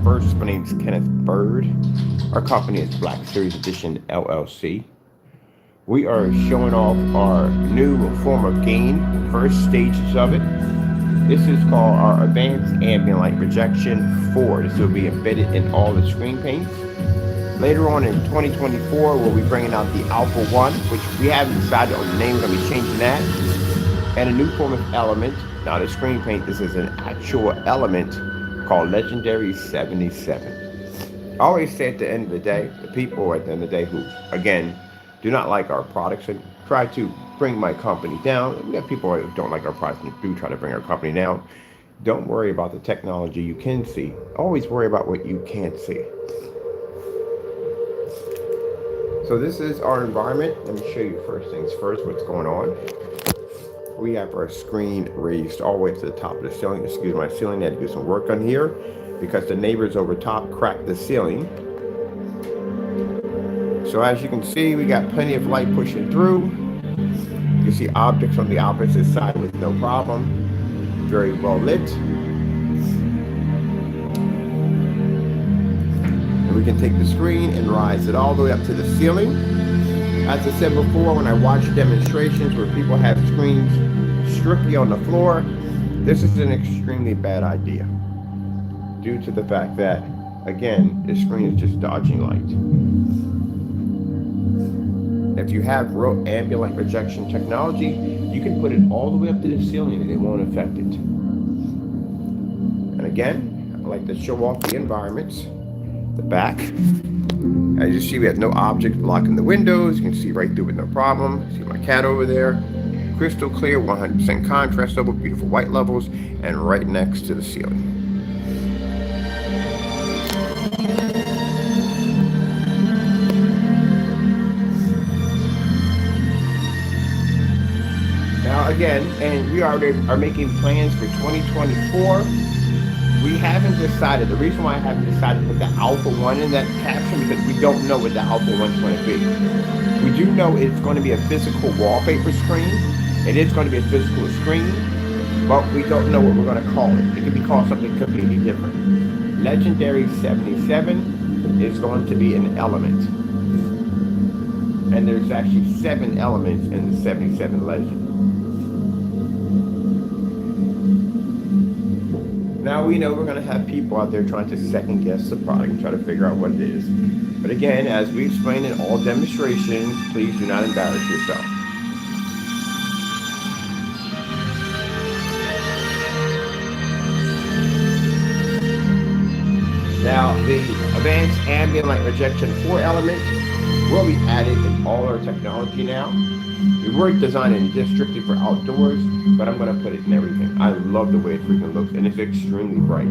first. My name is Kenneth Bird. Our company is Black Series Edition LLC. We are showing off our new form of gain, first stages of it. This is called our Advanced Ambient Light Rejection 4. This will be embedded in all the screen paints. Later on in 2024, we'll be bringing out the Alpha 1, which we haven't decided on the name. We're going to be changing that. And a new form of element. Now the screen paint, this is an actual element called Legendary 77. I always say at the end of the day, the people at the end of the day who, again, do not like our products and try to bring my company down. We have people who don't like our products and do try to bring our company down. Don't worry about the technology you can see. Always worry about what you can't see. So this is our environment. Let me show you first things first, what's going on. We have our screen raised all the way to the top of the ceiling. Excuse my ceiling, I had to do some work on here because the neighbors over top cracked the ceiling. So as you can see, we got plenty of light pushing through. You can see objects on the opposite side with no problem. Very well lit. And we can take the screen and rise it all the way up to the ceiling. As I said before, when I watch demonstrations where people have screens strictly on the floor, this is an extremely bad idea due to the fact that, again, the screen is just dodging light. If you have real ambient light rejection technology, you can put it all the way up to the ceiling and it won't affect it. And again, I like to show off the environments, the back. As you see, we have no objects blocking the windows. You can see right through with no problem. See my cat over there. Crystal clear, 100% contrast level, beautiful white levels, and right next to the ceiling. Now again, and we already are making plans for 2024. We haven't decided. The reason why I haven't decided to put the Alpha 1 in that caption because we don't know what the Alpha 1 is going to be. We do know it's going to be a physical wallpaper screen. It is going to be a physical screen, but we don't know what we're going to call it. It could be called something completely different. Legendary 77 is going to be an element. And there's actually 7 elements in the 77 legend. Now we know we're going to have people out there trying to second guess the product and try to figure out what it is. But again, as we explain in all demonstrations, please do not embarrass yourself. Now the Advanced Ambient Light Rejection 4 element will be added in all our technology now. We weren't designing this strictly for outdoors, but I'm going to put it in everything. I love the way it freaking looks, and it's extremely bright.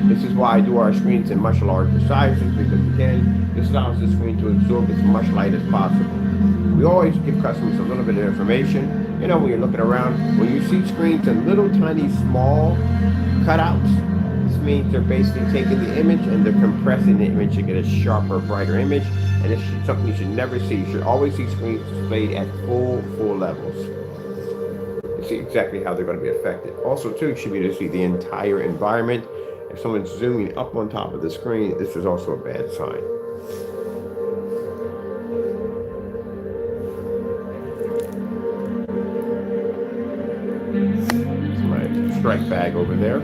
This is why I do our screens in much larger sizes, because again, this allows the screen to absorb as much light as possible. We always give customers a little bit of information. You know, when you're looking around, when you see screens in little tiny small cutouts, this means they're basically taking the image and they're compressing the image to get a sharper, brighter image. And it's something you should never see. You should always see screens displayed at full levels. You see exactly how they're going to be affected. Also, too, you should be able to see the entire environment. If someone's zooming up on top of the screen, this is also a bad sign. That's my strike bag over there.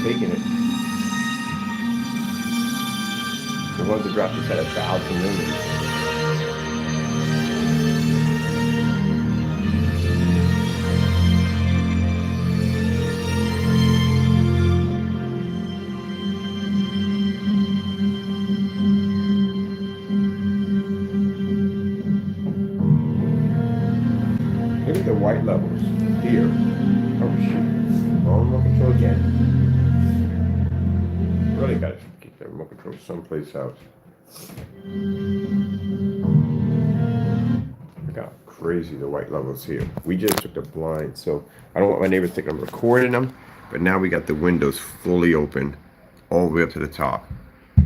taking it. The ones that dropped this at 1,000 lumens. Look at the white levels here. Oh shit. Wrong remote control again. Really gotta keep that remote control someplace else. Look how crazy the white levels here. We just took the blind, so I don't want my neighbors to think I'm recording them, but now we got the windows fully open all the way up to the top.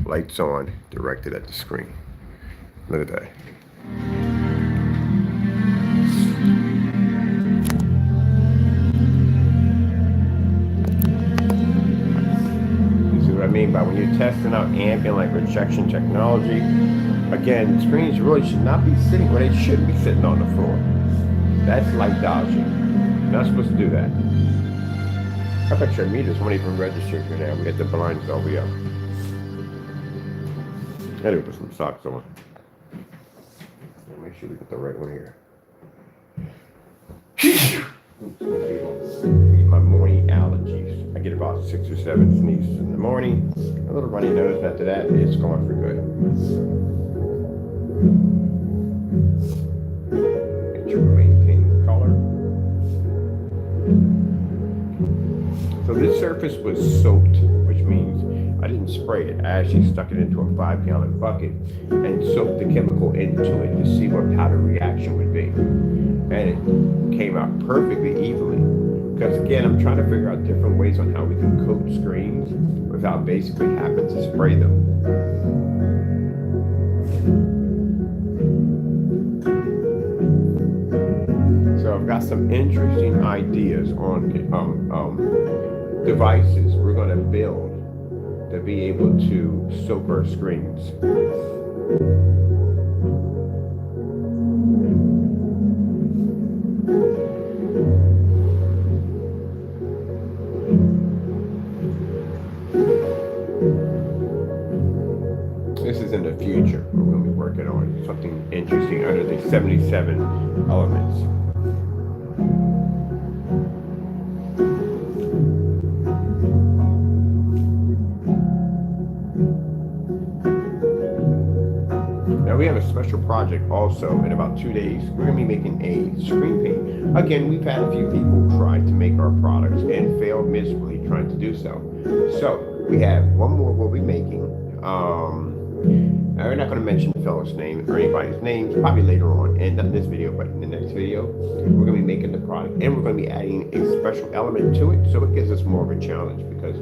Lights on, directed at the screen. Look at that. I mean by when you're testing out ambient like rejection technology, again, screens really should not be sitting where they shouldn't be sitting on the floor. That's light dodging. You're not supposed to do that. I bet your meters won't even register here now. We got the blinds all the way up. I gotta put some socks on. Make sure we get the right one here. My morning allergies. I get about 6 or 7 sneezes in the morning, a little runny nose. After that, it's gone for good. Get your maintain color. So this surface was soaked, which means I didn't spray it. I actually stuck it into a 5-gallon bucket and soaked the chemical into it to see how the reaction would be. And it came out perfectly evenly. Because again, I'm trying to figure out different ways on how we can coat screens without basically having to spray them. So I've got some interesting ideas on devices we're going to build to be able to soak our screens. This is in the future. We're going to be working on something interesting under the 77 elements. Now we have a special project also in about 2 days. We're going to be making a screen paint. Again, we've had a few people try to make our products and failed miserably trying to do so. So we have one more we'll be making. We're not going to mention the fellow's name or anybody's names, probably later on, and not in this video, but in the next video. We're going to be making the product, and we're going to be adding a special element to it, so it gives us more of a challenge, because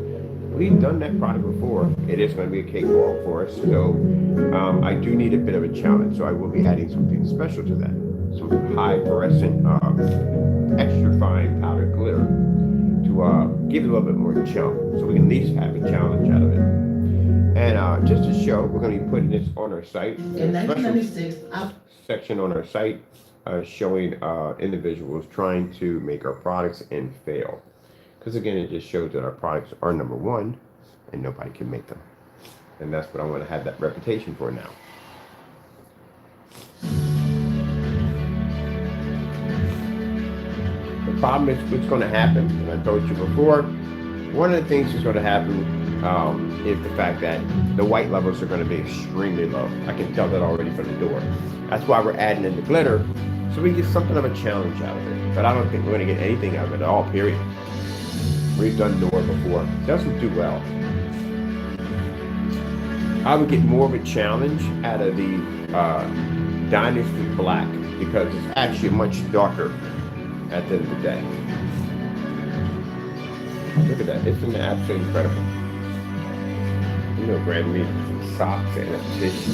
we've done that product before. It is going to be a cakewalk for us, so I do need a bit of a challenge, so I will be adding something special to that. Some high fluorescent, extra fine powdered glitter to give it a little bit more jump, so we can at least have a challenge out of it. And just to show, we're going to be putting this on our site. In 1996, section on our site showing individuals trying to make our products and fail. Because again, it just shows that our products are number one and nobody can make them. And that's what I want to have that reputation for now. The problem is what's going to happen, and I told you before, one of the things that's going to happen is the fact that the white levels are going to be extremely low. I can tell that already from the door. That's why we're adding in the glitter, so we get something of a challenge out of it. But I don't think we're going to get anything out of it at all, period. We've done door before. It doesn't do well. I would get more of a challenge out of the Dynasty Black, because it's actually much darker at the end of the day. Look at that. It's absolutely incredible. You know, grab me some socks and a tissue.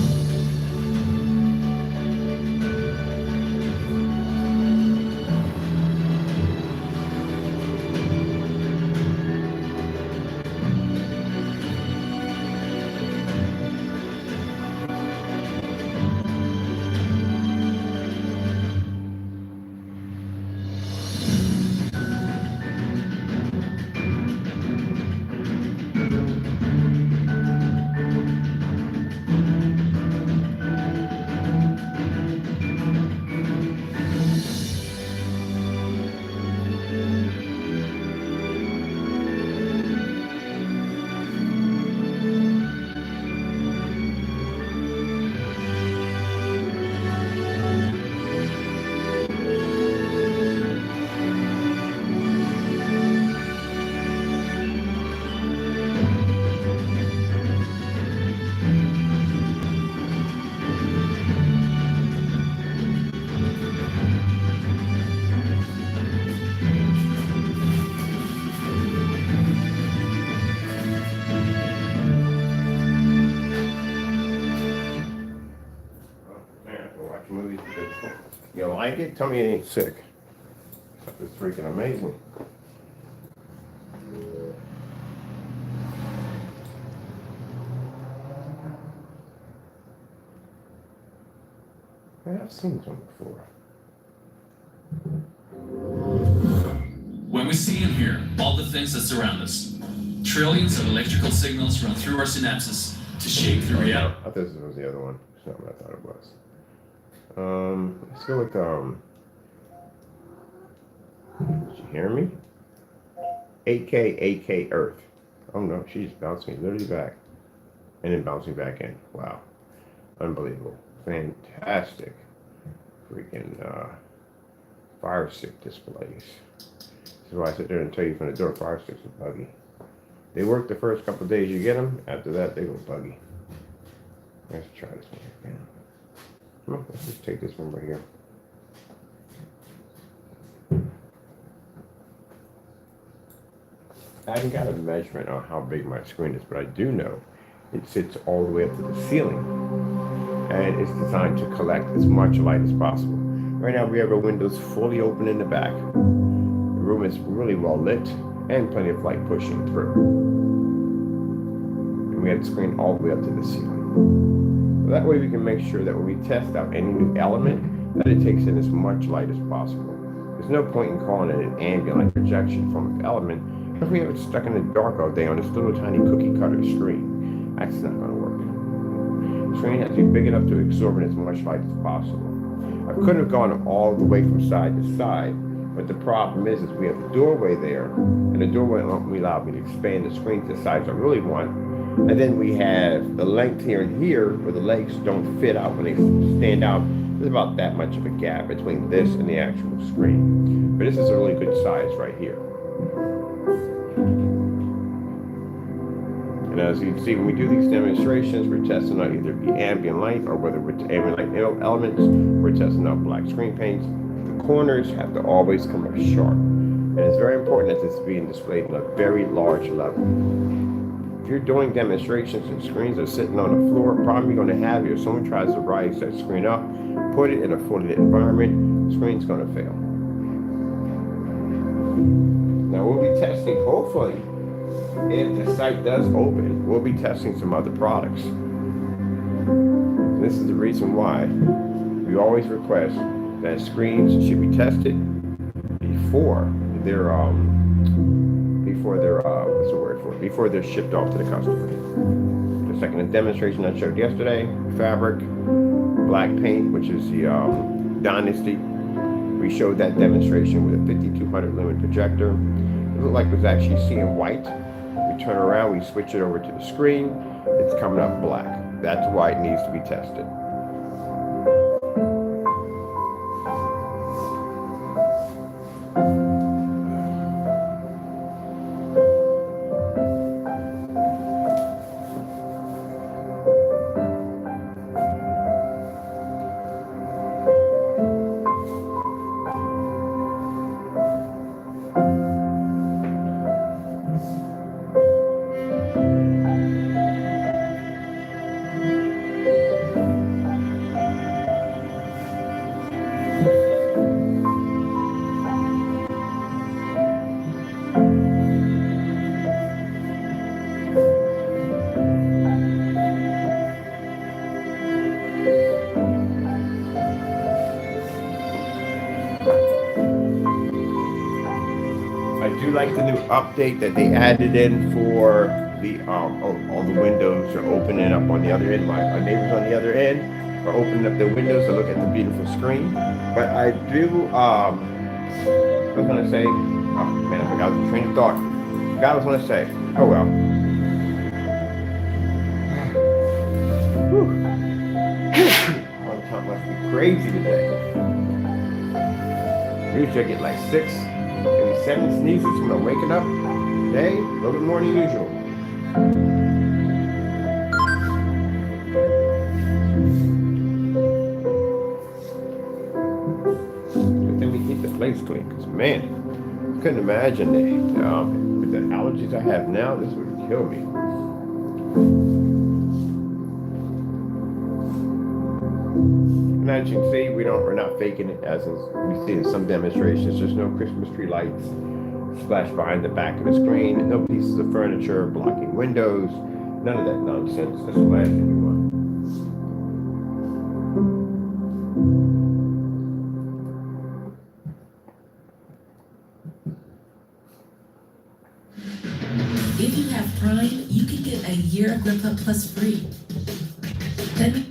You like it? Tell me it ain't sick. It's freaking amazing. I've seen this one before. When we see and hear all the things that surround us, trillions of electrical signals run through our synapses to shape the reality. I thought this was the other one. It's not what I thought it was. Let's go with did you hear me? 8K Earth. Oh no, she's bouncing literally back. And then bouncing back in. Wow. Unbelievable. Fantastic. Freaking fire stick displays. This is why I sit there and tell you from the door, fire sticks are buggy. They work the first couple of days you get them. After that, they go buggy. Let's try this one again. Come on, let's just take this one right here. I haven't got a measurement on how big my screen is, but I do know it sits all the way up to the ceiling. And it's designed to collect as much light as possible. Right now we have our windows fully open in the back. The room is really well lit and plenty of light pushing through. And we have the screen all the way up to the ceiling. So that way we can make sure that when we test out any new element, that it takes in as much light as possible. There's no point in calling it an ambient light projection from an element if we have it stuck in the dark all day on this little tiny cookie cutter screen. That's not going to work. The screen has to be big enough to absorb as much light as possible. I could have gone all the way from side to side, but the problem is we have a doorway there, and the doorway won't allow me to expand the screen to the size I really want. And then we have the length here and here where the legs don't fit out when they stand out. There's about that much of a gap between this and the actual screen. But this is a really good size right here. And as you can see, when we do these demonstrations, we're testing out either the ambient light or whether we're ambient light elements, we're testing out black screen paints. The corners have to always come up sharp. And it's very important that this is being displayed on a very large level. If you're doing demonstrations and screens are sitting on the floor, the problem you're going to have here, if someone tries to rise that screen up, put it in a fully lit environment, the screen's going to fail. Now we'll be testing, hopefully, if the site does open, we'll be testing some other products. And this is the reason why we always request that screens should be tested before they're before they're shipped off to the customer. Just like in the demonstration I showed yesterday, fabric, black paint, which is the Dynasty. We showed that demonstration with a 5200 lumen projector. It looked like it was actually seeing white. We turn around, we switch it over to the screen, it's coming up black. That's why it needs to be tested. Like the new update that they added in for the all the windows are opening up on the other end. My neighbors on the other end are opening up their windows to look at the beautiful screen. But I do I was gonna say, oh man, I forgot the train of thought. I was gonna say, oh well. All the time must be crazy today. Usually I get like 6. Maybe 7 sneezes when I'm waking up. Today, a little bit more than usual. Good thing we keep the place clean, because man, I couldn't imagine that with the allergies I have now, this would kill me. And as you can see, we're not faking it as we see in some demonstrations. There's no Christmas tree lights splashed behind the back of the screen, no pieces of furniture blocking windows, none of that nonsense. That's the last thing we want. If you have Prime, you can get a year of Grip Up Plus free. Then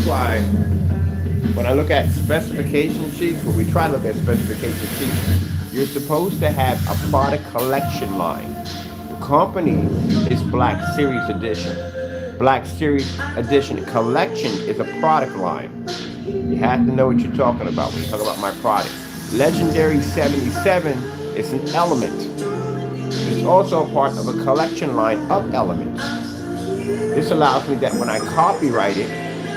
Why, when I look at specification sheets, when we try to look at specification sheets, you're supposed to have a product collection line. The company is Black Series Edition. Black Series Edition collection is a product line. You have to know what you're talking about when you talk about my product. Legendary 77 is an element. It's also a part of a collection line of elements. This allows me that when I copyright it,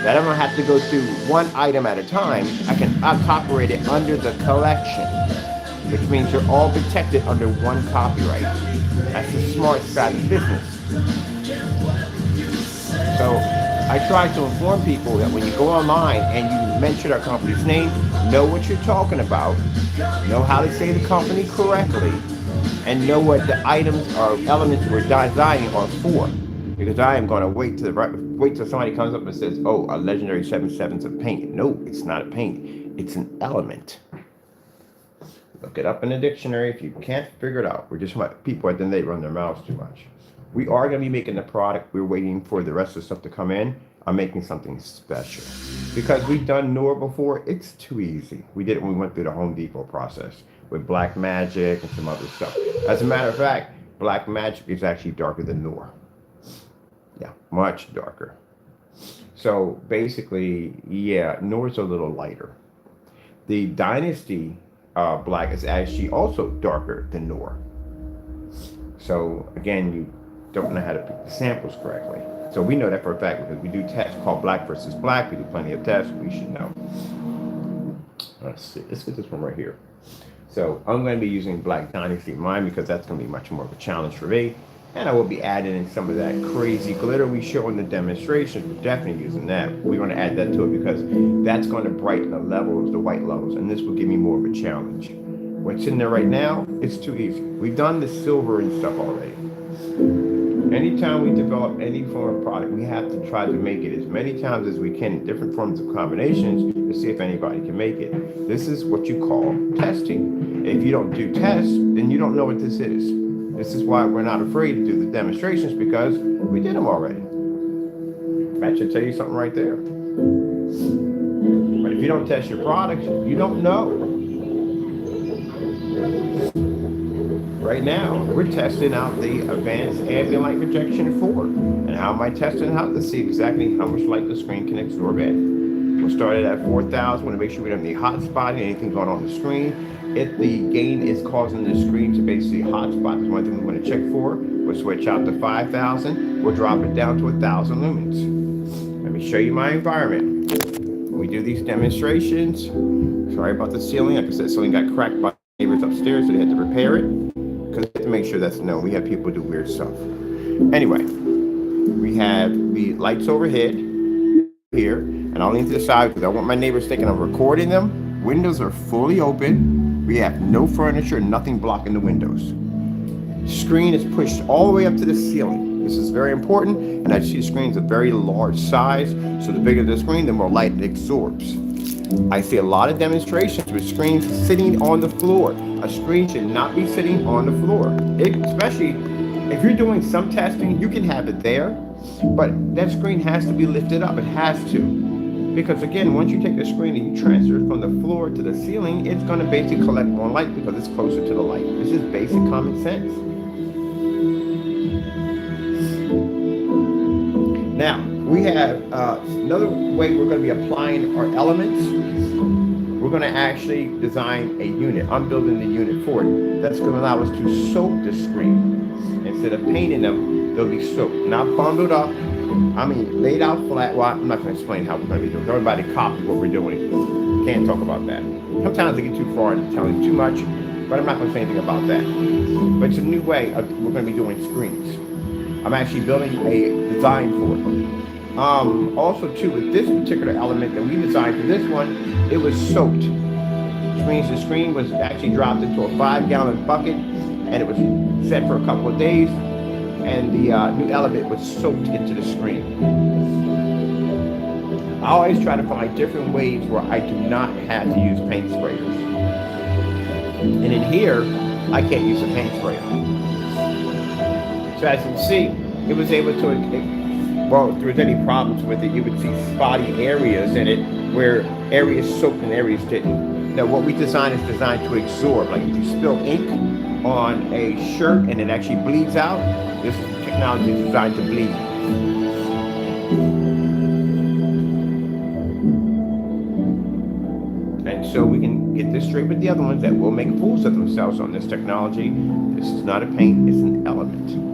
that I don't have to go through one item at a time. I'll copyright it under the collection, which means you're all protected under one copyright. That's a smart, savvy business. So I try to inform people that when you go online and you mention our company's name, know what you're talking about, know how to say the company correctly, and know what the items or elements we're designing are for. Because I am going to wait till somebody comes up and says, "Oh, a Legendary 77's a paint." No, it's not a paint. It's an element. Look it up in the dictionary if you can't figure it out. We're just people at the end they run their mouths too much. We are going to be making the product. We're waiting for the rest of the stuff to come in. I'm making something special because we've done Noor before. It's too easy. We did it when we went through the Home Depot process with Black Magic and some other stuff. As a matter of fact, Black Magic is actually darker than Noor. Yeah, much darker. So basically, yeah, Noor's a little lighter. The Dynasty Black is actually also darker than Noor. So again, you don't know how to pick the samples correctly. So we know that for a fact because we do tests called Black versus Black. We do plenty of tests. We should know. Let's see. Let's get this one right here. So I'm going to be using Black Dynasty in mine because that's going to be much more of a challenge for me. And I will be adding in some of that crazy glitter we show in the demonstration. We're definitely using that. We're going to add that to it because that's going to brighten the levels, the white levels, and this will give me more of a challenge. What's in there right now, it's too easy. We've done the silver and stuff already. Anytime we develop any form of product, we have to try to make it as many times as we can in different forms of combinations to see if anybody can make it. This is what you call testing. If you don't do tests, then you don't know what this is. This is why we're not afraid to do the demonstrations because we did them already. That should tell you something right there. But if you don't test your products, you don't know. Right now, we're testing out the Advanced Ambient Light Projection 4. And how am I testing it out? Let's see exactly how much light the screen can absorb in. We'll start it at 4,000. We want to make sure we don't have any hot spotting, anything going on the screen. If the gain is causing the screen to basically hotspot, is one thing we want to check for. We'll switch out to 5,000. We'll drop it down to 1,000 lumens. Let me show you my environment. When we do these demonstrations, sorry about the ceiling. Like I said, the ceiling got cracked by neighbors upstairs, so they had to repair it. Because we have to make sure that's known. We have people do weird stuff. Anyway, we have the lights overhead here, and I'll lean to the side because I want my neighbors thinking I'm recording them. Windows are fully open. We have no furniture, nothing blocking the windows. Screen is pushed all the way up to the ceiling. This is very important, and I see the screen's a very large size, so the bigger the screen, the more light it absorbs. I see a lot of demonstrations with screens sitting on the floor. A screen should not be sitting on the floor. Especially if you're doing some testing, you can have it there, but that screen has to be lifted up. It has to. Because again, once you take the screen and you transfer it from the floor to the ceiling, it's going to basically collect more light because it's closer to the light. This is basic common sense. Now, we have another way we're going to be applying our elements. We're going to actually design a unit. I'm building the unit for it. That's going to allow us to soak the screen. Instead of painting them, they'll be soaked. Not bundled up. I mean, laid out flat. Well, I'm not going to explain how we're going to be doing it. Everybody copy what we're doing. Can't talk about that. Sometimes I get too far and telling too much, but I'm not going to say anything about that. But it's a new way of we're going to be doing screens. I'm actually building a design for it. Also too, with this particular element that we designed for this one, it was soaked. The screen was actually dropped into a 5-gallon bucket, and it was set for a couple of days, and the new element was soaked into the screen. I always try to find different ways where I do not have to use paint sprayers. And in here, I can't use a paint sprayer. So as you can see, it was able to, well, if there was any problems with it, you would see spotty areas in it where areas soaked and areas didn't. Now, what we designed is designed to absorb. Like if you spill ink on a shirt and it actually bleeds out, this technology is designed to bleed. And so we can get this straight with the other ones that will make fools of themselves on this technology. This is not a paint, it's an element.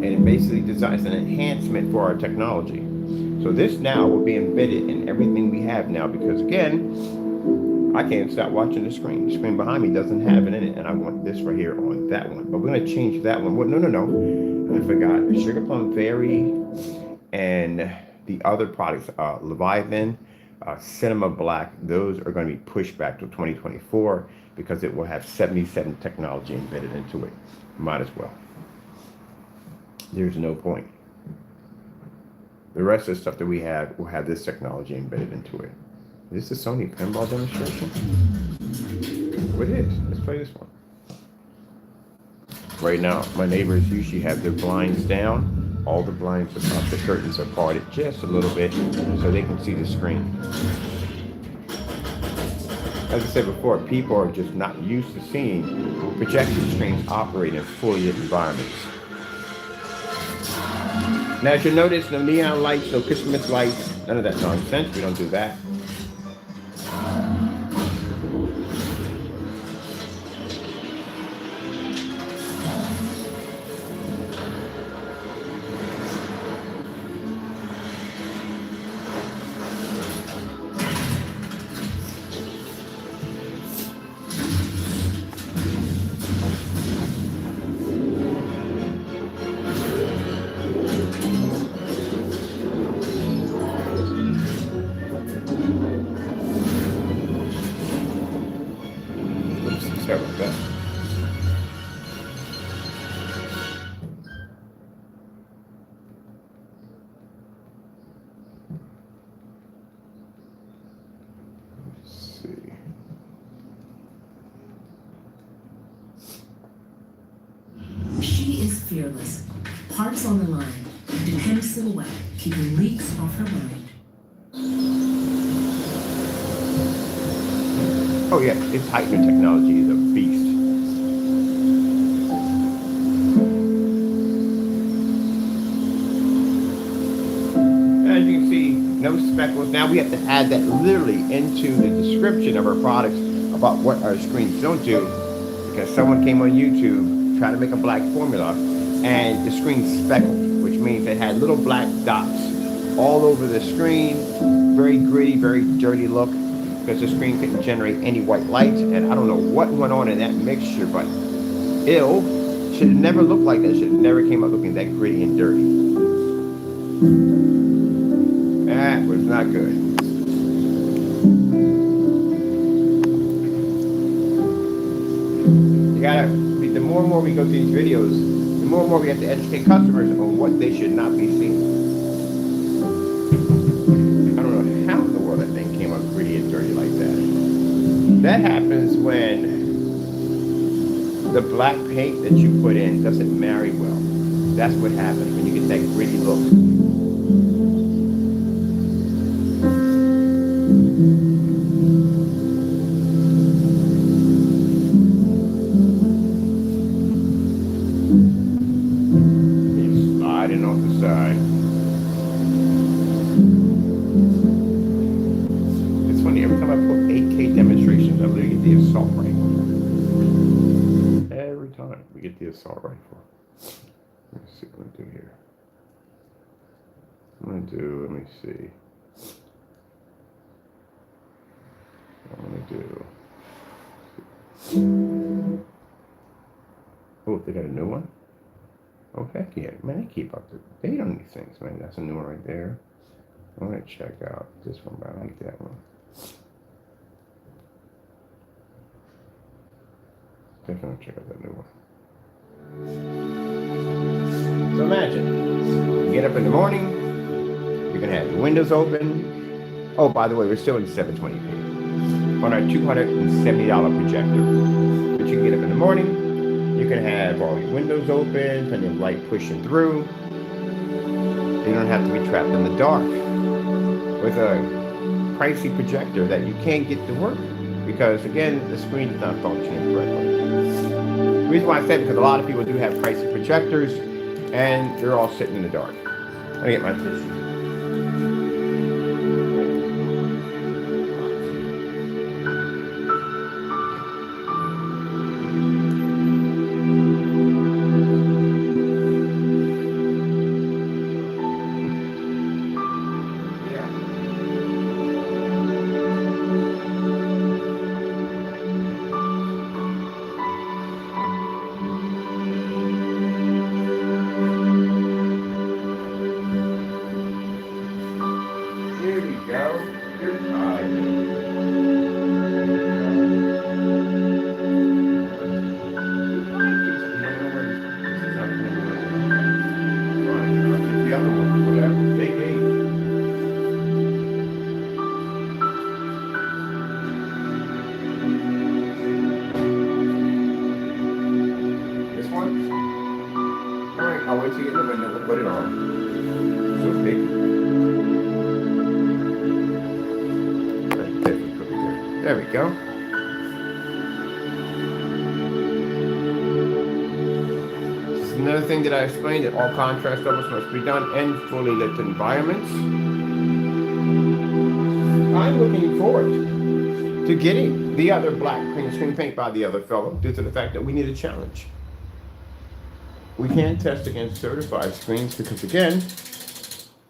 And it basically designs an enhancement for our technology. So this now will be embedded in everything we have now because again, I can't stop watching the screen. The screen behind me doesn't have it in it, and I want this right here on that one. But we're going to change that one. No. I forgot. Sugar Plum Fairy and the other products, Leviathan, Cinema Black, those are going to be pushed back to 2024 because it will have 77 technology embedded into it. Might as well. There's no point. The rest of the stuff that we have will have this technology embedded into it. Is this a Sony pinball demonstration? What is? Let's play this one. Right now, my neighbors usually have their blinds down. All the blinds across the curtains are parted just a little bit so they can see the screen. As I said before, people are just not used to seeing projection screens operate in fully lit environments. Now, as you notice, no neon lights, no Christmas lights, none of that nonsense. We don't do that. Sorry about that. Let's see. She is fearless. Parts on the line. Dependent silhouette, keeping leaks off her mind. Oh yeah, its Heitman technology is a beast. As you can see, no speckles. Now we have to add that literally into the description of our products about what our screens don't do, because someone came on YouTube trying to make a black formula and the screen speckled, which means it had little black dots all over the screen. Very gritty, very dirty look, because the screen couldn't generate any white light. And I don't know what went on in that mixture, but ill. Should have never looked like that. Should have never came out looking that gritty and dirty. That was not good. You gotta, the more and more we go through these videos, the more and more we have to educate customers on what they should not be seeing. I don't know how in the world that thing came out gritty and dirty like that. That happens when the black paint that you put in doesn't marry well. That's what happens when you get that gritty look. It's sliding off the side. It's funny, every time I put 8K demonstrations, I literally get the assault rifle. Every time we get the assault rifle. Let's see what I'm gonna do here. Let me see. I'm gonna do. Oh, they got a new one? Oh, heck yeah. Man, they keep up to date on these things, man. That's a new one right there. I want to check out this one, but I like that one. Definitely check out that new one. So imagine, you get up in the morning, you're going to have your windows open. Oh, by the way, we're still in 720p on our $270 projector. But you can get up in the morning, you can have all your windows open, plenty of light pushing through. You don't have to be trapped in the dark with a pricey projector that you can't get to work because, again, the screen is not functioning correctly. The reason why I say it because a lot of people do have pricey projectors and they're all sitting in the dark. Let me get my tissue. Here we go. Here's the other one, whatever. Big eight. This one? Alright, I'll wait till you get in the window, we'll put it on. So big. There we go. This is another thing that I explained, that all contrast levels must be done in fully lit environments. I'm looking forward to getting the other black green screen paint by the other fellow due to the fact that we need a challenge. We can't test against certified screens because, again,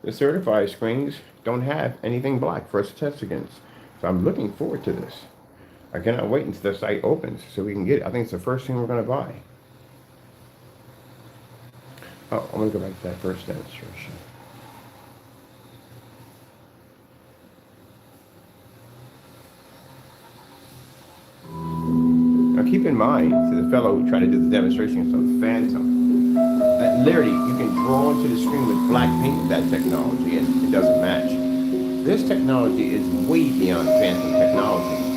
the certified screens don't have anything black for us to test against. So I'm looking forward to this. I cannot wait until the site opens so we can get it. I think it's the first thing we're going to buy. Oh, I'm going to go back to that first demonstration. Now keep in mind, to the fellow who tried to do the demonstration on Phantom, that literally you can draw into the screen with black paint with that technology and it doesn't match. This technology is way beyond Phantom technology.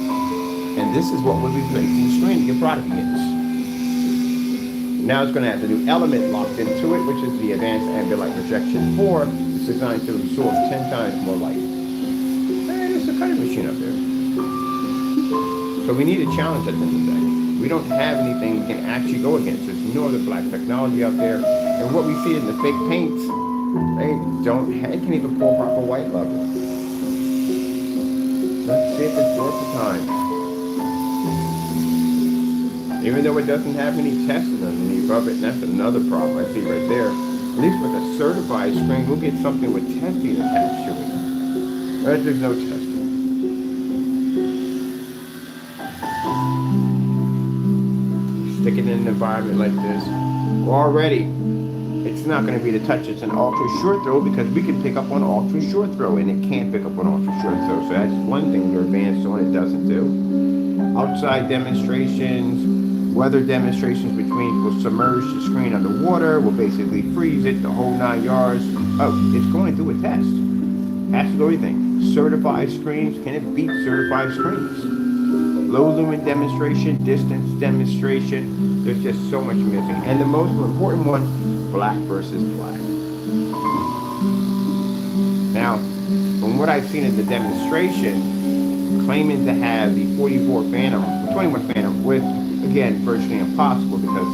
And this is what we'll be placing the screen to get product against. Now it's going to have the new element locked into it, which is the Advanced Ambient Light Projection 4. It's designed to absorb 10 times more light. And there's a cutting machine up there. So we need a challenge at the end of the day. We don't have anything we can actually go against. There's no other black technology out there. And what we see in the fake paints, they can't even pull proper white level. Let's see if it's worth the time. Even though it doesn't have any testing underneath of it, and that's another problem I see right there. At least with a certified screen, we'll get something with testing attached to it. But there's no testing. Stick it in an environment like this. Already, it's not going to be the touch. It's an ultra short throw because we can pick up on ultra short throw and it can't pick up on ultra short throw. So that's one thing they're advanced on. It doesn't do. Outside demonstrations, weather demonstrations between, we'll submerge the screen underwater. We'll basically freeze it the whole 9 yards. Oh, it's going through a test. Has to go everything. Certified screens. Can it beat certified screens? Low lumen demonstration, distance demonstration. There's just so much missing. And the most important one, black versus black. Now, from what I've seen in the demonstration, claiming to have the 44 Phantom, 21 Phantom with, again, virtually impossible because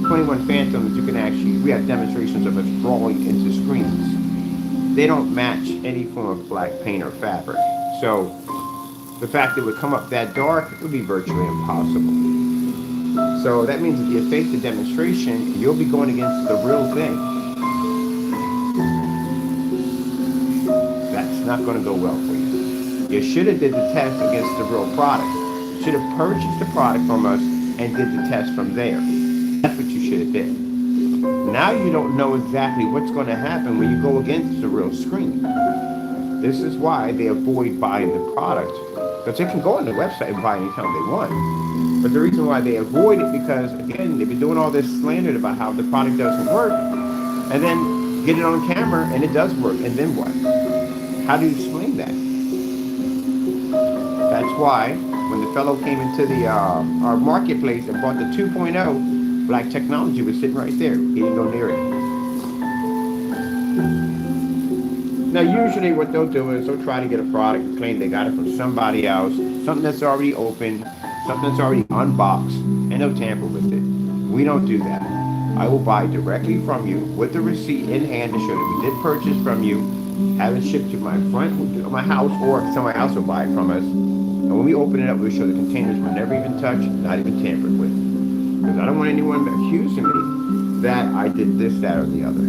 21 Phantoms, you can actually, we have demonstrations of us drawing into screens. They don't match any form of black paint or fabric. So, the fact that it would come up that dark would be virtually impossible. So that means if you fake the demonstration, you'll be going against the real thing. That's not going to go well for you. You should have did the test against the real product. You should have purchased the product from us and did the test from there. That's what you should have did. Now you don't know exactly what's going to happen when you go against the real screen. This is why they avoid buying the product. Because they can go on the website and buy anytime they want. But the reason why they avoid it, because again, they've been doing all this slander about how the product doesn't work, and then get it on camera and it does work, and then what? How do you explain that? That's why when the fellow came into the our marketplace and bought the 2.0, Black Technology was sitting right there. He didn't go near it. Now, usually what they'll do is they'll try to get a product and claim they got it from somebody else, something that's already open, something that's already unboxed, and they'll tamper with it. We don't do that. I will buy directly from you with the receipt in hand to show that we did purchase from you, have it shipped to my front of my house, or somebody else will buy it from us. And when we open it up, we'll show the containers were never even touched, not even tampered with. Because I don't want anyone accusing me that I did this, that, or the other.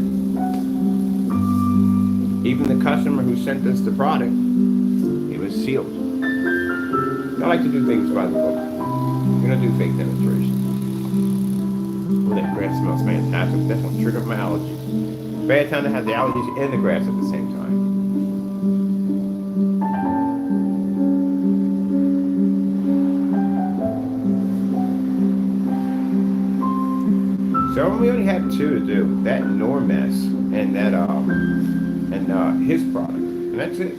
Even the customer who sent us the product, it was sealed. I like to do things by the book. We're going to do fake demonstrations. Well, that grass smells fantastic. That's going to trigger my allergies. Bad time to have the allergies and the grass at the same time. So we only have two to do. That Normes and that his product, and that's it.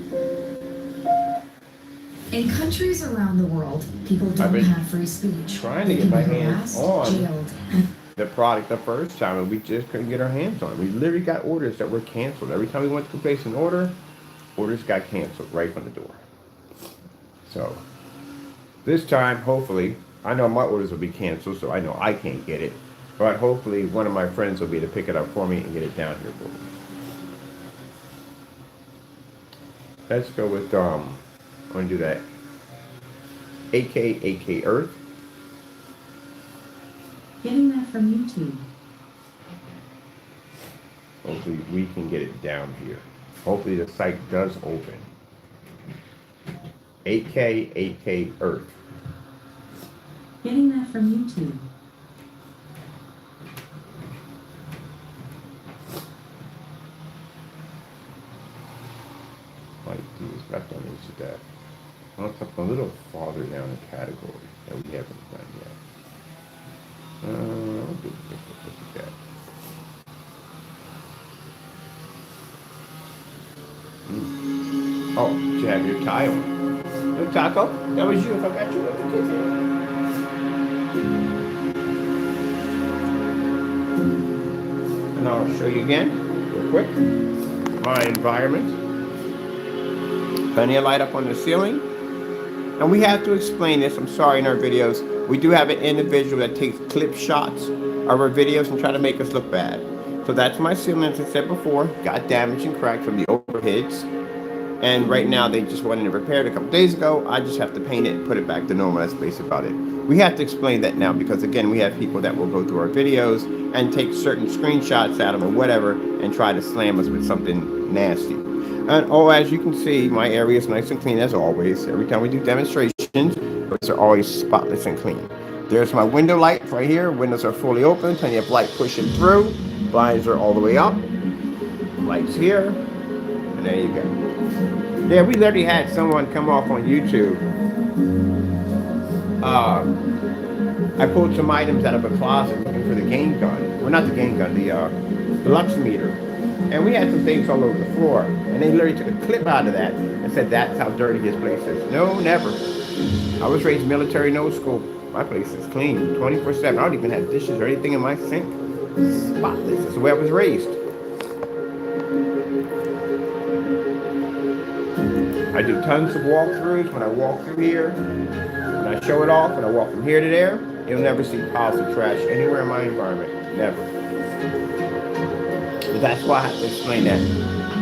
In countries around the world, people don't have free speech. Trying to get my hands on the product the first time, and we just couldn't get our hands on it. We literally got orders that were canceled. Every time we went to place an order, orders got canceled right from the door. So this time, hopefully, I know my orders will be canceled, so I know I can't get it. But hopefully, one of my friends will be able to pick it up for me and get it down here for me. Let's go with, I'm going to do that. AK Earth. Getting that from YouTube. Hopefully we can get it down here. Hopefully the site does open. AK Earth. Getting that from YouTube. Like these back on into that. I want something a little farther down the category that we haven't done yet. I'll do that. Oh, you have your tie on. No taco? That was you. If I got you, let me kiss you. And I'll show you again, real quick, my environment. Plenty of light up on the ceiling. And we have to explain this, I'm sorry, in our videos. We do have an individual that takes clip shots of our videos and try to make us look bad. So that's my ceiling, as I said before, got damaged and cracked from the overheads. And right now they just wanted it repaired a couple days ago. I just have to paint it and put it back to normal. That's basically about it. We have to explain that now because, again, we have people that will go through our videos and take certain screenshots out of them or whatever and try to slam us with something nasty. And oh, as you can see, my area is nice and clean as always. Every time we do demonstrations, those are always spotless and clean. There's my window lights right here. Windows are fully open, plenty of light pushing through. Blinds are all the way up. Lights here. And there you go. Yeah, we literally had someone come off on YouTube. I pulled some items out of a closet looking for the game gun. Well, not the game gun, the Lux meter. And we had some things all over the floor. And they literally took a clip out of that and said that's how dirty his place is. No, never. I was raised military, no school. My place is clean 24/7. I don't even have dishes or anything in my sink. Spotless. That's the way I was raised. I do tons of walkthroughs when I walk through here. When I show it off, when I walk from here to there, you'll never see piles of trash anywhere in my environment. Never. But that's why I have to explain that.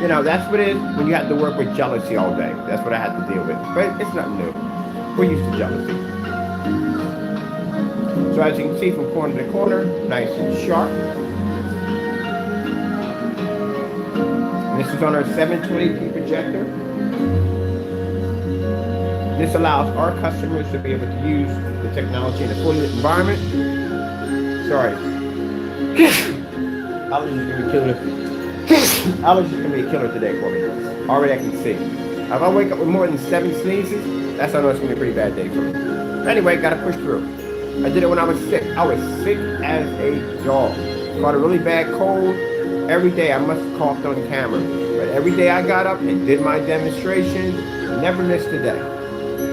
You know, that's what it is when you have to work with jealousy all day. That's what I have to deal with. But it's nothing new. We're used to jealousy. So as you can see from corner to corner, nice and sharp. And this is on our 720p projector. This allows our customers to be able to use the technology in a fully lit environment. Sorry. Allergies can be killer. Allergies can be a killer today for me. Already I can see. If I wake up with more than 7 sneezes, that's how I know it's going to be a pretty bad day for me. Anyway, got to push through. I did it when I was sick. I was sick as a dog. Caught a really bad cold. Every day I must have coughed on camera. But every day I got up and did my demonstration. Never missed a day.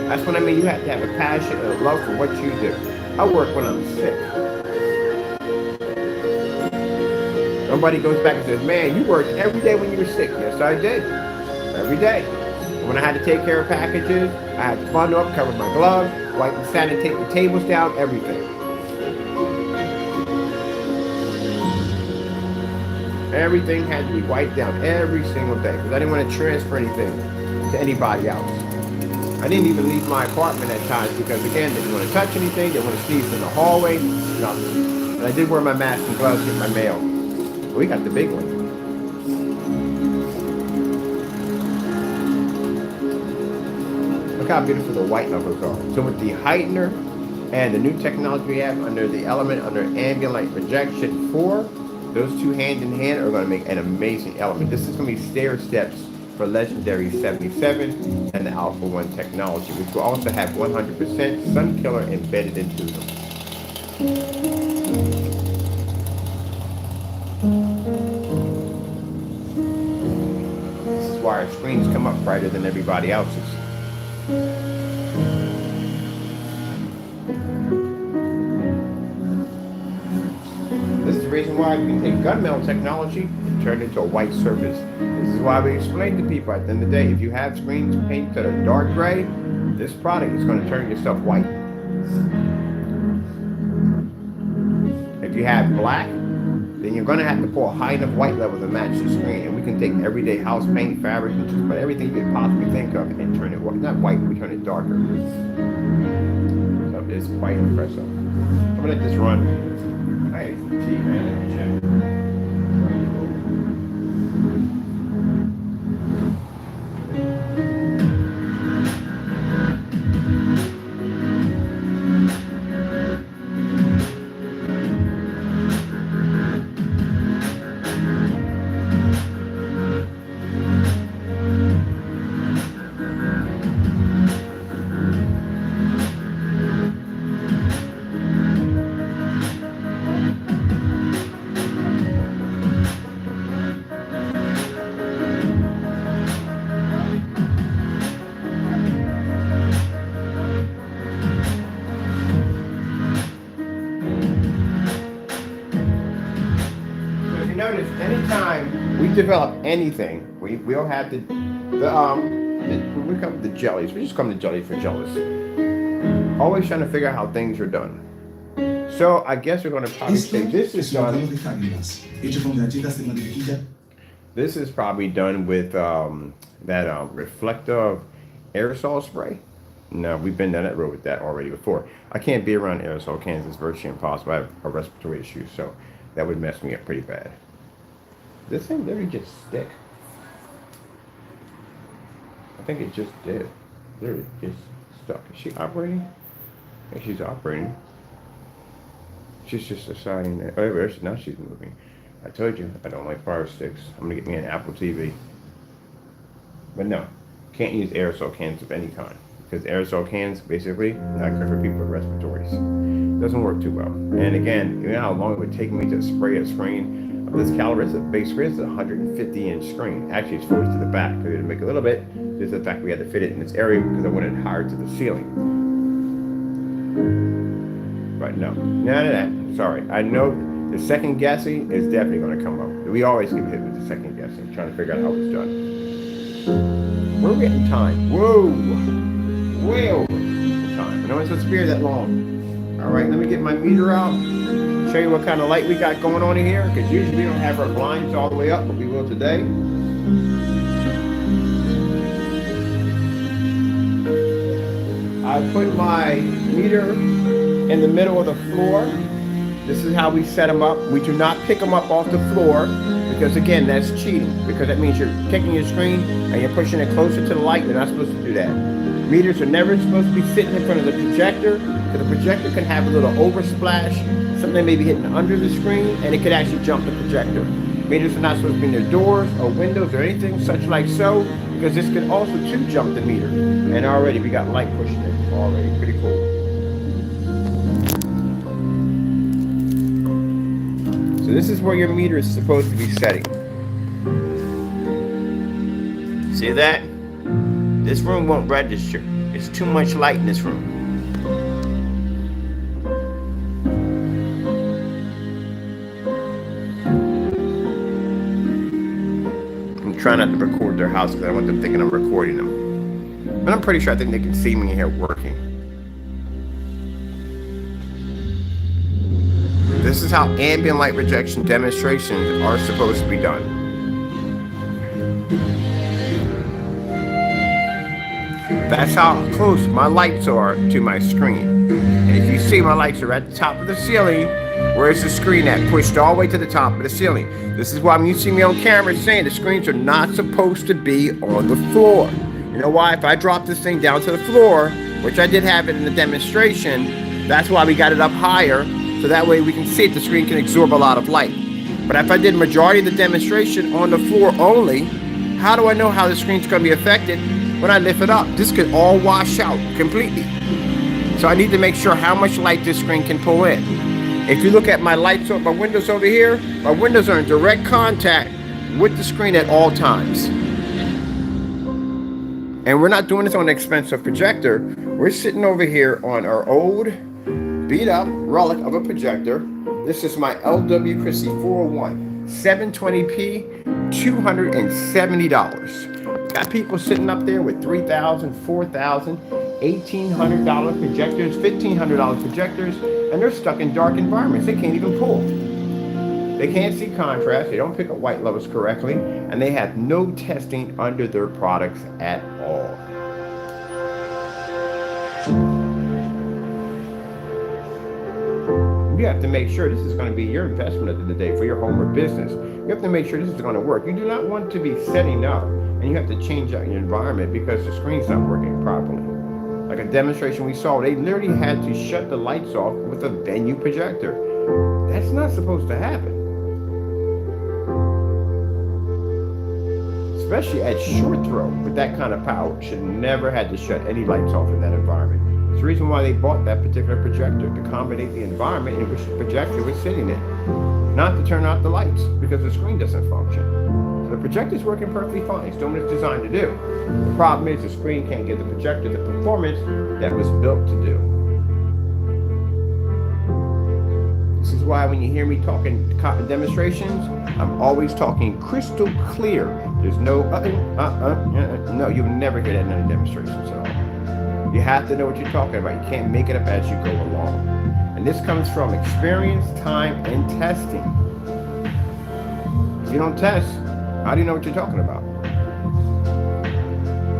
That's what I mean. You have to have a passion and a love for what you do. I work when I'm sick. Somebody goes back and says, man, you worked every day when you were sick. Yes, I did. Every day. When I had to take care of packages, I had to bundle up, cover my gloves, wipe the sand and take the tables down, everything. Everything had to be wiped down every single day because I didn't want to transfer anything to anybody else. I didn't even leave my apartment at times because, again, they didn't want to touch anything. They want to sneeze in the hallway, nothing. And I did wear my mask and gloves to get my mail. We got the big one. Look how beautiful the white levels are. So with the heightener and the new technology we have under the element under ambient light projection 4, those two hand in hand are going to make an amazing element. This is going to be stair steps for Legendary 77 and the Alpha 1 technology, which will also have 100% sun killer embedded into them. This is why our screens come up brighter than everybody else's. This is the reason why we can take gunmetal technology and turn it into a white surface. This is why we explain to people at the end of the day, if you have screens painted that are dark gray, this product is going to turn your stuff white. If you have black, then you're going to have to pull a high enough white level to match the screen. And we can take everyday house paint, fabric, and just put everything you could possibly think of and turn it white. Not white, we turn it darker. So it's quite impressive. I'm going to let this run. Hey, gee, man, notice anytime we develop anything, we'll have we come to jellies. We just come to jellies for jealousy. Always trying to figure out how things are done. So I guess we're going to probably say this is done. This is probably done with that reflective aerosol spray. No, we've been down that road with that already before. I can't be around aerosol cans. It's virtually impossible. I have a respiratory issue, so that would mess me up pretty bad. This thing literally just stick. I think it just did. Literally just stuck. Is she operating? I think she's operating. She's just deciding that. Oh, now she's moving. I told you I don't like fire sticks. I'm gonna get me an Apple TV. But no, can't use aerosol cans of any kind, because aerosol cans basically not good for people with respiratories. Doesn't work too well. And again, you know how long it would take me to spray a screen of this caliber? It's a base screen. It's a 150-inch screen. Actually, it's forced to the back. So to make a little bit, just the fact we had to fit it in this area because I wanted it higher to the ceiling. But no, none of that. Sorry. I know the second guessing is definitely going to come up. We always get hit with the second guessing, trying to figure out how it's done. We're getting time. Whoa! Way over time. I know it's supposed to be here that long. All right, let me get my meter out. Show you what kind of light we got going on in here, because usually we don't have our blinds all the way up, but we will today. I put my meter in the middle of the floor. This is how we set them up. We do not pick them up off the floor, because again, that's cheating, because that means you're taking your screen and you're pushing it closer to the light. You're not supposed to do that. Meters are never supposed to be sitting in front of the projector, because the projector can have a little oversplash, something may be hitting under the screen, and it could actually jump the projector. Meters are not supposed to be near doors or windows or anything such like so, because this could also too jump the meter. And already we got light pushing it already. Pretty cool. So this is where your meter is supposed to be setting. See that? This room won't register. It's too much light in this room. I'm trying not to record their house because I don't want them thinking I'm recording them. But I'm pretty sure I think they can see me in here working. This is how ambient light rejection demonstrations are supposed to be done. That's how close my lights are to my screen. And if you see, my lights are at the top of the ceiling. Where's the screen at? Pushed all the way to the top of the ceiling. This is why you see me on camera saying the screens are not supposed to be on the floor. You know why? If I drop this thing down to the floor, which I did have it in the demonstration, that's why we got it up higher. So that way we can see it, the screen can absorb a lot of light. But if I did majority of the demonstration on the floor only, how do I know how the screen's going to be affected when I lift it up? This could all wash out completely. So I need to make sure how much light this screen can pull in. If you look at my lights, my windows over here, my windows are in direct contact with the screen at all times. And we're not doing this on an expensive projector. We're sitting over here on our old beat up relic of a projector. This is my LW Christie 401 720p, $270. Got people sitting up there with $3,000, $4,000, $1,800 projectors, $1,500 projectors, and they're stuck in dark environments. They can't even pull. They can't see contrast. They don't pick up white levels correctly, and they have no testing under their products at all. You have to make sure this is going to be your investment at the end of the day for your home or business. You have to make sure this is going to work. You do not want to be setting up and you have to change out your environment because the screen's not working properly. Like a demonstration we saw, they literally had to shut the lights off with a venue projector. That's not supposed to happen. Especially at short throw with that kind of power. Should never had to shut any lights off in that environment. It's the reason why they bought that particular projector, to accommodate the environment in which the projector was sitting in. Not to turn off the lights, because the screen doesn't function. So the projector's working perfectly fine. It's doing what it's designed to do. The problem is the screen can't give the projector the performance that was built to do. This is why when you hear me talking demonstrations, I'm always talking crystal clear. There's no no, you'll never hear that in any demonstrations at all. You have to know what you're talking about. You can't make it up as you go along. And this comes from experience, time, and testing. If you don't test, how do you know what you're talking about?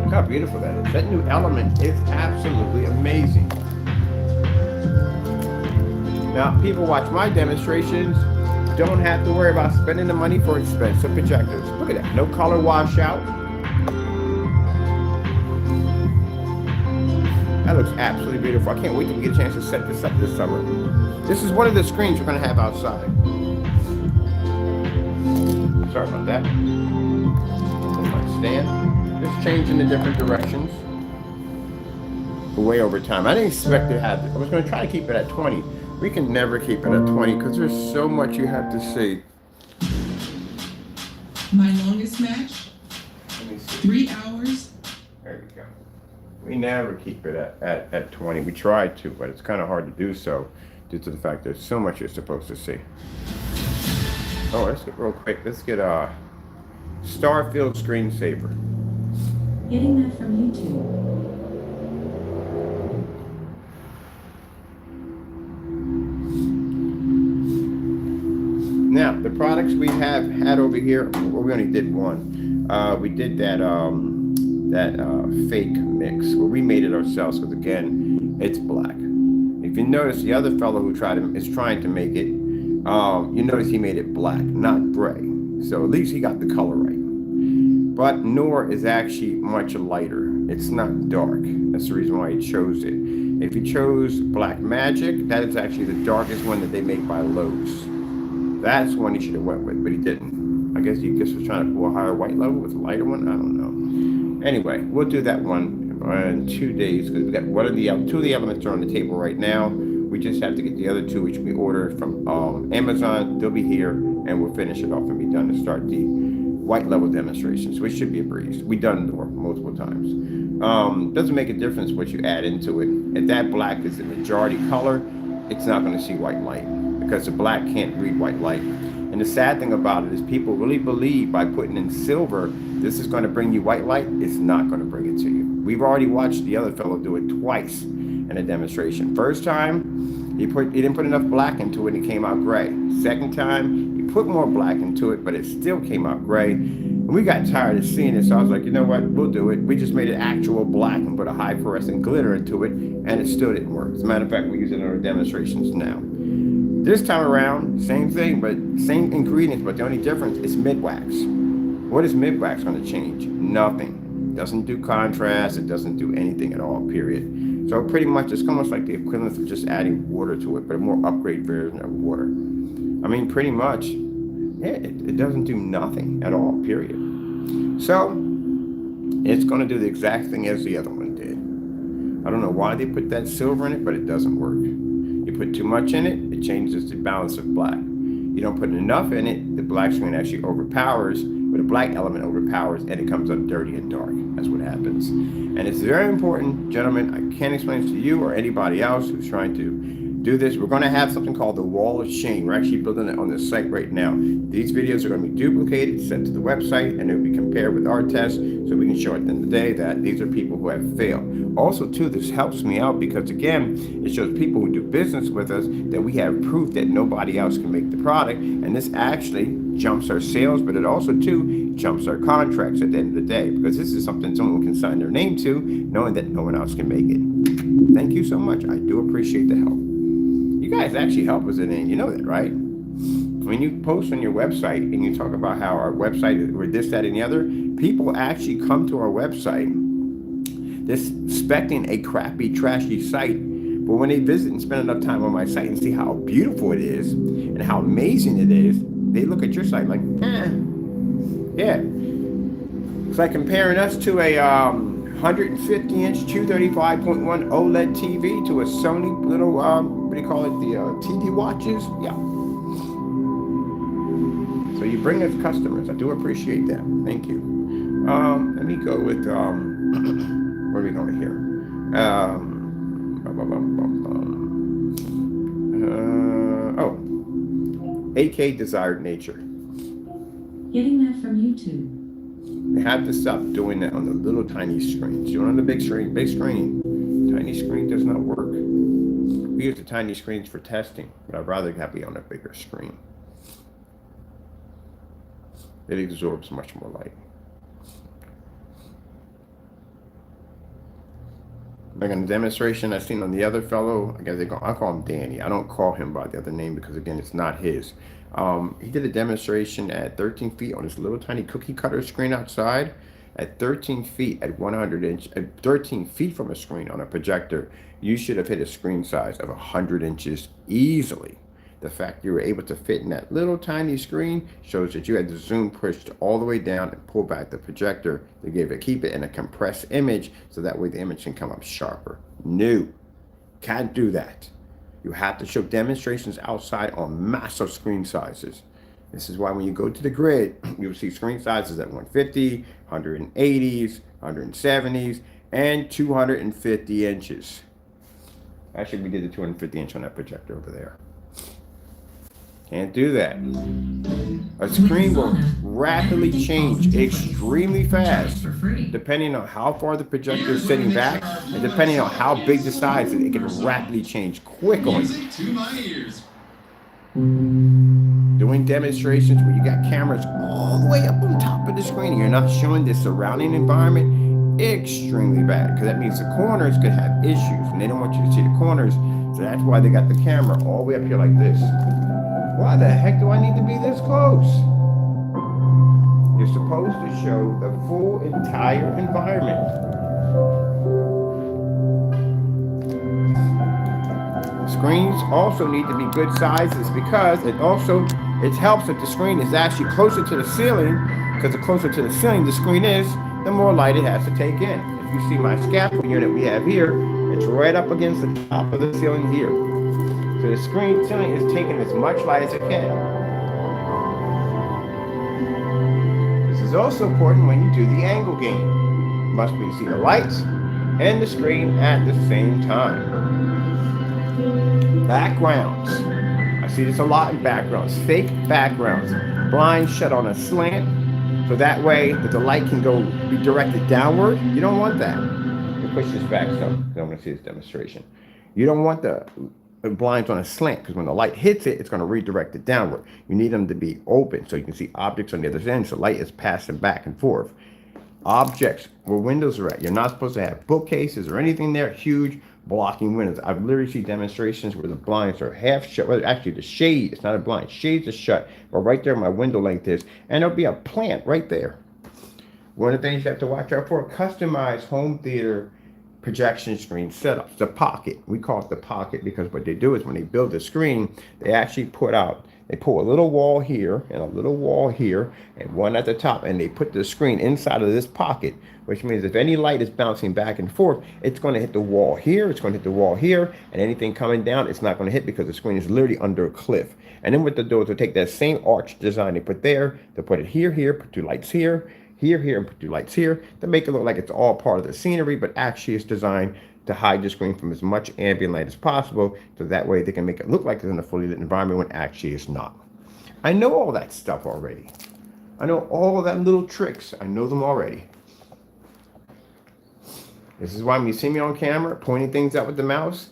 Look how beautiful that is. That new element is absolutely amazing. Now, people watch my demonstrations, don't have to worry about spending the money for expensive projectors. Look at that, no color washout. That looks absolutely beautiful. I can't wait till we get a chance to set this up this summer. This is one of the screens we're gonna have outside. Sorry about that. There's my stand. Just changing the different directions. Way over time. I didn't expect to have it. I was gonna try to keep it at 20. We can never keep it at 20 because there's so much you have to see. My longest match, Let me see. 3 hours. There we go. We never keep it at 20. We try to, but it's kind of hard to do so due to the fact there's so much you're supposed to see. Oh, let's get real quick. Let's get a Starfield screensaver. Getting that from YouTube. Now, the products we have had over here, well, we only did one. We did that fake mix. Well, we made it ourselves because again, it's black. If you notice, the other fellow who is trying to make it, you notice he made it black, not gray. So at least he got the color right. But Noor is actually much lighter. It's not dark. That's the reason why he chose it. If he chose Black Magic, that is actually the darkest one that they make by Lowe's. That's one he should have went with, but he didn't. I guess he just was trying to pull a higher white level with a lighter one. I don't know. Anyway, we'll do that one in 2 days because we got two of the elements are on the table right now. We just have to get the other two, which we ordered from Amazon. They'll be here, and we'll finish it off and be done to start the white level demonstrations, which should be a breeze. We've done Noor multiple times. Doesn't make a difference what you add into it. If that black is the majority color, it's not going to see white light because the black can't read white light. And the sad thing about it is people really believe by putting in silver, this is going to bring you white light. It's not going to bring it to you. We've already watched the other fellow do it twice in a demonstration. First time, he didn't put enough black into it and it came out gray. Second time, he put more black into it, but it still came out gray. And we got tired of seeing it, so I was like, you know what, we'll do it. We just made it actual black and put a high fluorescent glitter into it, and it still didn't work. As a matter of fact, we use it in our demonstrations now. This time around, same thing, but same ingredients, but the only difference is mid-wax. What is mid-wax going to change? Nothing. It doesn't do contrast, it doesn't do anything at all, period. So pretty much it's almost like the equivalent of just adding water to it, but a more upgraded version of water. I mean, pretty much, yeah, it doesn't do nothing at all, period. So, it's going to do the exact thing as the other one did. I don't know why they put that silver in it, but it doesn't work. You put too much in it, it changes the balance of black. You don't put enough in it, the black screen actually overpowers, but the black element overpowers, and it comes up dirty and dark. That's what happens. And it's very important, gentlemen, I can't explain this to you or anybody else who's trying to do this. We're going to have something called the Wall of Shame. We're actually building it on the site right now. These videos are going to be duplicated, sent to the website, and it will be compared with our tests so we can show at the end of the day that these are people who have failed. Also, too, this helps me out because, again, it shows people who do business with us that we have proof that nobody else can make the product, and this actually jumps our sales, but it also, too, jumps our contracts at the end of the day because this is something someone can sign their name to knowing that no one else can make it. Thank you so much. I do appreciate the help. You guys actually help us in it, you know that, right? When you post on your website and you talk about how our website or this, that, and the other, people actually come to our website expecting a crappy, trashy site. But when they visit and spend enough time on my site and see how beautiful it is and how amazing it is, they look at your site like, yeah. It's like comparing us to a 150-inch 235.1 OLED TV to a Sony little, what do you call it, the TV watches? Yeah. So you bring us customers. I do appreciate that. Thank you. Let me go with, where are we going here? AK Desired Nature. Getting that from YouTube. You have to stop doing that on the little tiny screens. You don't on the big screen. Big screen. Tiny screen does not work. We use the tiny screens for testing, but I'd rather have it on a bigger screen. It absorbs much more light. Like in the demonstration I seen on the other fellow, I guess I call him Danny. I don't call him by the other name because again, it's not his. He did a demonstration at 13 feet on this little tiny cookie cutter screen outside. At 13 feet at 100 inch, at 13 feet from a screen on a projector, you should have hit a screen size of 100 inches easily. The fact you were able to fit in that little tiny screen shows that you had the zoom pushed all the way down and pull back the projector to keep it in a compressed image so that way the image can come up sharper. No, can't do that. You have to show demonstrations outside on massive screen sizes. This is why when you go to the grid, you'll see screen sizes at 150, 180s, 170s, and 250 inches. Actually, we did the 250 inch on that projector over there. Can't do that. A screen will rapidly change extremely fast depending on how far the projector is sitting back and depending on how big the size is. It can rapidly change quick on you. Doing demonstrations where you got cameras all the way up on top of the screen and you're not showing the surrounding environment, extremely bad, because that means the corners could have issues and they don't want you to see the corners. So that's why they got the camera all the way up here like this. Why the heck do I need to be this close? You're supposed to show the full entire environment. Screens also need to be good sizes because it helps that the screen is actually closer to the ceiling, because the closer to the ceiling the screen is, the more light it has to take in. If you see my scaffold unit we have here, it's right up against the top of the ceiling here. So the ceiling is taking as much light as it can. This is also important when you do the angle gain. You must be see the lights and the screen at the same time. Backgrounds. I see this a lot in backgrounds. Fake backgrounds. Blinds shut on a slant, so that way that the light can be directed downward. You don't want that. Let me push this back some because I want to see this demonstration. You don't want the blinds on a slant because when the light hits it, it's going to redirect it downward. You need them to be open so you can see objects on the other end, so light is passing back and forth. Objects where windows are at. You're not supposed to have bookcases or anything there, huge blocking windows. I've literally seen demonstrations where the blinds are half shut. Well, actually the shade, it's not a blind, shades are shut, but right there my window length is, and there'll be a plant right there. One of the things you have to watch out for, customized home theater projection screen setups. The pocket, we call it the pocket because what they do is when they build the screen, they actually pull a little wall here and a little wall here and one at the top, and they put the screen inside of this pocket, which means if any light is bouncing back and forth, it's going to hit the wall here, it's going to hit the wall here, and anything coming down, it's not going to hit because the screen is literally under a cliff. And then what they'll do is they'll take that same arch design they put there, they'll put it here, put two lights here, and put two lights here to make it look like it's all part of the scenery, but actually it's designed to hide the screen from as much ambient light as possible, so that way they can make it look like it's in a fully lit environment when actually it's not. I know all that stuff already. I know all of that little tricks. I know them already. This is why when you see me on camera pointing things out with the mouse,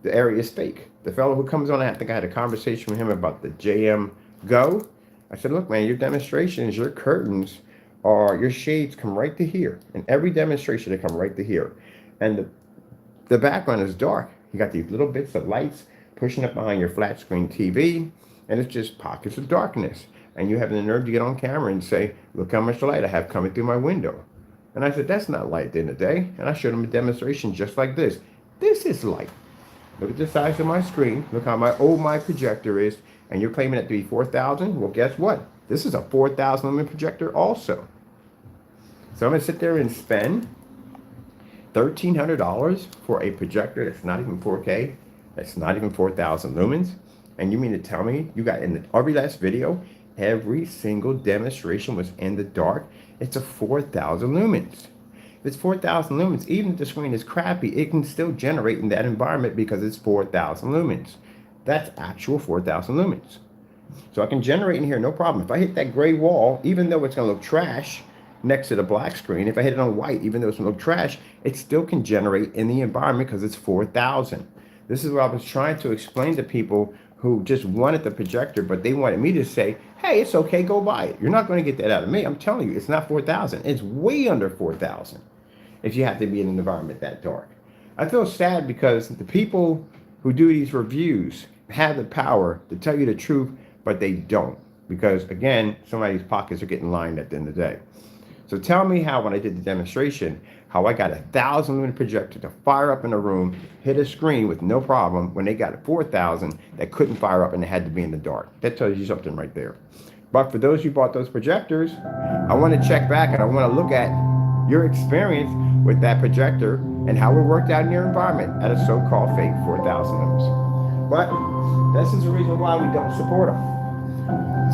the area is fake. The fellow who comes on, I think I had a conversation with him about the JM Go. I said, look, man, your demonstrations, your curtains, your shades come right to here. In every demonstration, they come right to here. And the background is dark. You got these little bits of lights pushing up behind your flat screen TV, and it's just pockets of darkness. And you have the nerve to get on camera and say, look how much light I have coming through my window. And I said, that's not light at the end of the day. And I showed him a demonstration just like this. This is light. Look at the size of my screen. Look how old my projector is. And you're claiming it to be 4,000? Well, guess what? This is a 4,000 lumen projector also. So I'm going to sit there and spend $1,300 for a projector that's not even 4K. That's not even 4,000 lumens. And you mean to tell me you got in every last video, every single demonstration was in the dark? It's a 4,000 lumens. If it's 4,000 lumens, even if the screen is crappy, it can still generate in that environment because it's 4,000 lumens. That's actual 4,000 lumens. So I can generate in here, no problem. If I hit that gray wall, even though it's going to look trash next to the black screen, if I hit it on white, even though it's going to look trash, it still can generate in the environment because it's 4,000. This is what I was trying to explain to people who just wanted the projector, but they wanted me to say, hey, it's okay, go buy it. You're not going to get that out of me. I'm telling you, it's not 4,000. It's way under 4,000 if you have to be in an environment that dark. I feel sad because the people who do these reviews have the power to tell you the truth, but they don't. Because again, somebody's pockets are getting lined at the end of the day. So tell me how, when I did the demonstration, how I got a 1,000 lumen projector to fire up in a room, hit a screen with no problem, when they got a 4,000 that couldn't fire up and they had to be in the dark. That tells you something right there. But for those who bought those projectors, I want to check back and I want to look at your experience with that projector and how it worked out in your environment at a so-called fake 4,000 lumens. But this is the reason why we don't support them.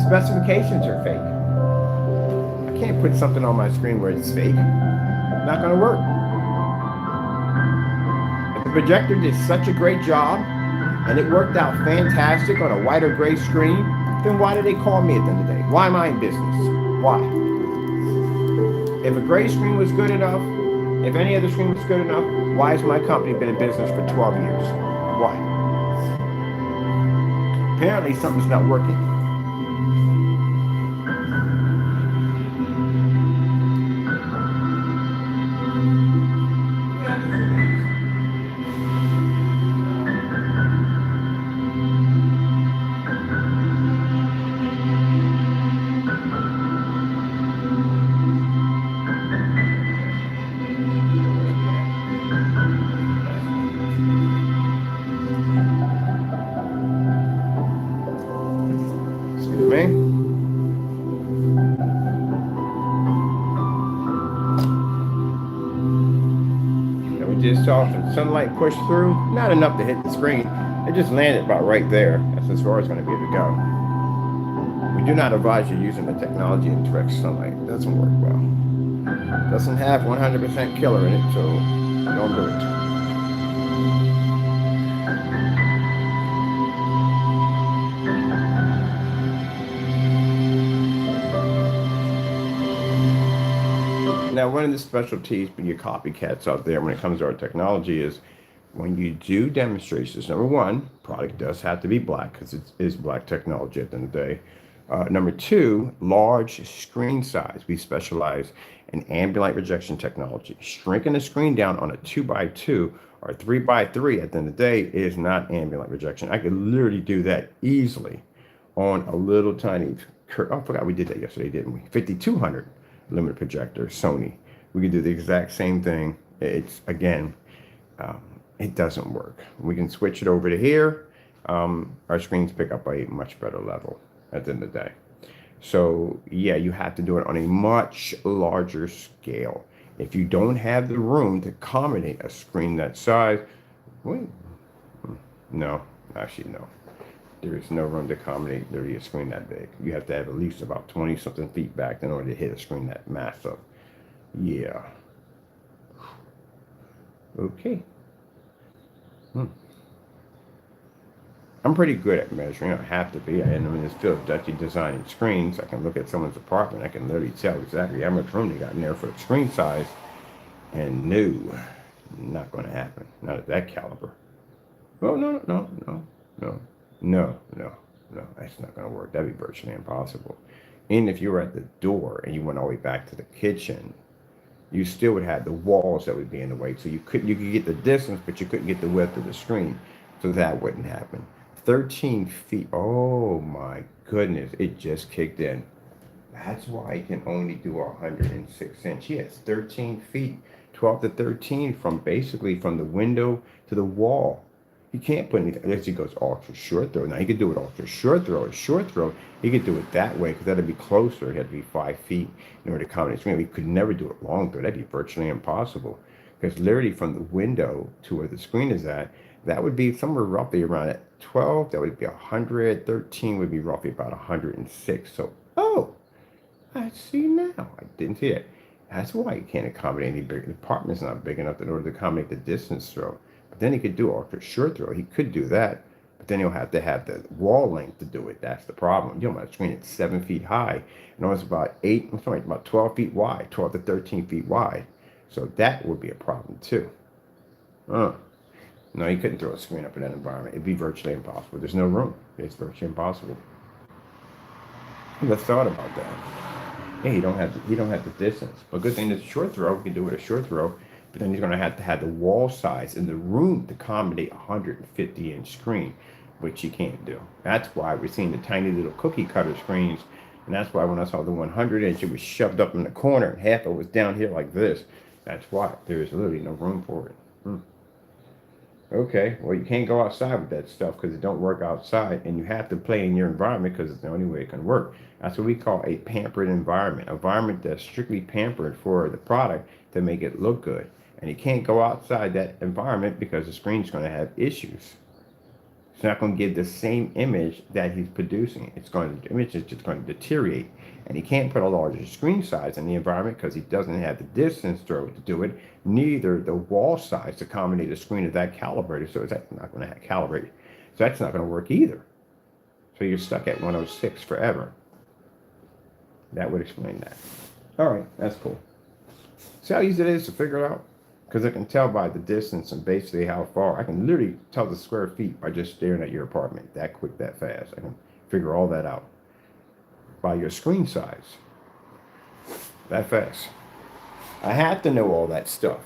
Specifications are fake. I can't put something on my screen where it's fake. Not going to work. If the projector did such a great job and it worked out fantastic on a white or gray screen, then why did they call me at the end of the day? Why am I in business? Why? If a gray screen was good enough, if any other screen was good enough, why has my company been in business for 12 years? Why? Apparently something's not working. Excuse me. And we just saw some sunlight push through, not enough to hit the screen. It just landed about right there. That's as far as it's going to be able to go. We do not advise you using the technology in direct sunlight. It doesn't work well. It doesn't have 100% killer in it, so don't do it. Now, one of the specialties for your copycats out there when it comes to our technology is when you do demonstrations, number one, product does have to be black because it is black technology at the end of the day. Number two, large screen size. We specialize in ambient light rejection technology. Shrinking the screen down on a 2x2 or 3x3 at the end of the day is not ambient light rejection. I could literally do that easily on a little tiny, I forgot we did that yesterday, didn't we? 5200 lumen projector, Sony. We can do the exact same thing. It's, again, it doesn't work. We can switch it over to here. Our screens pick up a much better level at the end of the day. So yeah, you have to do it on a much larger scale. If you don't have the room to accommodate a screen that size, wait, no, actually no. There is no room to accommodate literally a screen that big. You have to have at least about 20 something feet back in order to hit a screen that massive. Yeah. Okay. I'm pretty good at measuring. I don't have to be. I'm in this field of actually designing screens. I can look at someone's apartment. I can literally tell exactly how much room they got in there for the screen size. And no, not going to happen. Not at that caliber. Oh, no. That's not going to work. That'd be virtually impossible. And if you were at the door and you went all the way back to the kitchen, you still would have the walls that would be in the way. So you could get the distance, but you couldn't get the width of the screen. So that wouldn't happen. 13 feet. Oh my goodness. It just kicked in. That's why it can only do 106 inch. Yes, 13 feet, 12 to 13 from basically from the window to the wall. He can't put anything, unless he goes ultra short throw. Now he could do it ultra short throw or short throw. He could do it that way because that'd be closer. He had to be 5 feet in order to accommodate screen. We could never do it long throw. That'd be virtually impossible because literally from the window to where the screen is at, that would be somewhere roughly around at 12. That would be 100. 13 would be roughly about 106. So, oh, I see now. I didn't see it. That's why you can't accommodate any bigger. The apartment's not big enough in order to accommodate the distance throw. But then he could do ultra short throw. He could do that, but then he'll have to have the wall length to do it. That's the problem. You know, my screen is 7 feet high, and it's about 12 feet wide, 12 to 13 feet wide. So that would be a problem too. No, you couldn't throw a screen up in that environment. It'd be virtually impossible. There's no room. It's virtually impossible. I never thought about that. Yeah, you don't have the distance. But good thing is short throw. We can do it with a short throw. But then you're going to have the wall size in the room to accommodate a 150-inch screen, which you can't do. That's why we're seeing the tiny little cookie cutter screens. And that's why when I saw the 100-inch, it was shoved up in the corner and half of it was down here like this. That's why there's literally no room for it. Okay, well, you can't go outside with that stuff because it don't work outside, and you have to play in your environment because it's the only way it can work. That's what we call a pampered environment that's strictly pampered for the product to make it look good. And you can't go outside that environment because the screen's going to have issues. It's not going to give the same image that he's producing. The image is just going to deteriorate. And he can't put a larger screen size in the environment because he doesn't have the distance throw to do it, neither the wall size to accommodate a screen of that caliber. So that's not going to have calibrate. So that's not going to work either. So you're stuck at 106 forever. That would explain that. All right, that's cool. See how easy it is to figure it out? Because I can tell by the distance and basically how far. I can literally tell the square feet by just staring at your apartment that quick, that fast. I can figure all that out by your screen size that fast. I have to know all that stuff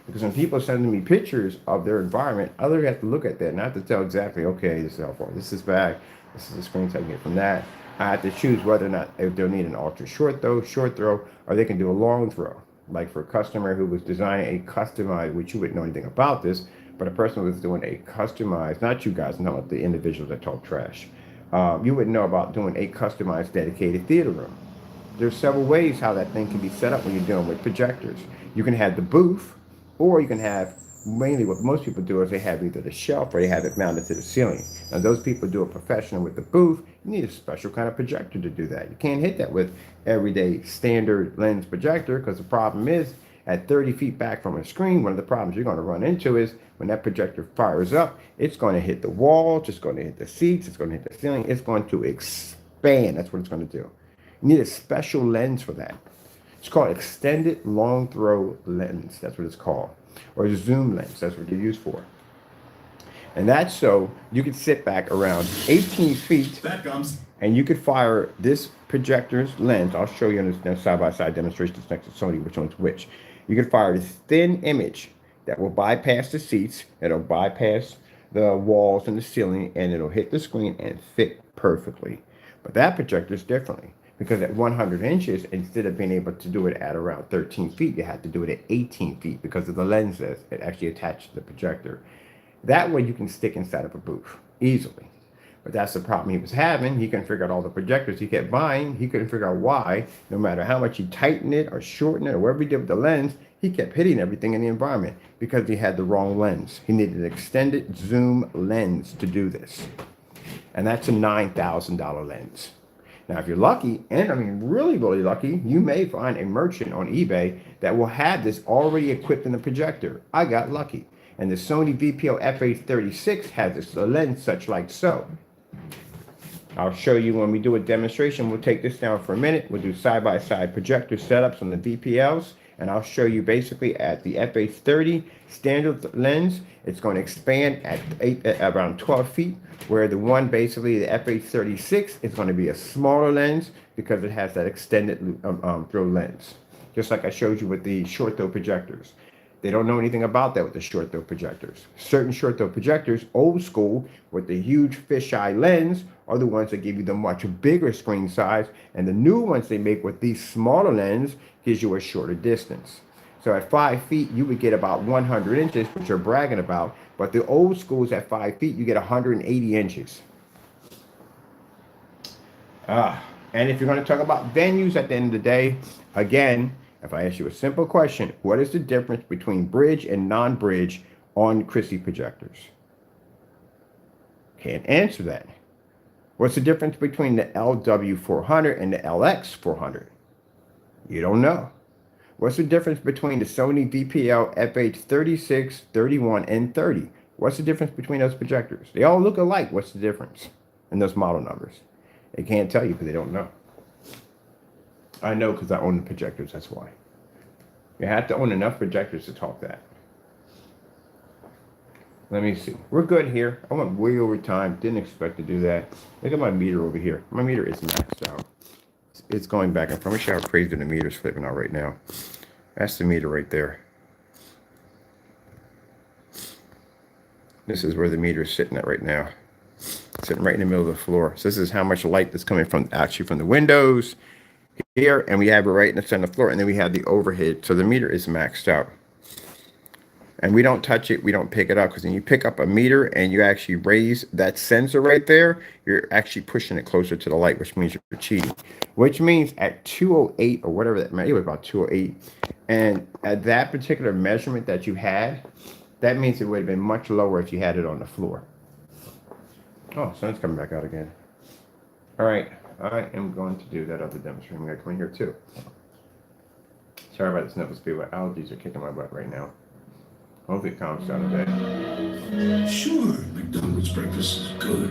because when people are sending me pictures of their environment, I literally have to look at that and I have to tell exactly, okay, this is how far this is back, this is the screen taking it from that. I have to choose whether or not if they'll need an ultra short throw, or they can do a long throw. Like for a customer who was designing a customized, which you wouldn't know anything about this, but a person was doing a customized, not you guys, I'm talking about the individuals that talk trash. You wouldn't know about doing a customized dedicated theater room. There's several ways how that thing can be set up when you're dealing with projectors. You can have the booth, or you can have, mainly what most people do is they have either the shelf or they have it mounted to the ceiling. Now those people do a professional with the booth, you need a special kind of projector to do that. You can't hit that with everyday standard lens projector because the problem is at 30 feet back from a screen, one of the problems you're going to run into is when that projector fires up, it's going to hit the wall, it's going to hit the seats, it's going to hit the ceiling, it's going to expand. That's what it's going to do. You need a special lens for that. It's called extended long throw lens. That's what it's called. Or a zoom lens. That's what they're used for. And that's so you could sit back around 18 feet. That comes. And you could fire this projector's lens. I'll show you in this side-by-side demonstration next to Sony which one's which. You can fire this thin image that will bypass the seats. It'll bypass the walls and the ceiling, and it'll hit the screen and fit perfectly. But that projector is differently. Because at 100 inches, instead of being able to do it at around 13 feet, you have to do it at 18 feet because of the lenses that actually attach to the projector. That way you can stick inside of a booth easily. But that's the problem he was having. He couldn't figure out all the projectors he kept buying. He couldn't figure out why, no matter how much he tightened it or shortened it or whatever he did with the lens, he kept hitting everything in the environment because he had the wrong lens. He needed an extended zoom lens to do this. And that's a $9,000 lens. Now, if you're lucky, and I mean really, really lucky, you may find a merchant on eBay that will have this already equipped in the projector. I got lucky. And the Sony VPO FA36 has this lens such like so. I'll show you when we do a demonstration. We'll take this down for a minute. We'll do side-by-side projector setups on the VPLs. And I'll show you basically at the FA30 standard lens, it's going to expand at around 12 feet, where the one basically, the FA36, is going to be a smaller lens because it has that extended throw lens. Just like I showed you with the short throw projectors. They don't know anything about that with the short throw projectors. Certain short throw projectors, old school, with the huge fisheye lens, are the ones that give you the much bigger screen size, and the new ones they make with these smaller lens gives you a shorter distance. So at 5 feet, you would get about 100 inches, which you're bragging about, but the old schools at 5 feet, you get 180 inches. And if you're going to talk about venues at the end of the day, again, if I ask you a simple question, what is the difference between bridge and non-bridge on Christie projectors? Can't answer that. What's the difference between the LW400 and the LX400? You don't know. What's the difference between the Sony VPL FH36, 31, and 30? What's the difference between those projectors? They all look alike. What's the difference in those model numbers? They can't tell you because they don't know. I know because I own the projectors, that's why. You have to own enough projectors to talk that. Let me see. We're good here. I went way over time. Didn't expect to do that. Look at my meter over here. My meter is maxed out. It's going back and forth. Let me show how crazy the meter's flipping out right now. That's the meter right there. This is where the meter is sitting at right now. Sitting right in the middle of the floor. So this is how much light that's coming from actually from the windows here, and we have it right in the center of the floor, and then we have the overhead. So the meter is maxed out. And we don't touch it, we don't pick it up, because when you pick up a meter and you actually raise that sensor right there, you're actually pushing it closer to the light, which means you're cheating. Which means at 208 or whatever that meant, it was about 208. And at that particular measurement that you had, that means it would have been much lower if you had it on the floor. Oh, sun's coming back out again. All right, I am going to do that other demonstration. I'm going to come in here too. Sorry about this nipple speed, but allergies are kicking my butt right now. Hopefully it calms down today. Sure, McDonald's breakfast is good.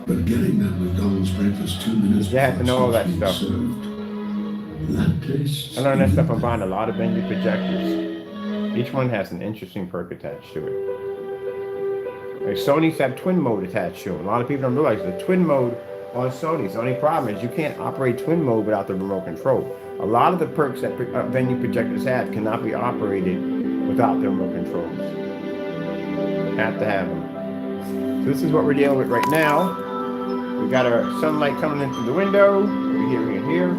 But getting that McDonald's breakfast 2 minutes You have to know all that before it's stuff. served, that tastes I learned that stuff from buying a lot of venue projectors. Each one has an interesting perk attached to it. Like Sony's have twin mode attached to them. A lot of people don't realize the twin mode on Sony's. The only problem is you can't operate twin mode without the remote control. A lot of the perks that venue projectors have cannot be operated without the remote controls. Have to have them. So this is what we're dealing with right now. We got our sunlight coming in through the window. We're here.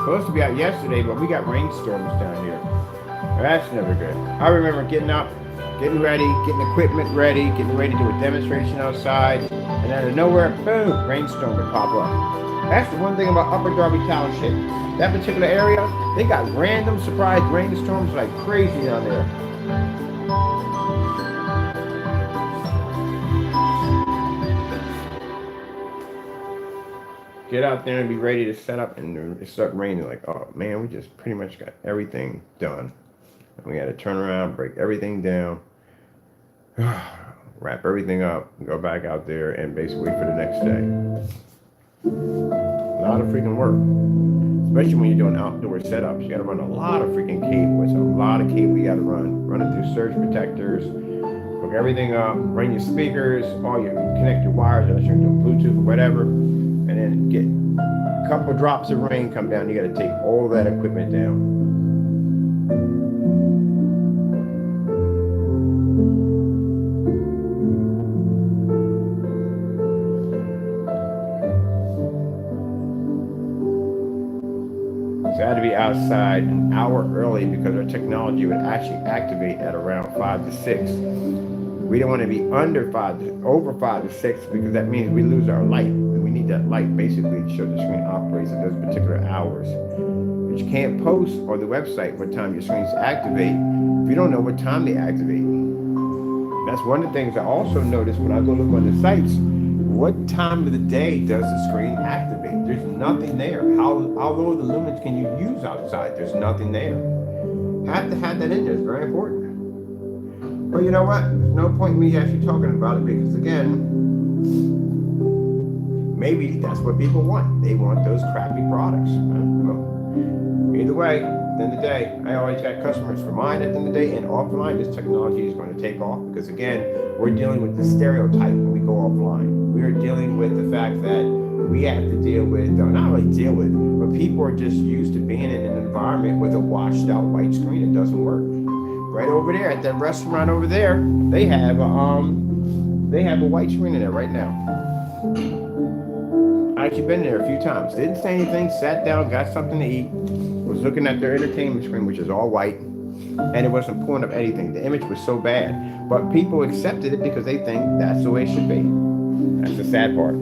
Supposed to be out yesterday, but we got rainstorms down here. That's never good. I remember getting up, getting ready, getting equipment ready, getting ready to do a demonstration outside, and out of nowhere, boom, rainstorm would pop up. That's the one thing about Upper Darby Township. That particular area, they got random surprise rainstorms like crazy down there. Get out there and be ready to set up, and it start raining. Like, oh man, we just pretty much got everything done. And we had to turn around, break everything down, wrap everything up, and go back out there and basically wait for the next day. A lot of freaking work, especially when you're doing outdoor setups. You got to run a lot of freaking cable. It's a lot of cable you got to run it through surge protectors, hook everything up, run your speakers, connect your wires, unless you're doing Bluetooth or whatever. And then get a couple drops of rain come down. You got to take all that equipment down. So I had to be outside an hour early because our technology would actually activate at around 5 to 6. We don't want to be over 5 to 6 because that means we lose our light. We need that light basically to show the screen operates at those particular hours. But you can't post on the website what time your screens activate if you don't know what time they activate. That's one of the things I also notice when I go look on the sites. What time of the day does the screen activate? There's nothing there. How low the lumens can you use outside? There's nothing there. Have to have that in there. It's very important. But you know what? There's no point in me actually talking about it because, again, maybe that's what people want. They want those crappy products. Well, either way, at the end of the day, I always got customers for mine at the end of the day, and offline, this technology is going to take off because, again, we're dealing with the stereotype when we go offline. We are dealing with the fact that we have to deal with, not really deal with, but people are just used to being in an environment with a washed out white screen that doesn't work. Right over there at that restaurant over there, they have a white screen in there right now. I actually been there a few times. Didn't say anything, sat down, got something to eat, was looking at their entertainment screen, which is all white, and it wasn't pulling up anything. The image was so bad, but people accepted it because they think that's the way it should be. That's the sad part.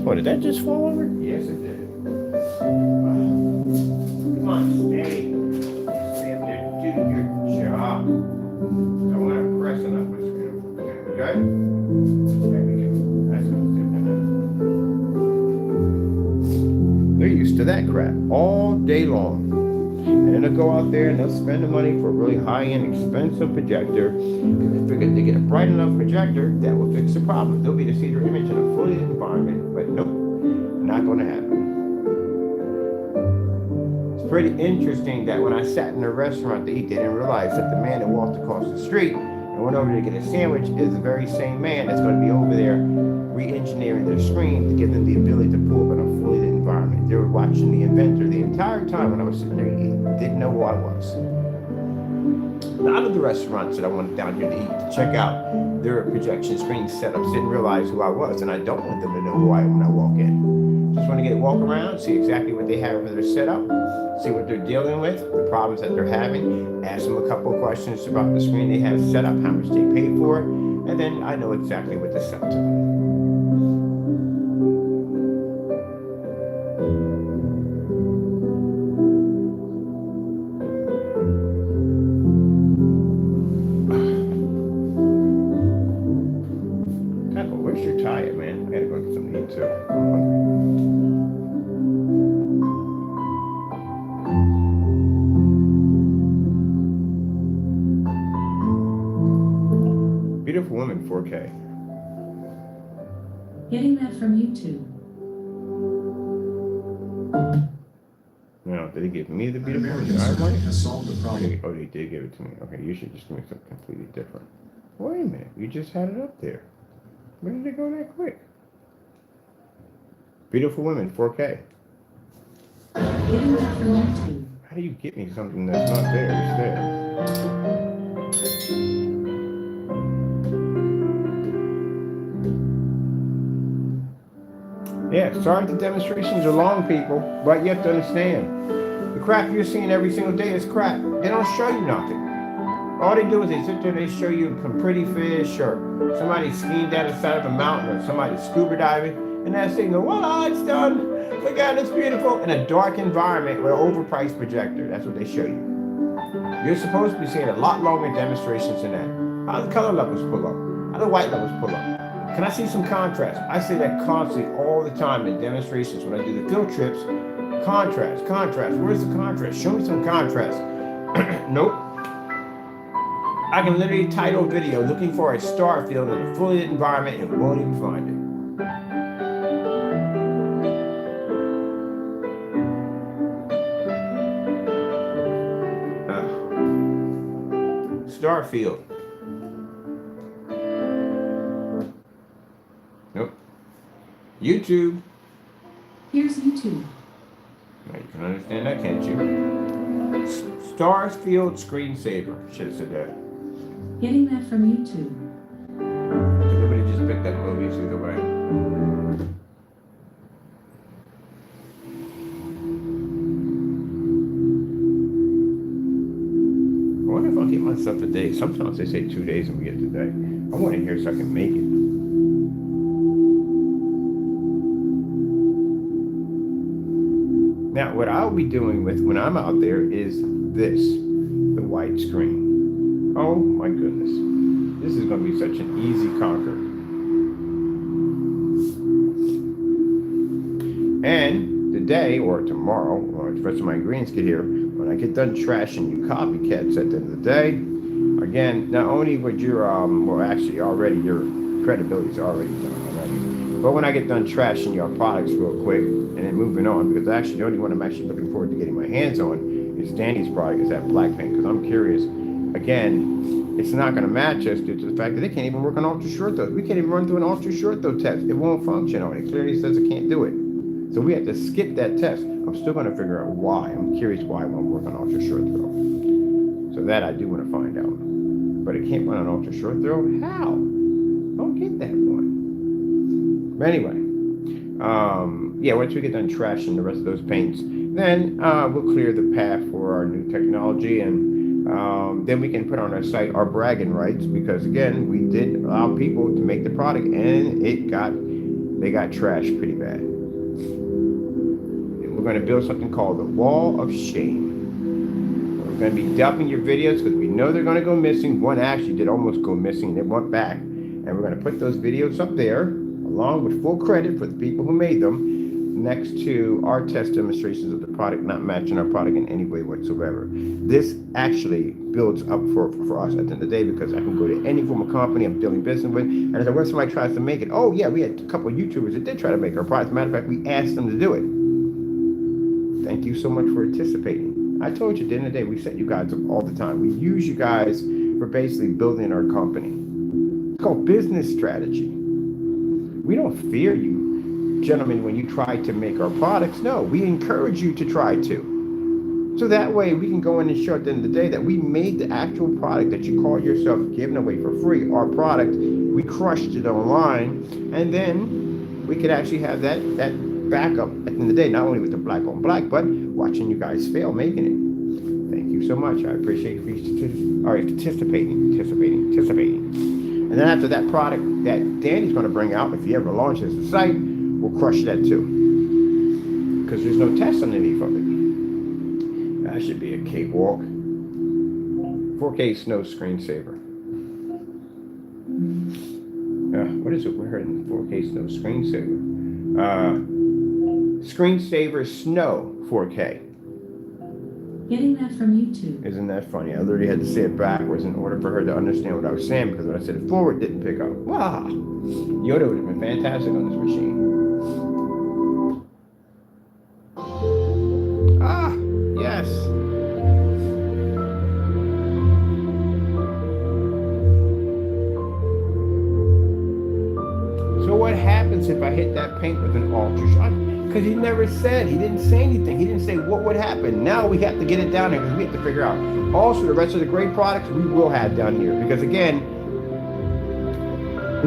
Oh, did that just fall over? Yes, it did. Come on. There we go. That's what's different. They're used to that crap all day long. And then they'll go out there and they'll spend the money for a really high-end, expensive projector. And they figure they get a bright enough projector that will fix the problem. They'll be to see their image in a fully lit environment, but nope, not going to happen. It's pretty interesting that when I sat in a restaurant to eat, they didn't realize that the man that walked across the street and went over to get a sandwich is the very same man that's going to be over there re-engineering their screen to give them the ability to pull up in a fully lit environment. They were watching the inventor the entire time when I was sitting there eating. Didn't know who I was. A lot of the restaurants that I went down here to eat to check out their projection screen setups didn't realize who I was, and I don't want them to know who I am when I walk in. Just want to get a walk around, see exactly what they have over their setup, see what they're dealing with, the problems that they're having, ask them a couple of questions about the screen they have set up, how much they paid for it, and then I know exactly what to sell to them. Where's your tire, man? I gotta go get something to eat too. I'm hungry. Beautiful Woman 4K. Getting that from YouTube. No, did he give me the Beautiful Woman? American I surgery want it? has solved the problem. Oh, they did give it to me. Okay, you should just give me something completely different. Wait a minute, you just had it up there. Where did it go that quick? Beautiful Women 4K. Getting that from YouTube. How do you get me something that's not there? It's there. Yeah, sorry the demonstrations are long, people, but you have to understand. The crap you're seeing every single day is crap. They don't show you nothing. All they do is they sit there and they show you some pretty fish or somebody skiing down the side of a mountain or somebody scuba diving, and that's it. Voila, it's done. Look at it, it's beautiful. In a dark environment with an overpriced projector. That's what they show you. You're supposed to be seeing a lot longer demonstrations than that. How do the color levels pull up? How do the white levels pull up? Can I see some contrast? I say that constantly all the time in demonstrations when I do the field trips. Contrast, contrast. Where's the contrast? Show me some contrast. Nope. I can literally title a video looking for a star field in a fully lit environment and won't even find it. Star field. Nope. YouTube. Here's YouTube. Now you can understand that, can't you? Stars field screensaver. Should have said that. Getting that from YouTube. Everybody just picked up movies either way. I wonder if I'll get myself a day. Sometimes they say 2 days and we get today. I want to hear so I can make it. Now, what I'll be doing with when I'm out there is this, the widescreen. Oh my goodness. This is going to be such an easy conquer. And today or tomorrow, or the rest of my ingredients get here, when I get done trashing you copycats at the end of the day, again, not only would your, well actually already your credibility is already done already, but when I get done trashing your products real quick and then moving on, because actually the only one I'm actually looking forward to getting my hands on is Danny's product, is that black paint, because I'm curious. Again, it's not going to match us due to the fact that they can't even work on ultra short throw. We can't even run through an ultra short throw test. It won't function on it. It clearly says it can't do it. So we have to skip that test. I'm still going to figure out why. I'm curious why it won't work on ultra short throw. So that I do want to find out. But it can't run on ultra short throw? How? I don't get that one. But anyway, yeah, once we get done trashing the rest of those paints, then we'll clear the path for our new technology, and then we can put on our site our bragging rights, because again, we did allow people to make the product and they got trashed pretty bad. We're going to build something called the Wall of Shame. We're going to be dumping your videos because we know they're going to go missing. One actually did almost go missing. They went back And we're going to put those videos up there, along with full credit for the people who made them, next to our test demonstrations of the product not matching our product in any way whatsoever. This actually builds up for us at the end of the day, because I can go to any form of company I'm doing business with, and if when somebody tries to make it, oh yeah, we had a couple of YouTubers that did try to make our product. As a matter of fact, we asked them to do it. Thank you so much for participating. I told you at the end of the day, we set you guys up all the time. We use you guys for basically building our company. It's called business strategy. We don't fear you, gentlemen, when you try to make our products. No, we encourage you to try to. So that way we can go in and show at the end of the day that we made the actual product that you call yourself giving away for free, our product. We crushed it online, and then we could actually have that backup at the end of the day, not only with the black on black, but watching you guys fail making it. Thank you so much. I appreciate you participating. And then after that product that Danny's going to bring out, if he ever launches the site, we'll crush that too. Because there's no test underneath of it. That should be a cakewalk. 4K snow screensaver. What is it? We're in 4K snow screensaver. Screensaver snow 4K. Getting that from YouTube. Isn't that funny? I literally had to say it backwards in order for her to understand what I was saying, because when I said it forward, it didn't pick up. Wow. Yoda would have been fantastic on this machine. Ah, yes. So what happens if I hit that paint with an ultra shot? Because he never said, he didn't say anything. He didn't say what would happen. Now we have to get it down here because we have to figure out. Also, the rest of the grade products we will have down here. Because again,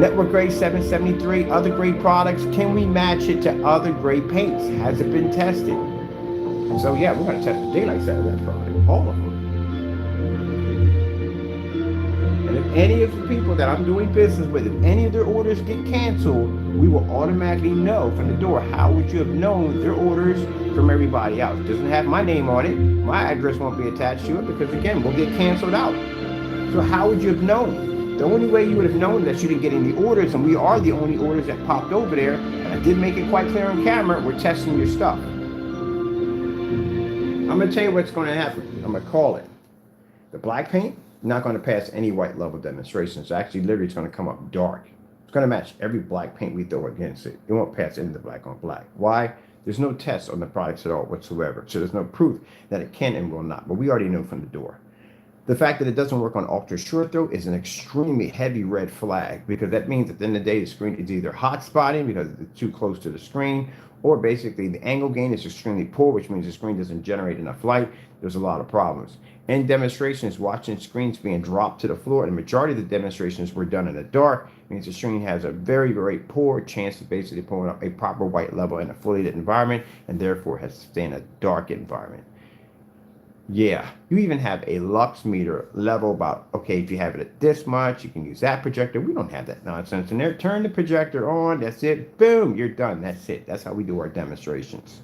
network grade 773, other grade products, can we match it to other grade paints? Has it been tested? And so yeah, we're going to test the daylights out of that product, all of them. And if any of the people that I'm doing business with, if any of their orders get canceled, we will automatically know from the door. How would you have known their orders from everybody else? It doesn't have my name on it. My address won't be attached to it because, again, we'll get canceled out. So how would you have known? The only way you would have known that you didn't get any orders, and we are the only orders that popped over there, and I did make it quite clear on camera, we're testing your stuff. I'm going to tell you what's going to happen. I'm going to call it. The black paint, not going to pass any white level demonstrations. Actually, literally, it's going to come up dark. It's going to match every black paint we throw against it. It won't pass any of the black on black. Why? There's no test on the products at all whatsoever. So there's no proof that it can and will not. But we already know from the door. The fact that it doesn't work on ultra short throw is an extremely heavy red flag, because that means at the end of the day, the screen is either hot spotting because it's too close to the screen, or basically the angle gain is extremely poor, which means the screen doesn't generate enough light. There's a lot of problems. In demonstrations, watching screens being dropped to the floor, and the majority of the demonstrations were done in the dark, means the screen has a very, very poor chance of basically pulling up a proper white level in a fully lit environment, and therefore has to stay in a dark environment. Yeah, you even have a lux meter level about, okay, if you have it at this much, you can use that projector. We don't have that nonsense in there. Turn the projector on, that's it, boom, you're done, that's it. That's how we do our demonstrations.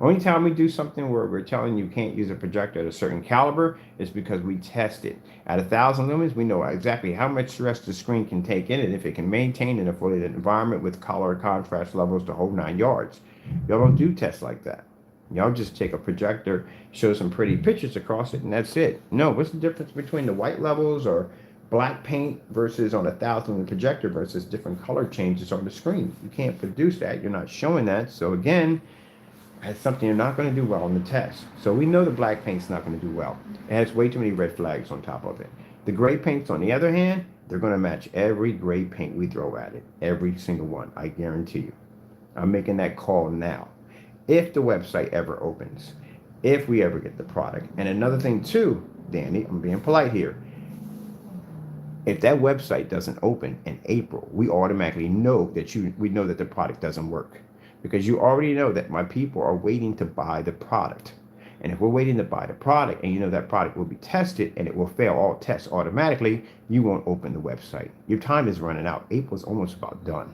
Only time we do something where we're telling you can't use a projector at a certain caliber is because we test it. At 1,000 lumens, we know exactly how much stress the screen can take in, and if it can maintain in a fully lit environment with color contrast levels to hold 9 yards. Y'all don't do tests like that. Y'all just take a projector, show some pretty pictures across it, and that's it. No, what's the difference between the white levels or black paint versus on a 1,000 lumen projector versus different color changes on the screen? You can't produce that. You're not showing that. So again, that's something you're not going to do well on the test. So we know the black paint's not going to do well. It has way too many red flags on top of it. The gray paints, on the other hand, they're going to match every gray paint we throw at it. Every single one. I guarantee you. I'm making that call now. If the website ever opens. If we ever get the product. And another thing too, Danny, I'm being polite here. If that website doesn't open in April, we automatically know that we know that the product doesn't work. Because you already know that my people are waiting to buy the product. And if we're waiting to buy the product and you know that product will be tested and it will fail all tests automatically, you won't open the website. Your time is running out. April's almost about done.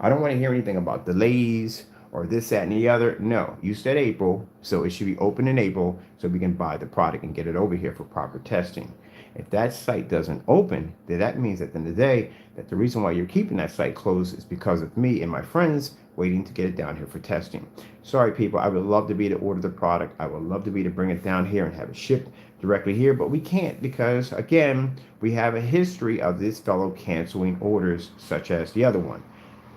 I don't want to hear anything about delays or this, that, and the other. No, you said April, so it should be open in April so we can buy the product and get it over here for proper testing. If that site doesn't open, then that means at the end of the day that the reason why you're keeping that site closed is because of me and my friends waiting to get it down here for testing. Sorry, people, I would love to be to order the product. I would love to be to bring it down here and have it shipped directly here, but we can't because, again, we have a history of this fellow canceling orders such as the other one.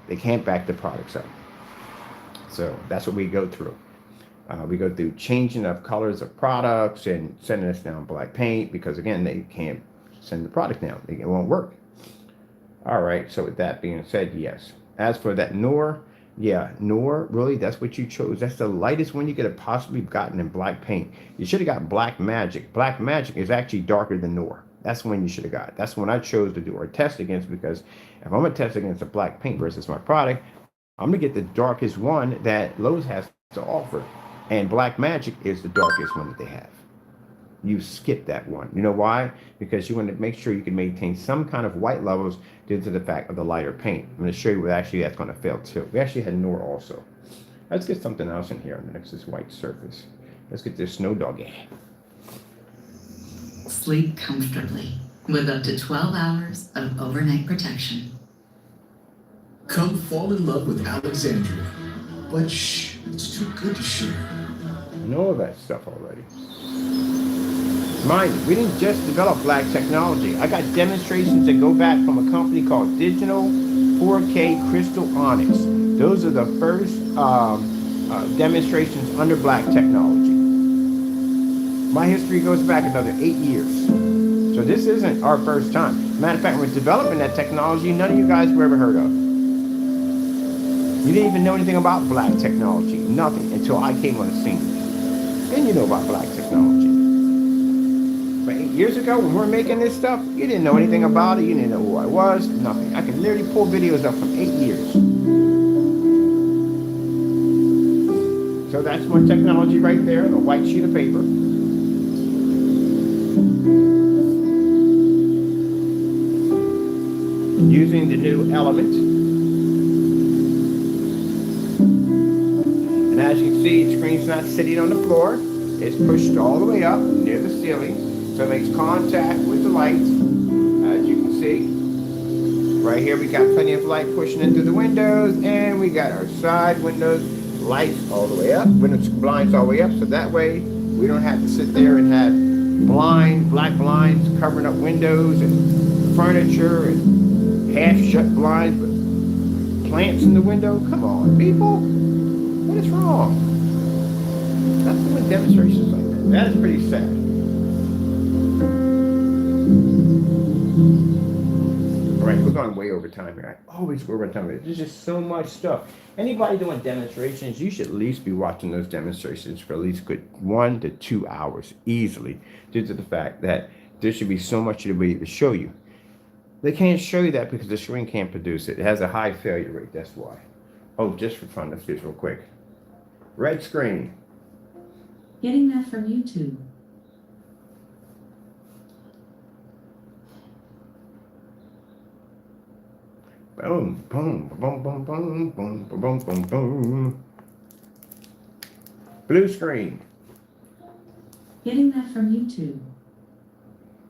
They can't back the products up. So that's what we go through. We go through changing of colors of products and sending us down black paint because, again, they can't send the product down. It won't work. All right, so with that being said, yes. As for that Noor, yeah, Noor, really, that's what you chose. That's the lightest one you could have possibly gotten in black paint. You should have got Black Magic. Black Magic is actually darker than Noor. That's the one you should have got. That's the one I chose to do or test against because if I'm going to test against a black paint versus my product, I'm going to get the darkest one that Lowe's has to offer. And Black Magic is the darkest one that they have. You skip that one. You know why? Because you want to make sure you can maintain some kind of white levels due to the fact of the lighter paint. I'm going to show you what actually that's going to fail too. We actually had Noor also. Let's get something else in here on the next this white surface. Let's get this Snow Doggy. Sleep comfortably with up to 12 hours of overnight protection. Come fall in love with Alexandria. But shh, it's too good to share. You know all that stuff already. Mind you, we didn't just develop black technology. I got demonstrations that go back from a company called Digital 4K Crystal Onyx. Those are the first demonstrations under black technology. My history goes back another 8 years. So this isn't our first time. Matter of fact, we're developing that technology none of you guys were ever heard of. You didn't even know anything about black technology. Nothing until I came on the scene. Then you know about black technology. But 8 years ago, when we were making this stuff, you didn't know anything about it. You didn't know who I was. Nothing. I can literally pull videos up from 8 years. So that's my technology right there, the white sheet of paper. Using the new element. And as you can see, the screen's not sitting on the floor. It's pushed all the way up near the ceiling. So it makes contact with the light. As you can see. Right here we got plenty of light pushing in through the windows. And we got our side windows, lights all the way up. Windows, blinds all the way up. So that way we don't have to sit there and have black blinds covering up windows and furniture and half shut blinds with plants in the window. Come on, people. What is wrong? Nothing with demonstrations like that. That is pretty sad. All right, we're going way over time here. I always go over time. There's just so much stuff. Anybody doing demonstrations, you should at least be watching those demonstrations for at least good 1 to 2 hours easily, due to the fact that there should be so much to be able to show you. They can't show you that because the screen can't produce it. It has a high failure rate, that's why. Oh, just for fun, let's do this real quick. Red screen. Getting that from YouTube. Boom, boom, boom, boom, boom, boom, boom, boom, boom. Blue screen. Getting that from YouTube.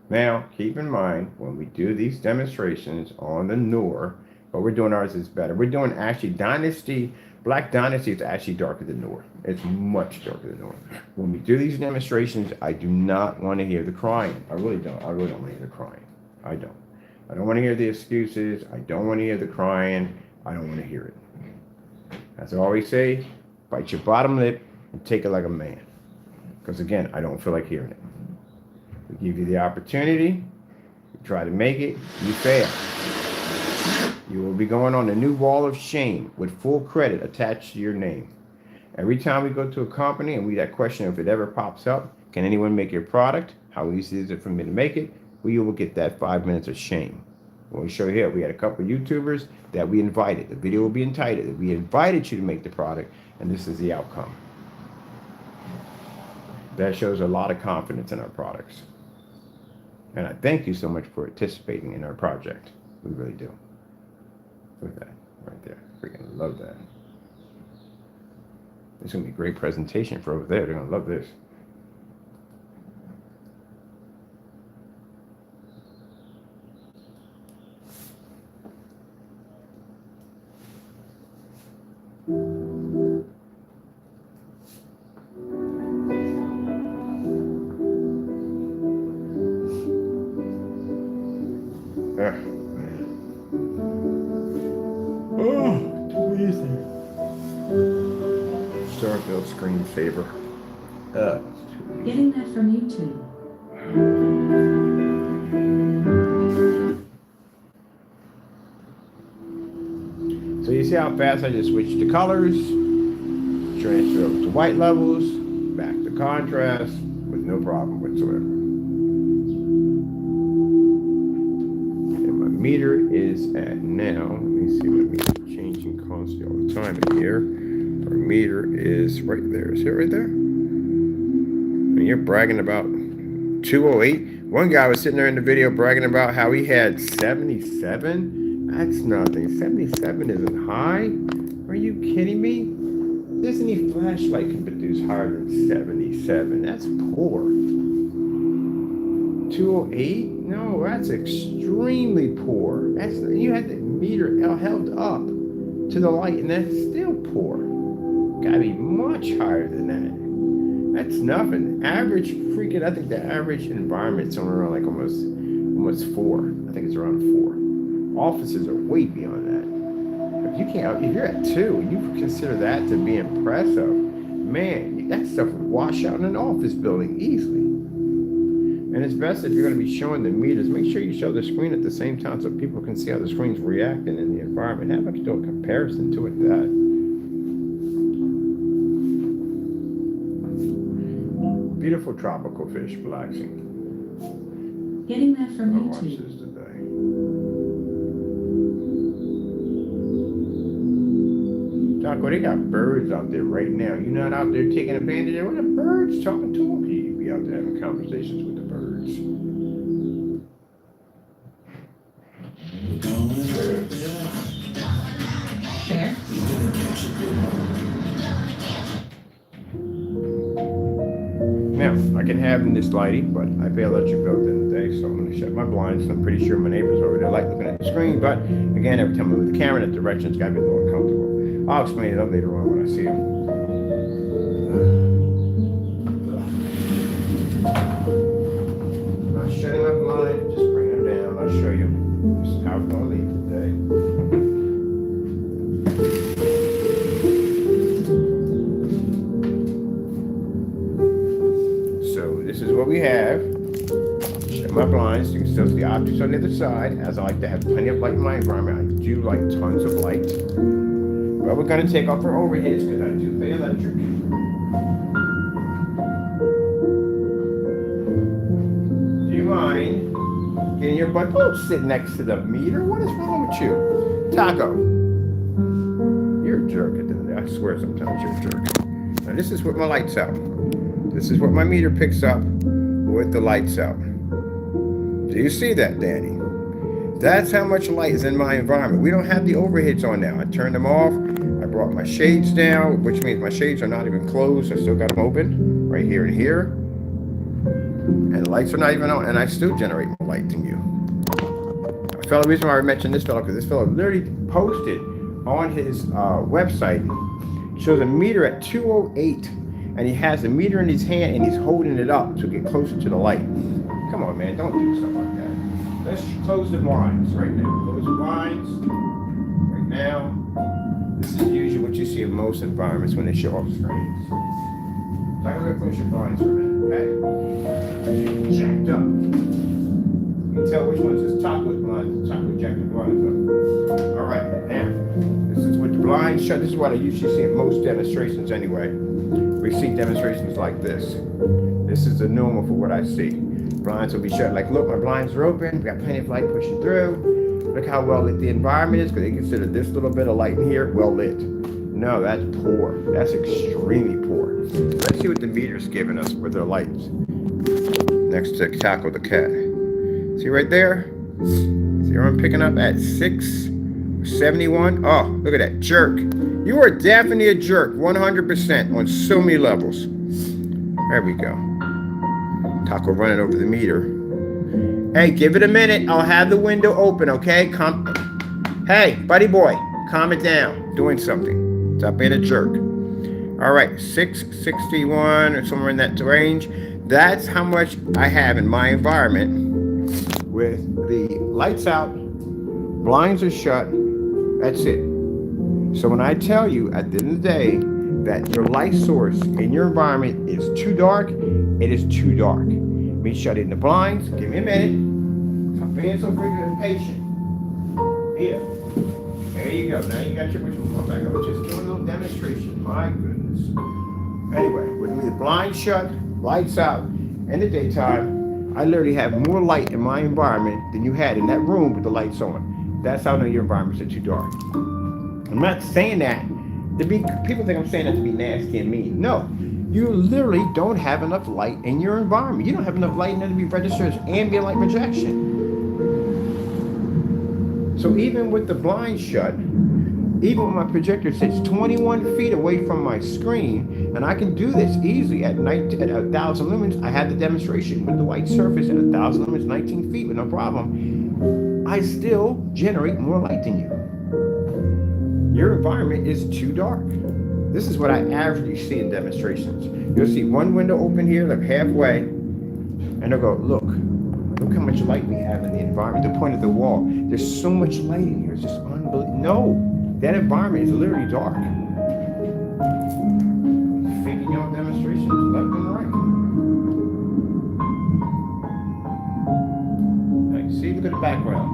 Now, keep in mind, when we do these demonstrations on the Noor, what we're doing ours is better. We're doing actually Dynasty. Black Dynasty is actually darker than Noor. It's much darker than Noor. When we do these demonstrations, I do not want to hear the crying. I really don't. I really don't want to hear the crying. I don't. I don't want to hear the excuses. I don't want to hear the crying. I don't want to hear it. As I always say, bite your bottom lip and take it like a man. Because again, I don't feel like hearing it. We give you the opportunity, you try to make it, you fail. You will be going on a new wall of shame with full credit attached to your name. Every time we go to a company and we that question, if it ever pops up, can anyone make your product? How easy is it for me to make it? Well, you will get that 5 minutes of shame. When we show here, we had a couple of YouTubers that we invited. The video will be entitled, we invited you to make the product, and this is the outcome. That shows a lot of confidence in our products. And I thank you so much for participating in our project. We really do. Look at that right there. Freaking love that. It's going to be a great presentation for over there. They're going to love this. Starfield screensaver. Getting that from YouTube. So you see how fast I just switched to colors, transfer over to white levels, back to contrast with no problem whatsoever. And my meter is at now, let me see, my meter changing constantly all the time in here. Our meter is right there. Is it right there? And you're bragging about 208. One guy was sitting there in the video bragging about how he had 77. That's nothing. 77 isn't high. Are you kidding me? This any flashlight can produce higher than 77. That's poor. 208? No, that's extremely poor. That's, you had the meter held up to the light, and that's still poor. Gotta be much higher than that. That's nothing. Average freaking, I think the average environment is somewhere around like almost 4. I think it's around 4. Offices are way beyond that. If you're at 2 and you consider that to be impressive, man, that stuff would wash out in an office building easily. And it's best if you're going to be showing the meters, make sure you show the screen at the same time so people can see how the screen's reacting in the environment. Have them do a comparison to it that. Beautiful tropical fish relaxing. Getting that from I'll watch YouTube. this today. Taco, they got birds out there right now. You're not out there taking advantage of it. What are the birds talking to them? You be out there having conversations with the birds. Fair. Now, I can have in this lighting, but I pay electric bill at the end of the day, so I'm going to shut my blinds. I'm pretty sure my neighbors over there like looking at the screen, but again, every time I move the camera in that direction, it's got to be a little uncomfortable. I'll explain it up later on when I see them. Not shutting my blind, just bring them down. I'll show you. This is how it's going to leave today. So this is what we have. Shut my blinds. You can still see the objects on the other side. As I like to have plenty of light in my environment, I do like tons of light. But we're going to take off our overheads because I do pay electric. Do you mind getting your butt? Don't sit next to the meter. What is wrong with you? Taco. You're a jerk at the end of the day. I swear sometimes you're a jerk. Now this is what my lights out. This is what my meter picks up with the lights out. Do you see that, Danny? That's how much light is in my environment. We don't have the overheads on now. I turned them off. I brought my shades down, which means my shades are not even closed. I still got them open right here and here. And the lights are not even on, and I still generate more light than you. A fellow, the reason why I mentioned this fellow, because this fellow literally posted on his website, shows a meter at 208, and he has the meter in his hand, and he's holding it up to get closer to the light. Come on, man, don't do stuff like that. Let's close the blinds right now. Close the blinds right now. This is usually what you see in most environments when they show off screens. So I'm going to close your blinds for a minute, okay? Jacked up. You can tell which one's his Taco's blinds. Taco jacked the blinds up. All right, now, this is with the blinds shut. This is what I usually see in most demonstrations anyway. We see demonstrations like this. This is the normal for what I see. Blinds will be shut. Like, look, my blinds are open. We got plenty of light pushing through. Look how well lit the environment is, because they consider this little bit of light in here well lit. No, that's poor. That's extremely poor. Let's see what the meter's giving us with their lights. Next to Taco the cat. See right there? See where I'm picking up at 671? Oh, look at that jerk. You are definitely a jerk, 100% on so many levels. There we go. Taco running over the meter. Hey, give it a minute. I'll have the window open, okay? Hey, buddy boy, calm it down. Doing something. Stop being a jerk. All right, 661 or somewhere in that range. That's how much I have in my environment with the lights out, blinds are shut. That's it. So when I tell you at the end of the day that your light source in your environment is too dark, it is too dark. Me shutting the blinds. Give me a minute. I'm being so freaking impatient. Here. There you go. Now you got your ritual. Come back. I was just doing a little demonstration. My goodness. Anyway, with the blinds shut, lights out, in the daytime, I literally have more light in my environment than you had in that room with the lights on. That's how I know your environments are too dark. I'm not saying that to be, people think I'm saying that to be nasty and mean. No, you literally don't have enough light in your environment. You don't have enough light in there to be registered as ambient light rejection. So even with the blinds shut, even when my projector sits 21 feet away from my screen, and I can do this easily at 1,000 lumens, I had the demonstration with the white surface at 1,000 lumens, 19 feet with no problem, I still generate more light than you. Your environment is too dark. This is what I averagely see in demonstrations. You'll see one window open here, like halfway, and they'll go, look how much light we have in the environment. They'll point at the wall. There's so much light in here. It's just unbelievable. No. That environment is literally dark. Faking y'all demonstrations left and right. Like, see, look at the background.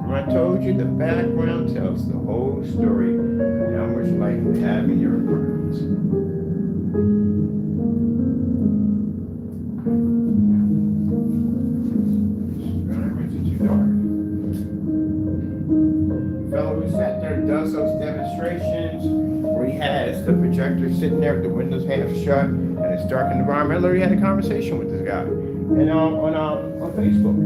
Remember I told you the background tells the whole story of how much light you have in your environments. Sat there and does those demonstrations where he has the projector sitting there with the windows half shut and it's dark in the environment. I literally had a conversation with this guy and on Facebook.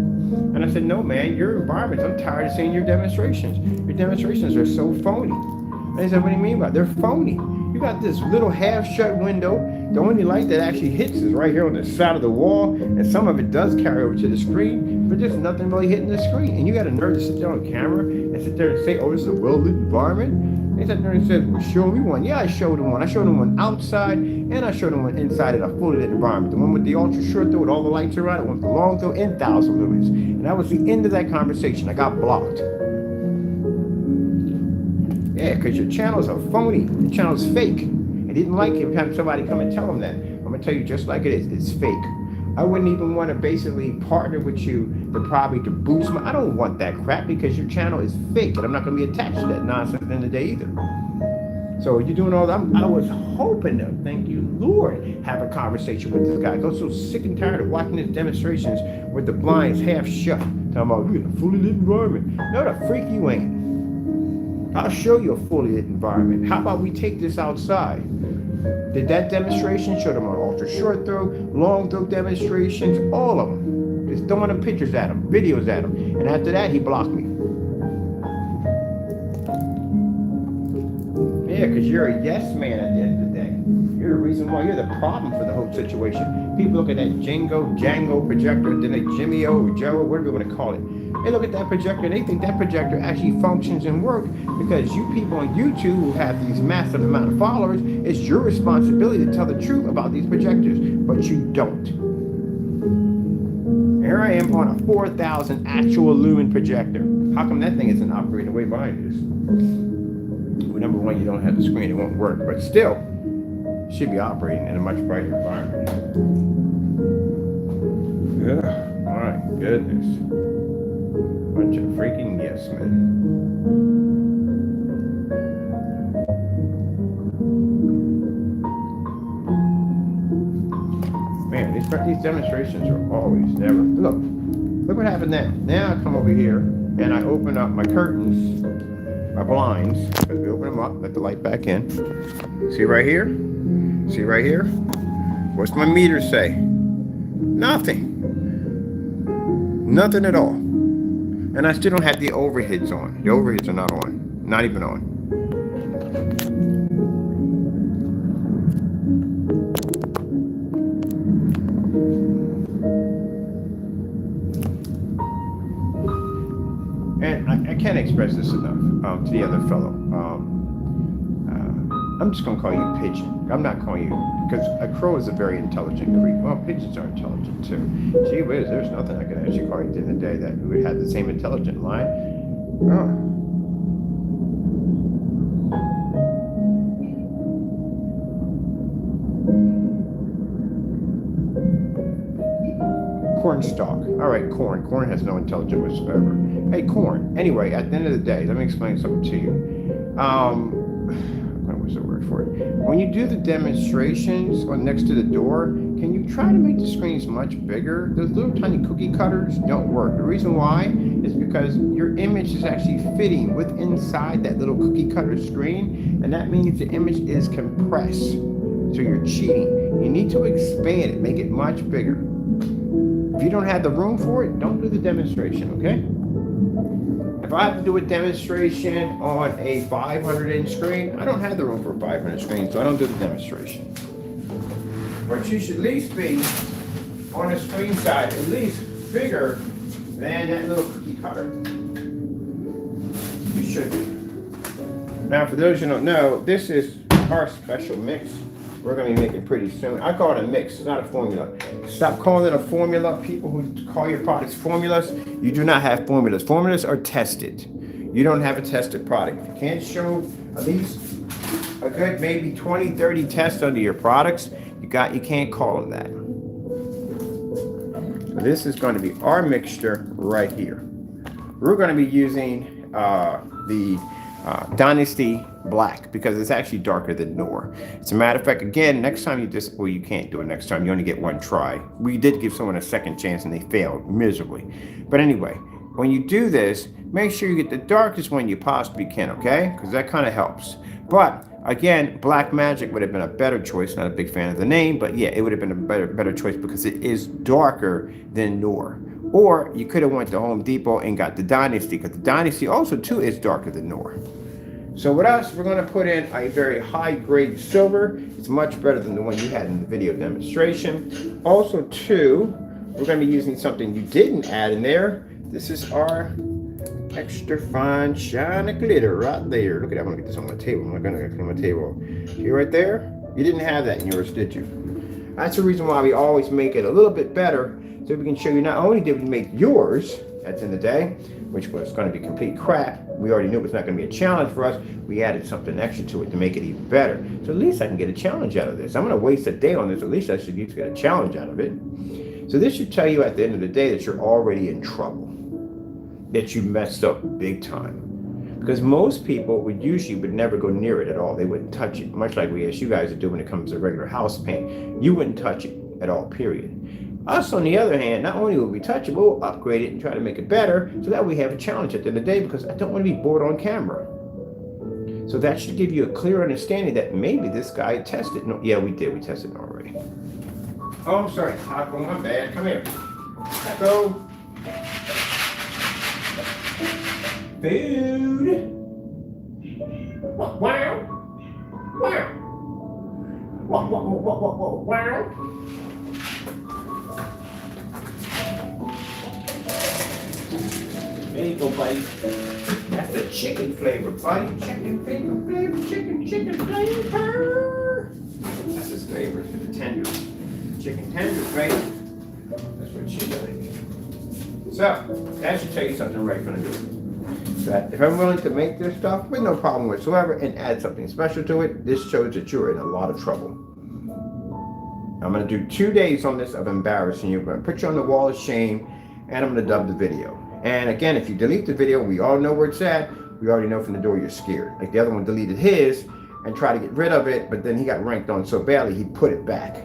And I said, no man, your environments, I'm tired of seeing your demonstrations. Your demonstrations are so phony. And he said, what do you mean by it? They're phony. You got this little half shut window. The only light that actually hits is right here on the side of the wall, and some of it does carry over to the screen, but there's nothing really hitting the screen. And you got a nerd to sit there on camera and sit there and say, oh, this is a well-lit environment? And he sat there and said, well, show me one. Yeah, I showed him one. I showed him one outside, and I showed him one inside in a fully lit environment. The one with the ultra short throw with all the lights around it, one with the long throw and 1,000 lumens. And that was the end of that conversation. I got blocked. Yeah, because your channels are phony. Your channel's fake. I didn't like it having somebody come and tell him that. I'm going to tell you just like it is. It's fake. I wouldn't even want to basically partner with you to probably to boost my... I don't want that crap because your channel is fake and I'm not going to be attached to that nonsense at the end of the day either. So you're doing all that. I was hoping to, thank you, Lord, have a conversation with this guy. I go so sick and tired of watching his demonstrations with the blinds half shut. Talking about, you're in a fully lit environment. No, the freak you ain't. I'll show you a fully lit environment. How about we take this outside? Did that demonstration, show them on ultra short throw, long throw demonstrations, all of them. Just throwing them pictures at him, videos at him. And after that, he blocked me. Yeah, because you're a yes man at the end of the day. You're the reason why, you're the problem for the whole situation. People look at that Django projector, then a Jimmy O or Joe, whatever you want to call it. They look at that projector, they think that projector actually functions and works because you people on YouTube who have these massive amount of followers, it's your responsibility to tell the truth about these projectors, but you don't. Here I am on a 4,000 actual lumen projector. How come that thing isn't operating the way mine is? Well, number one, you don't have the screen, it won't work, but still, it should be operating in a much brighter environment. Yeah, all right, goodness. Bunch of freaking yes men. Man, these demonstrations are always never. Look what happened now. Now I come over here and I open up my curtains, my blinds. Because we open them up, let the light back in. See right here? See right here? What's my meter say? Nothing. Nothing at all. And I still don't have the overheads on. The overheads are not on. Not even on. And I can't express this enough to the other fellow. I'm just going to call you Pigeon. I'm not calling you, because a crow is a very intelligent creature. Well, pigeons are intelligent too. Gee whiz, there's nothing I could actually call you at the end of the day that would have the same intelligent line. Oh. stalk. All right, corn. Corn has no intelligence whatsoever. Hey, corn. Anyway, at the end of the day, let me explain something to you. What's the word for it? When you do the demonstrations on next to the door, can you try to make the screens much bigger? Those little tiny cookie cutters don't work. The reason why is because your image is actually fitting within inside that little cookie cutter screen, and that means the image is compressed. So you're cheating. You need to expand it, make it much bigger. If you don't have the room for it, don't do the demonstration, okay? If I have to do a demonstration on a 500-inch screen, I don't have the room for a 500 screen, so I don't do the demonstration. But you should at least be on the screen side, at least bigger than that little cookie cutter. You should be. Now, for those who don't know, this is our special mix. We're going to be making pretty soon. I call it a mix, it's not a formula. Stop calling it a formula. People who call your products formulas, you do not have formulas. Formulas are tested. You don't have a tested product. If you can't show at least a good maybe 20, 30 tests under your products, you can't call them that. So this is going to be our mixture right here. We're going to be using the Dynasty Black because it's actually darker than Noor. As a matter of fact, again, next time you can't do it next time. You only get one try. We did give someone a second chance and they failed miserably. But anyway, when you do this, make sure you get the darkest one you possibly can, okay? Because that kind of helps. But again, Black Magic would have been a better choice. Not a big fan of the name, but yeah, it would have been a better choice because it is darker than Noor. Or you could have went to Home Depot and got the Dynasty, because the Dynasty also too is darker than Noor. So with us, we're going to put in a very high grade silver. It's much better than the one you had in the video demonstration. Also too, we're going to be using something you didn't add in there. This is our extra fine shiny glitter right there. Look at that. I'm going to get this on my table. I'm going to get it on my table. See right there? You didn't have that in yours, did you? That's the reason why we always make it a little bit better, so we can show you not only did we make yours at the end of the day, which was going to be complete crap. We already knew it was not going to be a challenge for us. We added something extra to it to make it even better. So at least I can get a challenge out of this. I'm going to waste a day on this. At least I should get a challenge out of it. So this should tell you at the end of the day that you're already in trouble, that you messed up big time. Because most people would never go near it at all. They wouldn't touch it, much like we ask you guys to do when it comes to regular house paint. You wouldn't touch it at all, period. Us, on the other hand, not only will we touch it, we'll upgrade it and try to make it better so that we have a challenge at the end of the day, because I don't want to be bored on camera. So that should give you a clear understanding that maybe this guy tested. No, yeah, we did. We tested it already. Oh, I'm sorry. Taco, my bad. Come here. Taco. Food. Wow. Wow. Wow. There you go, buddy. That's the chicken flavor, buddy. Chicken flavor. That's his flavor for the tenders. Chicken tenders, baby. That's what she's doing. So, that should tell you something right from the beginning. That if I'm willing to make this stuff with no problem whatsoever and add something special to it, this shows that you're in a lot of trouble. I'm going to do 2 days on this of embarrassing you. I'm going to put you on the wall of shame, and I'm going to dub the video. And again, if you delete the video, we all know where it's at. We already know from the door you're scared. Like the other one deleted his and tried to get rid of it, but then he got ranked on so badly he put it back.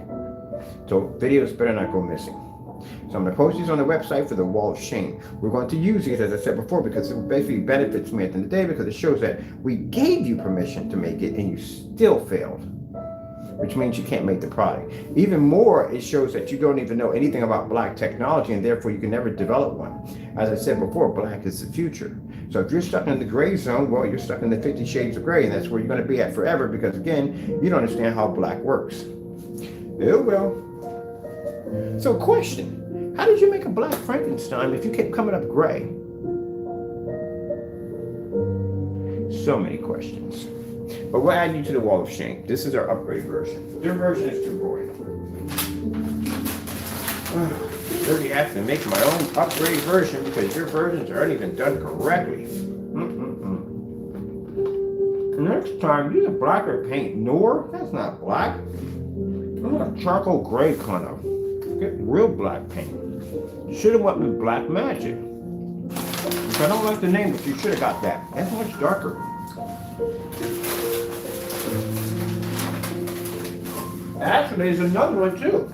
So videos better not go missing. So I'm going to post these on the website for the wall of shame. We're going to use these, as I said before, because it basically benefits me at the end of the day, because it shows that we gave you permission to make it and you still failed, which means you can't make the product. Even more, it shows that you don't even know anything about black technology, and therefore you can never develop one. As I said before, black is the future. So if you're stuck in the gray zone, well, you're stuck in the 50 shades of gray, and that's where you're going to be at forever, because again, you don't understand how black works. Oh well. So question, how did you make a black Frankenstein if you kept coming up gray? So many questions. But we're adding you to the wall of shame. This is our upgrade version. Their version is too boring. I really have to make my own upgrade version because your versions aren't even done correctly. Next time, use a blacker paint. Noor, that's not black. It's like a charcoal gray kind of. Get real black paint. You should have went with Black Magic. I don't like the name, but you should have got that. That's much darker. Actually, there's another one too.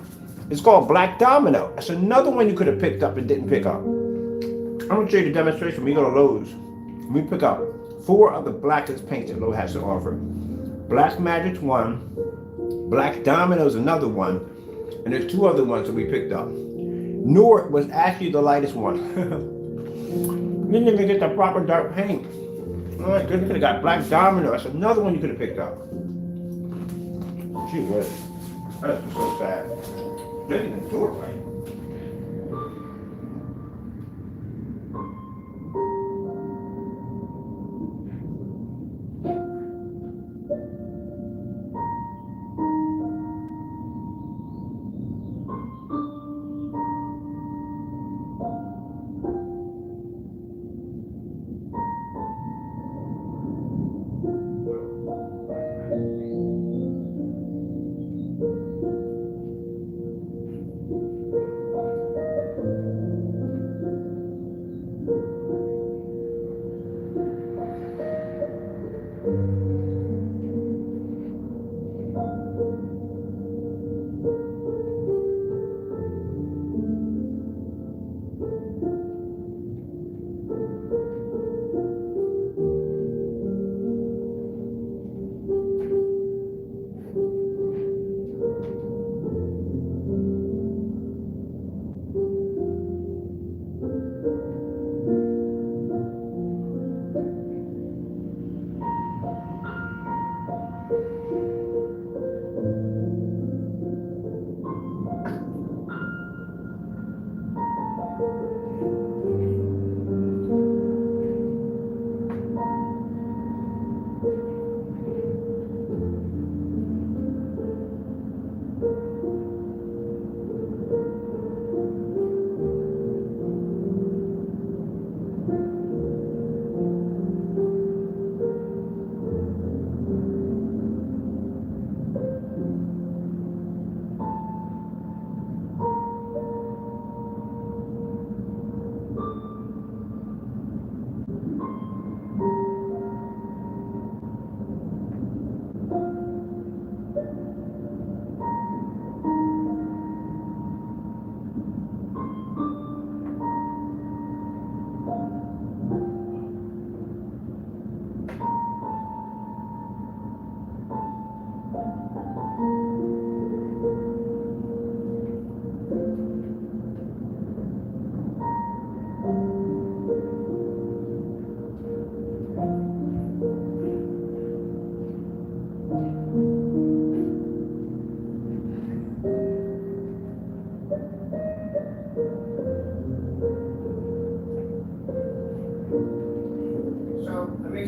It's called Black Domino. That's another one you could have picked up and didn't pick up. I'm gonna show you the demonstration. We go to Lowe's. We pick up 4 of the blackest paints that Lowe's has to offer. Black Magic's one, Black Domino's another one, and there's 2 other ones that we picked up. Nord was actually the lightest one. You didn't even get the proper dark paint. All right, good. You could have got Black Domino. That's another one you could have picked up. Gee whiz. That's just so sad. They didn't even do it right.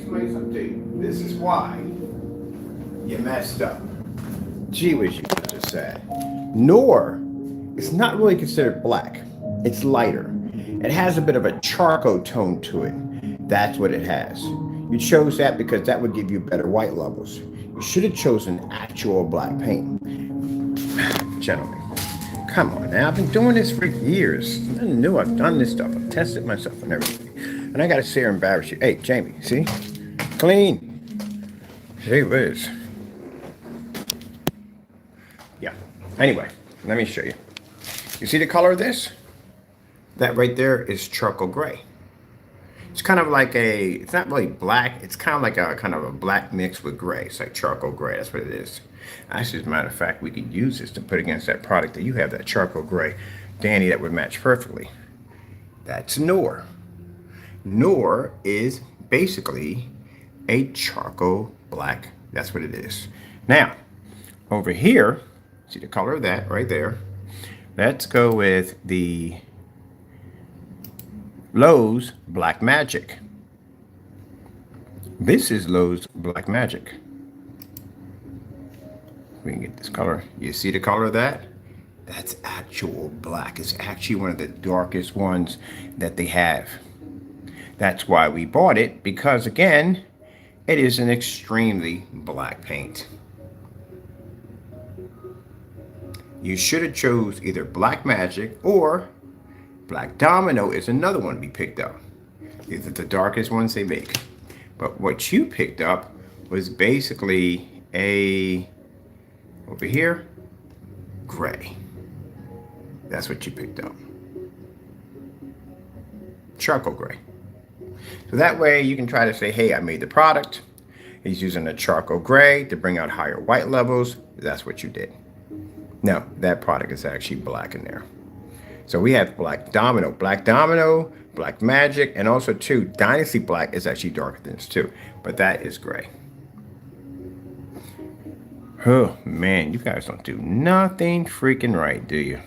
explain something to you. This is why you messed up. Gee whiz, you guys are sad. Nor, it's not really considered black. It's lighter. It has a bit of a charcoal tone to it. That's what it has. You chose that because that would give you better white levels. You should have chosen actual black paint. Gentlemen, come on now. I've been doing this for years. I knew I've done this stuff. I've tested myself and everything. And I gotta say or embarrass you. Hey, Jamie, see? Clean. Hey, Liz. Yeah. Anyway, let me show you. You see the color of this? That right there is charcoal gray. It's kind of like it's not really black. It's kind of like a black mix with gray. It's like charcoal gray. That's what it is. Actually, as a matter of fact, we could use this to put against that product that you have, that charcoal gray. Danny, that would match perfectly. That's Noor. Noor is basically a charcoal black. That's what it is. Now, over here, see the color of that right there. Let's go with the Lowe's Black Magic. This is Lowe's Black Magic. We can get this color. You see the color of that? That's actual black. It's actually one of the darkest ones that they have. That's why we bought it, because again, it is an extremely black paint. You should have chose either Black Magic or Black Domino is another one we picked up. These are the darkest ones they make. But what you picked up was basically a, over here, gray. That's what you picked up. Charcoal gray. So that way you can try to say, hey, I made the product. He's using a charcoal gray to bring out higher white levels. That's what you did. No, that product is actually black in there. So we have Black Domino, Black Magic, and also too, Dynasty Black is actually darker than this too, but that is gray. Oh man, you guys don't do nothing freaking right, do you?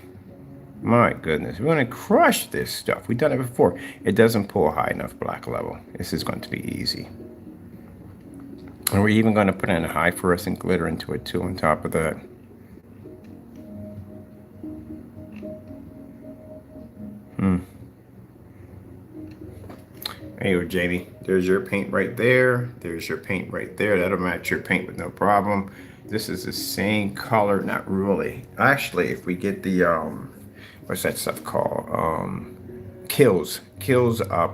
My goodness, we're gonna crush this stuff. We've done it before. It doesn't pull a high enough black level. This is going to be easy. And we're even going to put in a high fluorescent glitter into it too on top of that. There you go, Jamie. There's your paint right there. There's your paint right there. That'll match your paint with no problem. This is the same color, not really. Actually, if we get the, what's that stuff called? Kills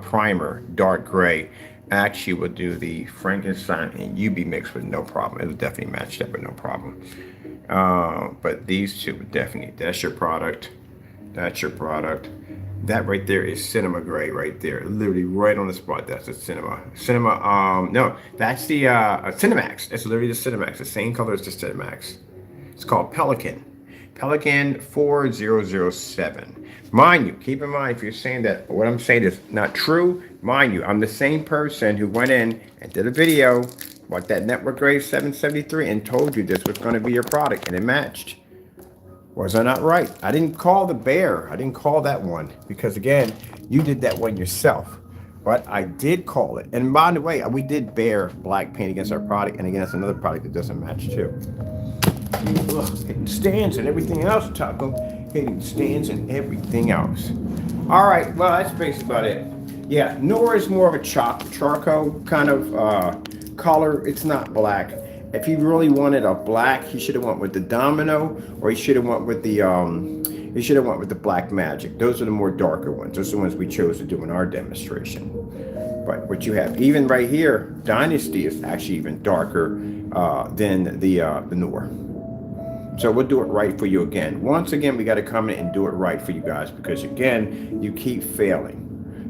primer, dark gray. Actually, we'll do the Frankenstein and UB mix with no problem. It'll definitely match that with no problem. But these two would definitely, that's your product. That's your product. That right there is cinema gray right there. Literally right on the spot. That's the cinema. No, that's the Cinemax. That's literally the Cinemax. The same color as the Cinemax. It's called Pelican. Pelican 4007. Mind you, keep in mind if you're saying that what I'm saying is not true, mind you, I'm the same person who went in and did a video about that Network Grade 773 and told you this was going to be your product and it matched. Was I not right? I didn't call the bear. I didn't call that one because again, you did that one yourself. But I did call it. And by the way, we did bear black paint against our product. And again, that's another product that doesn't match too. Ugh, hitting stands and everything else, Taco. Hitting stands and everything else. All right, well, that's basically about it. Yeah, Nora is more of a charcoal kind of color. It's not black. If he really wanted a black, he should have went with the Domino, or he should have went with the Black Magic. Those are the more darker ones. Those are the ones we chose to do in our demonstration. But what you have, even right here, Dynasty is actually even darker than the Noir. So we'll do it right for you again. Once again, we got to come in and do it right for you guys because again, you keep failing.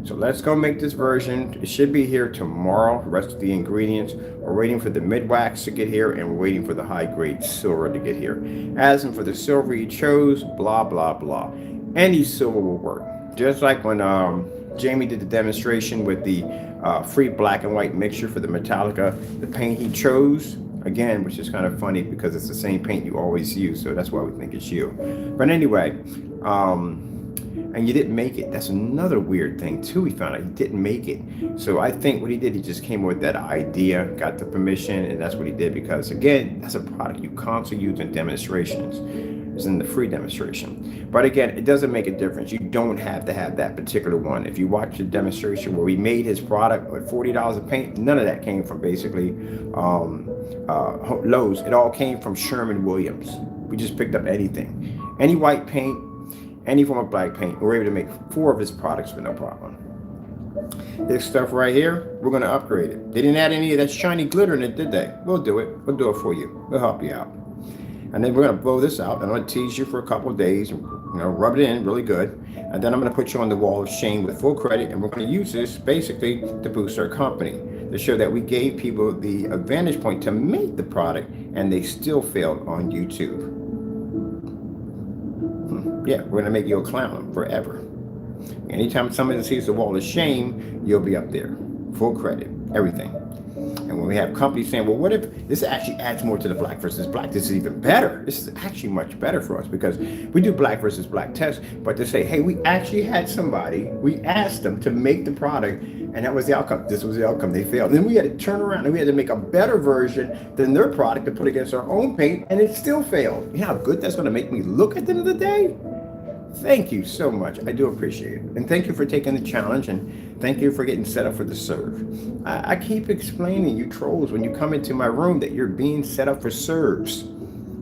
So let's go make this version. It should be here tomorrow. The rest of the ingredients. We're waiting for the mid wax to get here and we're waiting for the high grade silver to get here. As in for the silver you chose, blah, blah, blah. Any silver will work. Just like when Jamie did the demonstration with the free black and white mixture for the Metallica, the paint he chose, again, which is kind of funny because it's the same paint you always use. So that's why we think it's you. But anyway, and you didn't make it. That's another weird thing too. We found out he didn't make it. So I think what he did, he just came up with that idea, got the permission, and that's what he did because again, that's a product you constantly use in demonstrations. It's in the free demonstration. But again, it doesn't make a difference. You don't have to have that particular one. If you watch the demonstration where we made his product with $40 of paint, none of that came from basically Lowe's. It all came from Sherwin-Williams. We just picked up anything. Any white paint, any form of black paint, we're able to make 4 of his products with no problem. This stuff right here, we're going to upgrade it. They didn't add any of that shiny glitter in it, did they? We'll do it. We'll do it for you. We'll help you out. And then we're going to blow this out. And I'm going to tease you for a couple of days. Rub it in really good. And then I'm going to put you on the wall of shame with full credit. And we're going to use this basically to boost our company, to show that we gave people the advantage point to make the product and they still failed on YouTube. Yeah, we're going to make you a clown forever. Anytime somebody sees the wall of shame, you'll be up there. Full credit, everything. And when we have companies saying, well, what if this actually adds more to the black versus black? This is even better. This is actually much better for us because we do black versus black tests. But to say, hey, we actually had somebody, we asked them to make the product and that was the outcome. This was the outcome. They failed. Then we had to turn around and we had to make a better version than their product to put against our own paint and it still failed. You know how good that's going to make me look at the end of the day? Thank you so much. I do appreciate it. And thank you for taking the challenge and thank you for getting set up for the serve. I keep explaining you trolls when you come into my room that you're being set up for serves.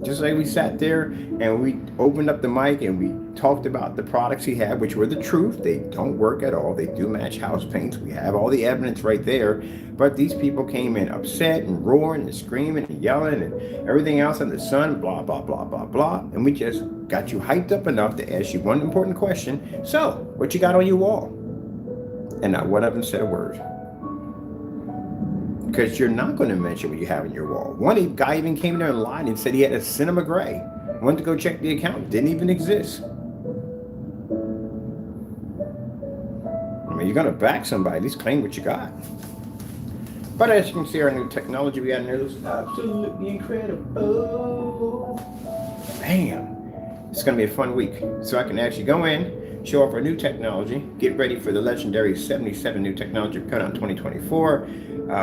Just like we sat there and we opened up the mic and we talked about the products he had, which were the truth. They don't work at all. They do match house paints. We have all the evidence right there. But these people came in upset and roaring and screaming and yelling and everything else under the sun, blah, blah, blah, blah, blah. And we just got you hyped up enough to ask you one important question. So, what you got on your wall? And not one of them said a word. Because you're not going to mention what you have on your wall. One guy even came in there and lied and said he had a cinema gray. Went to go check the account. Didn't even exist. I mean, you're going to back somebody. At least claim what you got. But as you can see, our new technology we got in there is absolutely incredible. Bam. It's going to be a fun week. So I can actually go in, show off our new technology, get ready for the legendary 77 new technology we cut on 2024.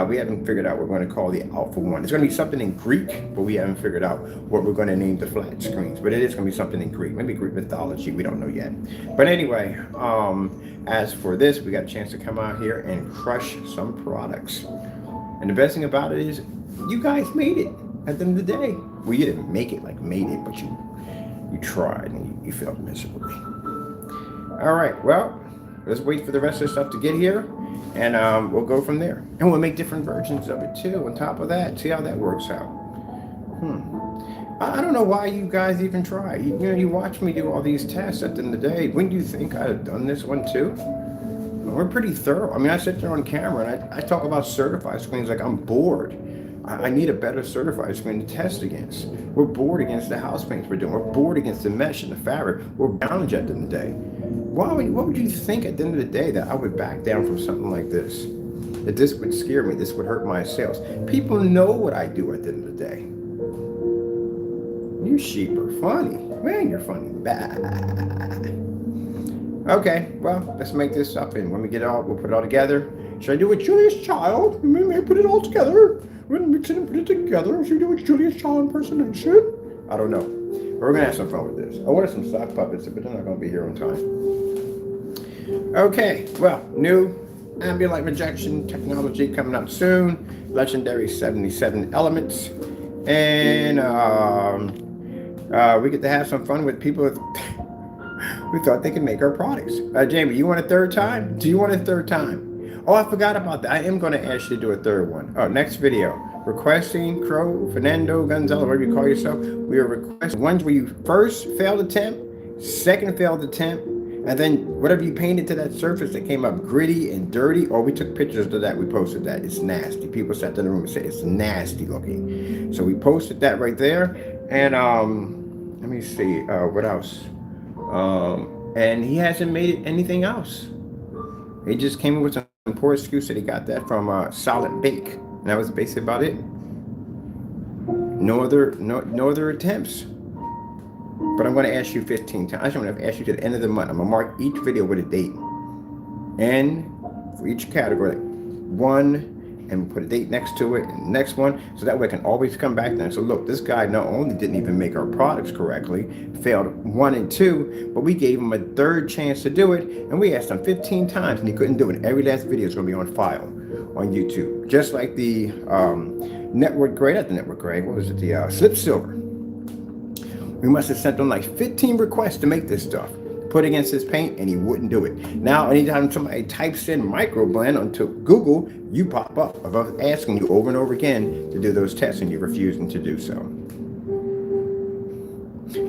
We haven't figured out what we're going to call the Alpha 1. It's going to be something in Greek, but we haven't figured out what we're going to name the flat screens. But it is going to be something in Greek, maybe Greek mythology. We don't know yet. But anyway, as for this, we got a chance to come out here and crush some products. And the best thing about it is, you guys made it at the end of the day. Well, you didn't make it like made it, but you tried and you failed miserably. All right, well, let's wait for the rest of the stuff to get here. And we'll go from there. And we'll make different versions of it too. On top of that, see how that works out. I don't know why you guys even try. You watch me do all these tests at the end of the day. Wouldn't you think I'd have done this one too? We're pretty thorough. I mean, I sit there on camera and I talk about certified screens like I'm bored. I need a better certified screen to test against. We're bored against the house paints we're doing. We're bored against the mesh and the fabric. We're bound at the end of the day. What would you think at the end of the day that I would back down from something like this? That this would scare me, this would hurt my sales. People know what I do at the end of the day. You sheep are funny. Man, you're funny. Bah. Okay, well, let's make this up and when we get it all, we'll put it all together. Should I do it Julius Child? Maybe put it all together. We're gonna mix it and put it together. Should we do a Julius Child impersonation? I don't know. We're gonna have some fun with this. I wanted some sock puppets, but they're not gonna be here on time. Okay, well, new ambient light rejection technology coming up soon. Legendary 77 elements. And we get to have some fun with people who thought they could make our products. Jamie, you want a third time? Do you want a third time? Oh, I forgot about that. I am going to ask you to do a third one. Oh, next video. Requesting Crow, Fernando, Gonzalo, whatever you call yourself. We are requesting ones where you first failed attempt, second failed attempt, and then whatever you painted to that surface that came up gritty and dirty, or we took pictures of that, we posted that. It's nasty. People sat in the room and said it's nasty looking. So we posted that right there. And let me see, what else? And he hasn't made anything else. He just came in with some poor excuse that he got that from Solid Bake. And that was basically about it. No other attempts. But I'm going to ask you 15 times. I'm going to ask you to the end of the month. I'm going to mark each video with a date. And for each category, one, and put a date next to it, and the next one, so that way I can always come back then. So look, this guy not only didn't even make our products correctly, failed 1 and 2, but we gave him a third chance to do it, and we asked him 15 times, and he couldn't do it. Every last video is going to be on file on YouTube. Just like the network gray, not the network gray, what was it, the slip silver. We must have sent him like 15 requests to make this stuff, put against his paint, and he wouldn't do it. Now, anytime somebody types in microblend onto Google, you pop up of us asking you over and over again to do those tests, and you're refusing to do so.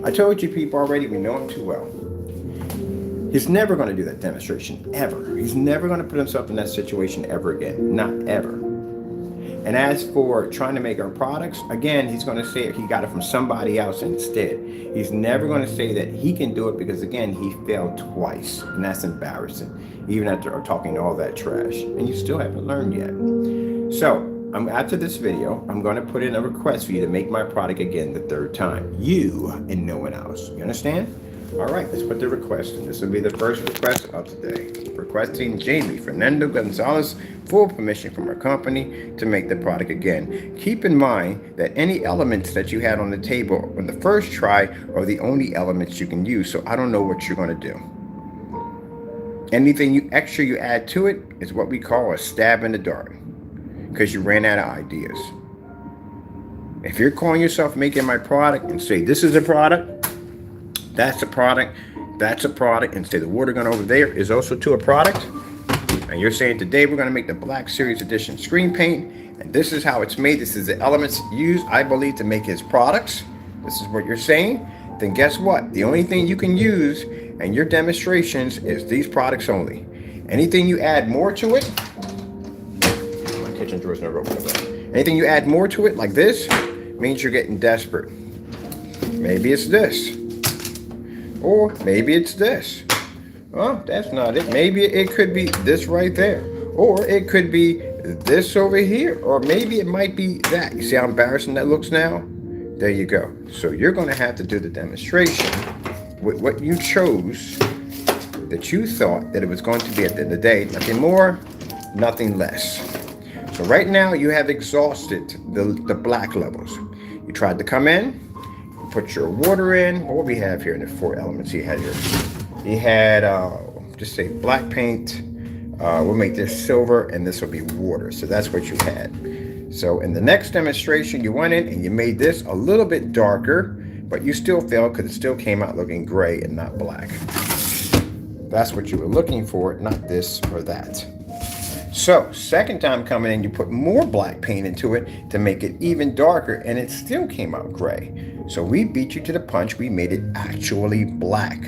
I told you people already, we know him too well. He's never going to do that demonstration, ever. He's never going to put himself in that situation ever again, not ever. And as for trying to make our products, again, he's going to say he got it from somebody else instead. He's never going to say that he can do it because, again, he failed twice. And that's embarrassing, even after talking all that trash. And you still haven't learned yet. So after this video, I'm going to put in a request for you to make my product again the third time. You and no one else. You understand? All right, let's put the request in. This will be the first request of today. Requesting Jamie Fernando Gonzalez full permission from our company to make the product again. Keep in mind that any elements that you had on the table on the first try are the only elements you can use, so I don't know what you're going to do. Anything extra you add to it is what we call a stab in the dark, because you ran out of ideas. If you're calling yourself Making My Product and say this is a product, that's a product, that's a product, and say the water gun over there is also to a product, and you're saying today we're going to make the Black Series Edition screen paint, and this is how it's made, this is the elements used, I believe, to make his products, this is what you're saying, then guess what? The only thing you can use in your demonstrations is these products only. Anything you add more to it, my kitchen drawer's never open. Anything you add more to it, like this, means you're getting desperate. Maybe it's this. Or maybe it's this. Oh, that's not it. Maybe it could be this right there. Or it could be this over here. Or maybe it might be that. You see how embarrassing that looks now? There you go. So you're going to have to do the demonstration with what you chose, that you thought that it was going to be at the end of the day. Nothing more, nothing less. So right now you have exhausted the black levels. You tried to come in, put your water in. What we have here in the 4 elements he had here? He had, just say black paint. We'll make this silver and this will be water. So that's what you had. So in the next demonstration, you went in and you made this a little bit darker, but you still failed because it still came out looking gray and not black. That's what you were looking for, not this or that. So second time coming in, you put more black paint into it to make it even darker, and it still came out gray. So we beat you to the punch. We made it actually black,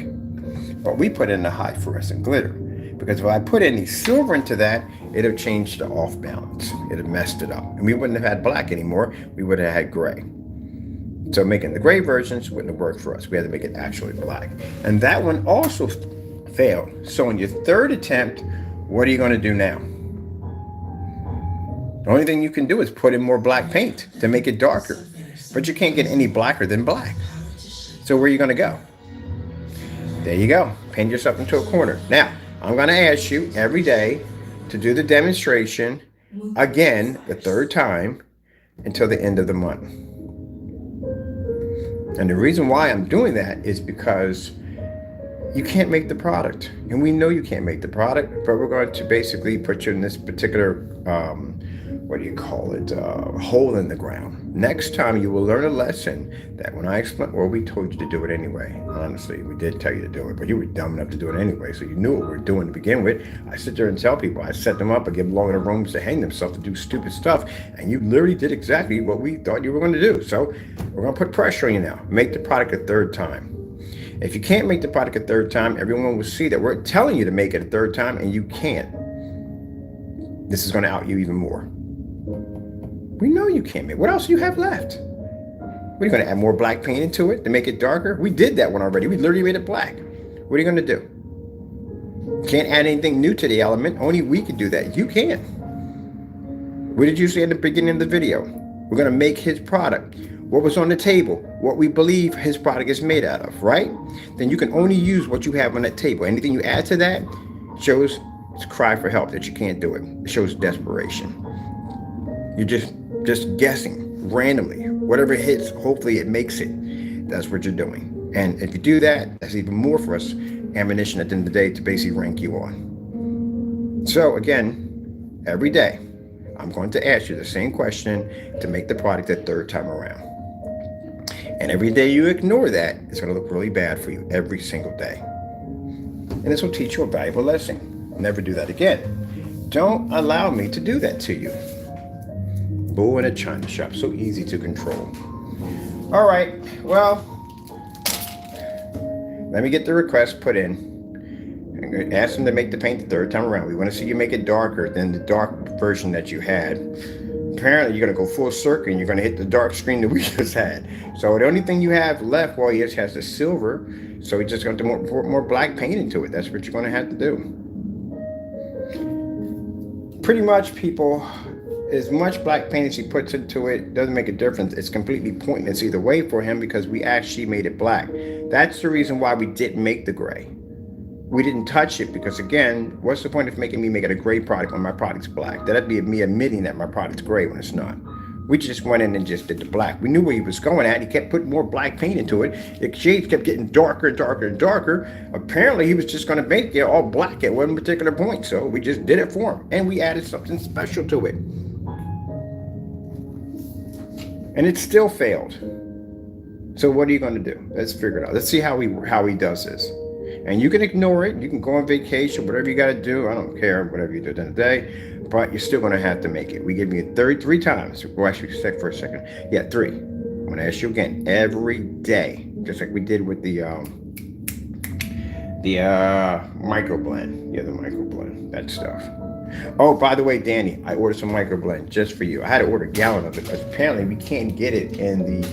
but we put in the high fluorescent glitter, because if I put any silver into that, it'd have changed the off balance. It'd have messed it up, and we wouldn't have had black anymore. We would have had gray. So making the gray versions wouldn't have worked for us. We had to make it actually black, and that one also failed. So in your third attempt, what are you going to do now? The only thing you can do is put in more black paint to make it darker, but you can't get any blacker than black. So where are you going to go? There you go. Paint yourself into a corner. Now, I'm going to ask you every day to do the demonstration again, the 3rd time, until the end of the month. And the reason why I'm doing that is because you can't make the product. And we know you can't make the product, but we're going to basically put you in this particular, hole in the ground. Next time you will learn a lesson that when I explain, well, we told you to do it anyway. Honestly, we did tell you to do it, but you were dumb enough to do it anyway. So you knew what we were doing to begin with. I sit there and tell people, I set them up, I give them long enough rooms to hang themselves to do stupid stuff. And you literally did exactly what we thought you were going to do. So we're going to put pressure on you now. Make the product a 3rd time. If you can't make the product a 3rd time, everyone will see that we're telling you to make it a 3rd time and you can't. This is going to out you even more. We know you can't make. What else do you have left? What are you going to add more black paint into it to make it darker? We did that one already. We literally made it black. What are you going to do? Can't add anything new to the element. Only we can do that. You can't. What did you say in the beginning of the video? We're going to make his product. What was on the table? What we believe his product is made out of, right? Then you can only use what you have on that table. Anything you add to that shows it's a cry for help that you can't do it. It shows desperation. You're just guessing randomly. Whatever hits, hopefully it makes it. That's what you're doing. And if you do that, that's even more for us ammunition at the end of the day to basically rank you on. So again, every day, I'm going to ask you the same question to make the product the 3rd time around. And every day you ignore that, it's going to look really bad for you every single day. And this will teach you a valuable lesson. Never do that again. Don't allow me to do that to you. Bull in a china shop, so easy to control. All right, well, let me get the request put in. I'm going to ask them to make the paint the 3rd time around. We want to see you make it darker than the dark version that you had. Apparently, you're going to go full circle and you're going to hit the dark screen that we just had. So the only thing you have left, well, he just has the silver. So he's just going to put more black paint into it. That's what you're going to have to do. Pretty much, people, as much black paint as he puts into it doesn't make a difference. It's completely pointless either way for him because we actually made it black. That's the reason why we didn't make the gray. We didn't touch it because, again, what's the point of making me make it a gray product when my product's black? That'd be me admitting that my product's gray when it's not. We just went in and just did the black. We knew where he was going at. He kept putting more black paint into it. The shades kept getting darker and darker and darker. Apparently, he was just going to make it all black at one particular point. So we just did it for him. And we added something special to it. And it still failed. So what are you going to do? Let's figure it out. Let's see how he does this. And you can ignore it. You can go on vacation, whatever you got to do. I don't care, whatever you do at the end of the day. But you're still going to have to make it. We give you 33 times. Well, actually, for a second. Yeah, 3. I'm going to ask you again every day, just like we did with the microblend. Yeah, the microblend, that stuff. Oh, by the way, Danny, I ordered some microblend just for you. I had to order a gallon of it because apparently we can't get it in the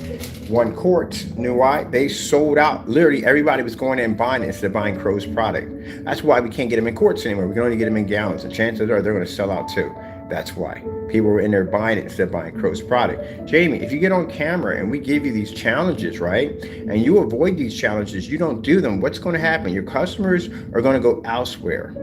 1 quart. You know why? They sold out. Literally, everybody was going in and buying it instead of buying Crow's product. That's why we can't get them in quarts anymore. We can only get them in gallons. And chances are they're going to sell out too. That's why. People were in there buying it instead of buying Crow's product. Jamie, if you get on camera and we give you these challenges, right, and you avoid these challenges, you don't do them, what's going to happen? Your customers are going to go elsewhere.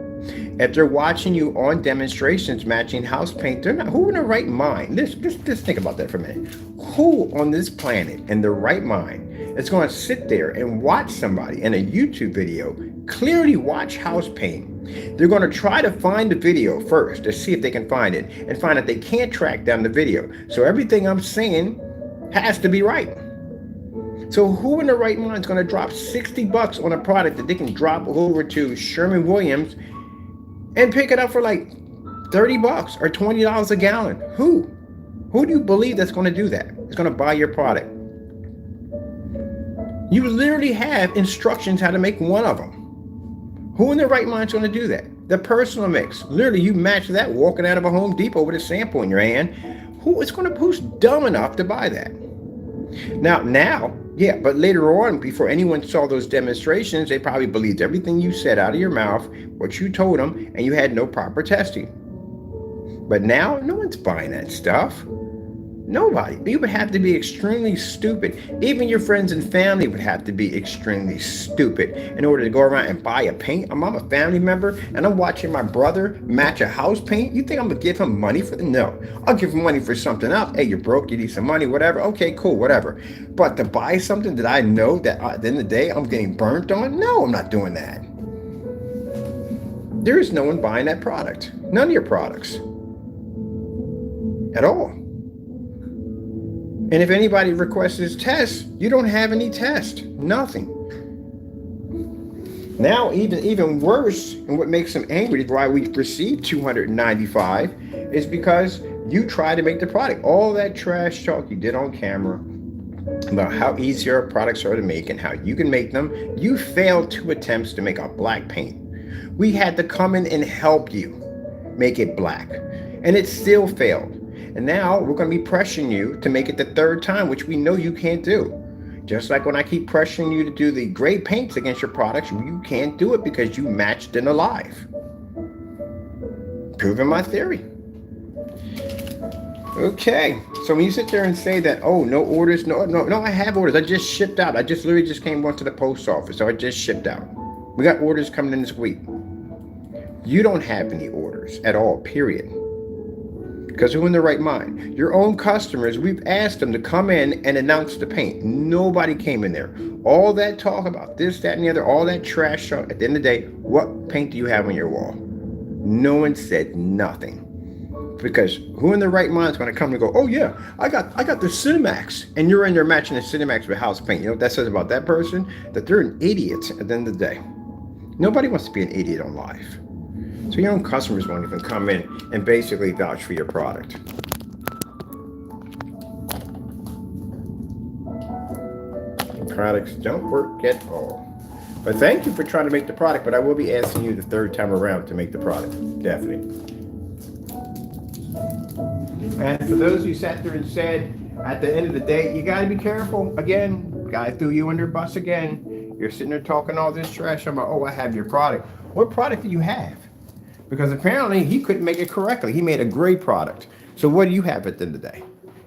If they're watching you on demonstrations matching house paint, they're not. Who in their right mind? Just think about that for a minute. Who on this planet in their right mind is going to sit there and watch somebody in a YouTube video clearly watch house paint? They're going to try to find the video first to see if they can find it and find that they can't track down the video. So everything I'm saying has to be right. So who in their right mind is going to drop $60 on a product that they can drop over to Sherwin-Williams and pick it up for like $30 or $20 a gallon? Who? Who do you believe that's going to do that? It's going to buy your product. You literally have instructions how to make one of them. Who in their right mind is going to do that? The personal mix. Literally, you match that walking out of a Home Depot with a sample in your hand. Who's dumb enough to buy that? Now, yeah, but later on, before anyone saw those demonstrations, they probably believed everything you said out of your mouth, what you told them, and you had no proper testing. But now, no one's buying that stuff. Nobody. You would have to be extremely stupid. Even your friends and family would have to be extremely stupid in order to go around and buy a paint. I'm a family member, and I'm watching my brother match a house paint. You think I'm going to give him money for it? No. I'll give him money for something else. Hey, you're broke, you need some money, whatever. Okay, cool, whatever. But to buy something that I know that at the end of the day I'm getting burnt on? No, I'm not doing that. There is no one buying that product. None of your products. At all. And if anybody requests this test, you don't have any test. Nothing. Now, even worse, and what makes them angry, why we received 295, is because you tried to make the product. All that trash talk you did on camera about how easy our products are to make and how you can make them, you failed 2 attempts to make a black paint. We had to come in and help you make it black, and it still failed. And now we're going to be pressuring you to make it the 3rd time, which we know you can't do. Just like when I keep pressuring you to do the gray paints against your products, you can't do it because you matched in alive. Proving my theory. Okay, so when you sit there and say that, oh, no orders, no, I have orders. I just shipped out. I just literally just came on to the post office, so I just shipped out. We got orders coming in this week. You don't have any orders at all, period. Because who in their right mind? Your own customers, we've asked them to come in and announce the paint. Nobody came in there. All that talk about this, that, and the other, all that trash talk, at the end of the day, what paint do you have on your wall? No one said nothing. Because who in their right mind is going to come and go, oh yeah, I got the Cinemax, and you're in there matching the Cinemax with house paint. You know what that says about that person? That they're an idiot at the end of the day. Nobody wants to be an idiot on live. So your own customers won't even come in and basically vouch for your product. The products don't work at all. But thank you for trying to make the product, but I will be asking you the 3rd time around to make the product. Definitely. And for those who sat there and said, at the end of the day, you got to be careful. Again, guy threw you under the bus again. You're sitting there talking all this trash about, oh, I have your product. What product do you have? Because apparently he couldn't make it correctly. He made a gray product. So what do you have at the end of the day?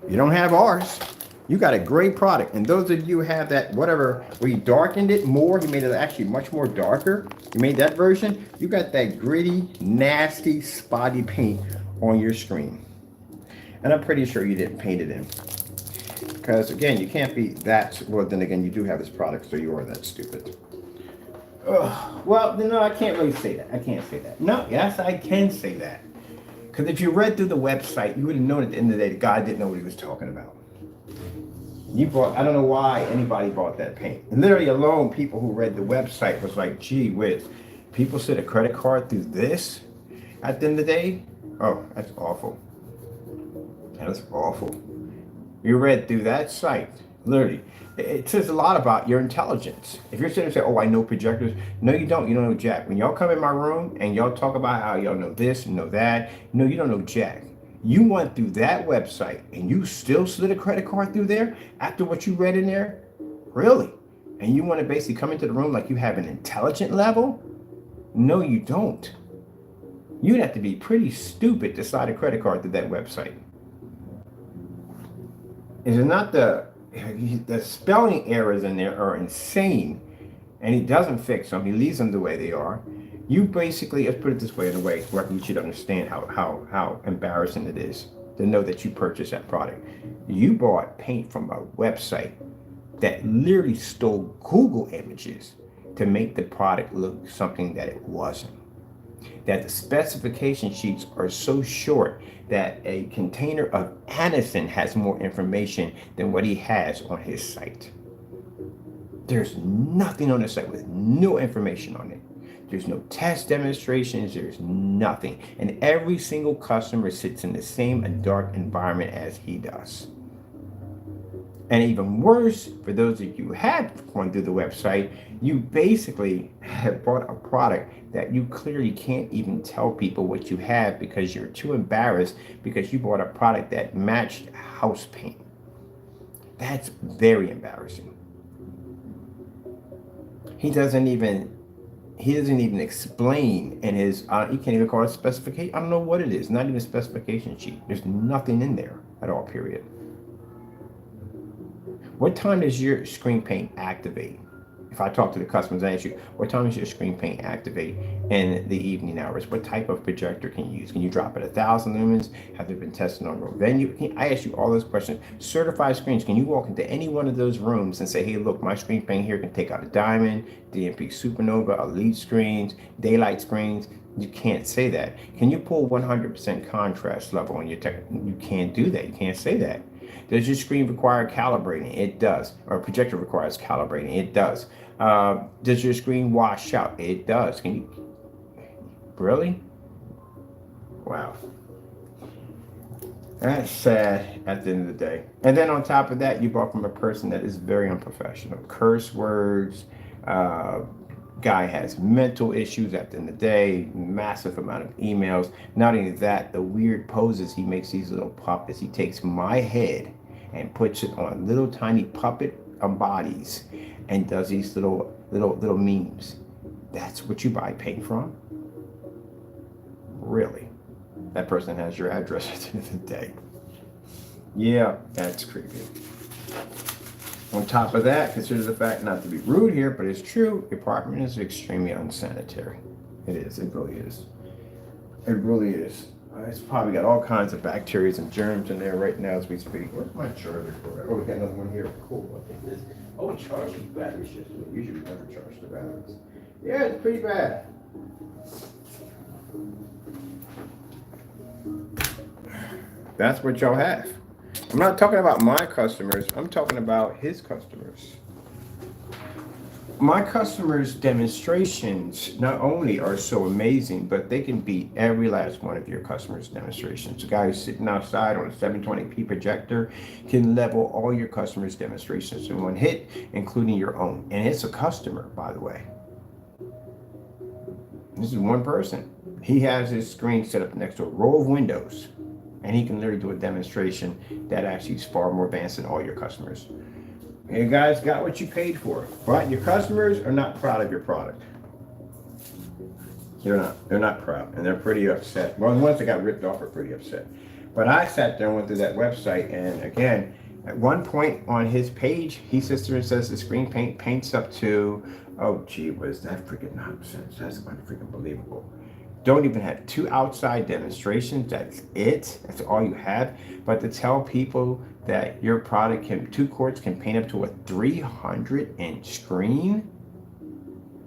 You don't have ours. You got a gray product. And those of you who have that, whatever, where you darkened it more, you made it actually much more darker. You made that version. You got that gritty, nasty, spotty paint on your screen. And I'm pretty sure you didn't paint it in. Because again, you can't be that, well then again, you do have this product, so you are that stupid. Ugh. Well, no, I can't really say that. I can't say that. No, yes, I can say that. Because if you read through the website, you would have known at the end of the day the guy didn't know what he was talking about. You bought, I don't know why anybody bought that paint. And literally alone, people who read the website was like, gee whiz, people slid a credit card through this at the end of the day? Oh, that's awful. That's awful. You read through that site, literally. It says a lot about your intelligence. If you're sitting and saying, oh, I know projectors. No, you don't. You don't know jack. When y'all come in my room and y'all talk about how y'all know this and know that, no, you don't know jack. You went through that website and you still slid a credit card through there after what you read in there? Really? And you want to basically come into the room like you have an intelligent level? No, you don't. You'd have to be pretty stupid to slide a credit card through that website. Is it not the spelling errors in there are insane, and he doesn't fix them. He leaves them the way they are. You basically, let's put it this way, in a way where you should understand how embarrassing it is to know that you purchased that product. You bought paint from a website that literally stole Google images to make the product look something that it wasn't. That the specification sheets are so short that a container of Anison has more information than what he has on his site. There's nothing on the site with no information on it. There's no test demonstrations, there's nothing. And every single customer sits in the same dark environment as he does. And even worse, for those of you who have gone through the website, you basically have bought a product that you clearly can't even tell people what you have because you're too embarrassed because you bought a product that matched house paint. That's very embarrassing. He doesn't even explain in his, he can't even call it specification. I don't know what it is, not even a specification sheet. There's nothing in there at all, period. What time does your screen paint activate? If I talk to the customers, I ask you, what time does your screen paint activate in the evening hours? What type of projector can you use? Can you drop it 1,000 lumens? Have they been tested on real venue? I ask you all those questions. Certified screens, can you walk into any one of those rooms and say, hey, look, my screen paint here can take out a diamond, DMP supernova, elite screens, daylight screens? You can't say that. Can you pull 100% contrast level on your tech? You can't do that. You can't say that. Does your screen require calibrating? It does. Or projector requires calibrating? It does. Does your screen wash out? It does. Can you really? Wow. That's sad at the end of the day. And then on top of that, you bought from a person that is very unprofessional. Curse words. Guy has mental issues at the end of the day. Massive amount of emails. Not only that, the weird poses he makes, these little puppets. He takes my head and puts it on little tiny puppet bodies and does these little memes. That's what you buy paint from? Really? That person has your address at the end of the day. Yeah, that's creepy. On top of that, consider the fact, not to be rude here, but it's true, your apartment is extremely unsanitary. It is, it really is. It really is. It's probably got all kinds of bacteria and germs in there right now as we speak. Where's my charger for it? Oh, we got another one here. Cool, I think this. Oh, charge these batteries just usually never charge the batteries. Yeah, it's pretty bad. That's what y'all have. I'm not talking about my customers, I'm talking about his customers. My customers' demonstrations not only are so amazing, but they can beat every last one of your customers' demonstrations. The guy who's sitting outside on a 720p projector can level all your customers' demonstrations in one hit, including your own. And it's a customer, by the way. This is one person. He has his screen set up next to a row of windows, and he can literally do a demonstration that actually is far more advanced than all your customers. You guys got what you paid for, but your customers are not proud of your product. They're not proud, and they're pretty upset. Well, the ones that got ripped off are pretty upset. But I sat there and went through that website, and again, at one point on his page, he sits there and says the screen paints up to, oh gee whiz, that freaking nonsense. That's unfreaking believable. Don't even have 2 outside demonstrations. That's it. That's all you have. But to tell people that your product can, 2 quarts can paint up to a 300-inch screen?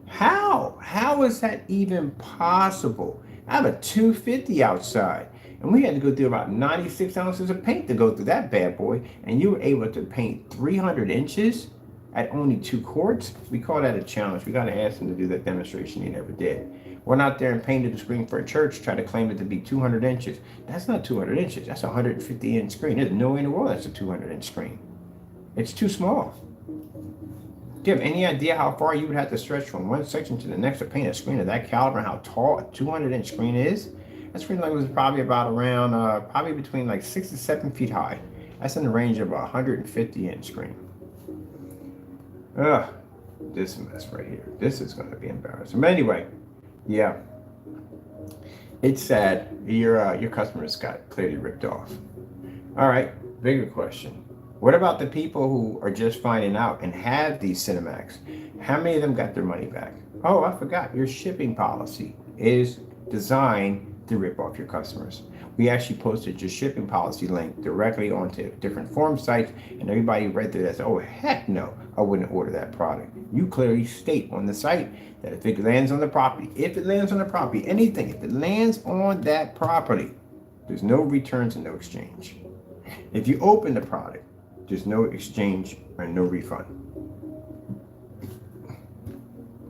How is that even possible? I have a 250 outside. And we had to go through about 96 ounces of paint to go through that bad boy. And you were able to paint 300 inches at only 2 quarts. We call that a challenge. We got to ask him to do that demonstration. He never did. Went out there and painted the screen for a church, tried to claim it to be 200 inches. That's not 200 inches. That's a 150-inch screen. There's no way in the world that's a 200-inch screen. It's too small. Do you have any idea how far you would have to stretch from one section to the next to paint a screen of that caliber and how tall a 200-inch screen is? That screen was probably about around, probably between like 6 to 7 feet high. That's in the range of a 150-inch screen. Ugh, this mess right here. This is going to be embarrassing. But anyway, yeah, it's sad. Your customers got clearly ripped off. All right, bigger question. What about the people who are just finding out and have these Cinemax? How many of them got their money back? Oh, I forgot. Your shipping policy is designed to rip off your customers. We actually posted your shipping policy link directly onto different forum sites, and everybody read through that and said, oh, heck no, I wouldn't order that product. You clearly state on the site that if it lands on the property, anything, if it lands on that property, there's no returns and no exchange. If you open the product, there's no exchange or no refund.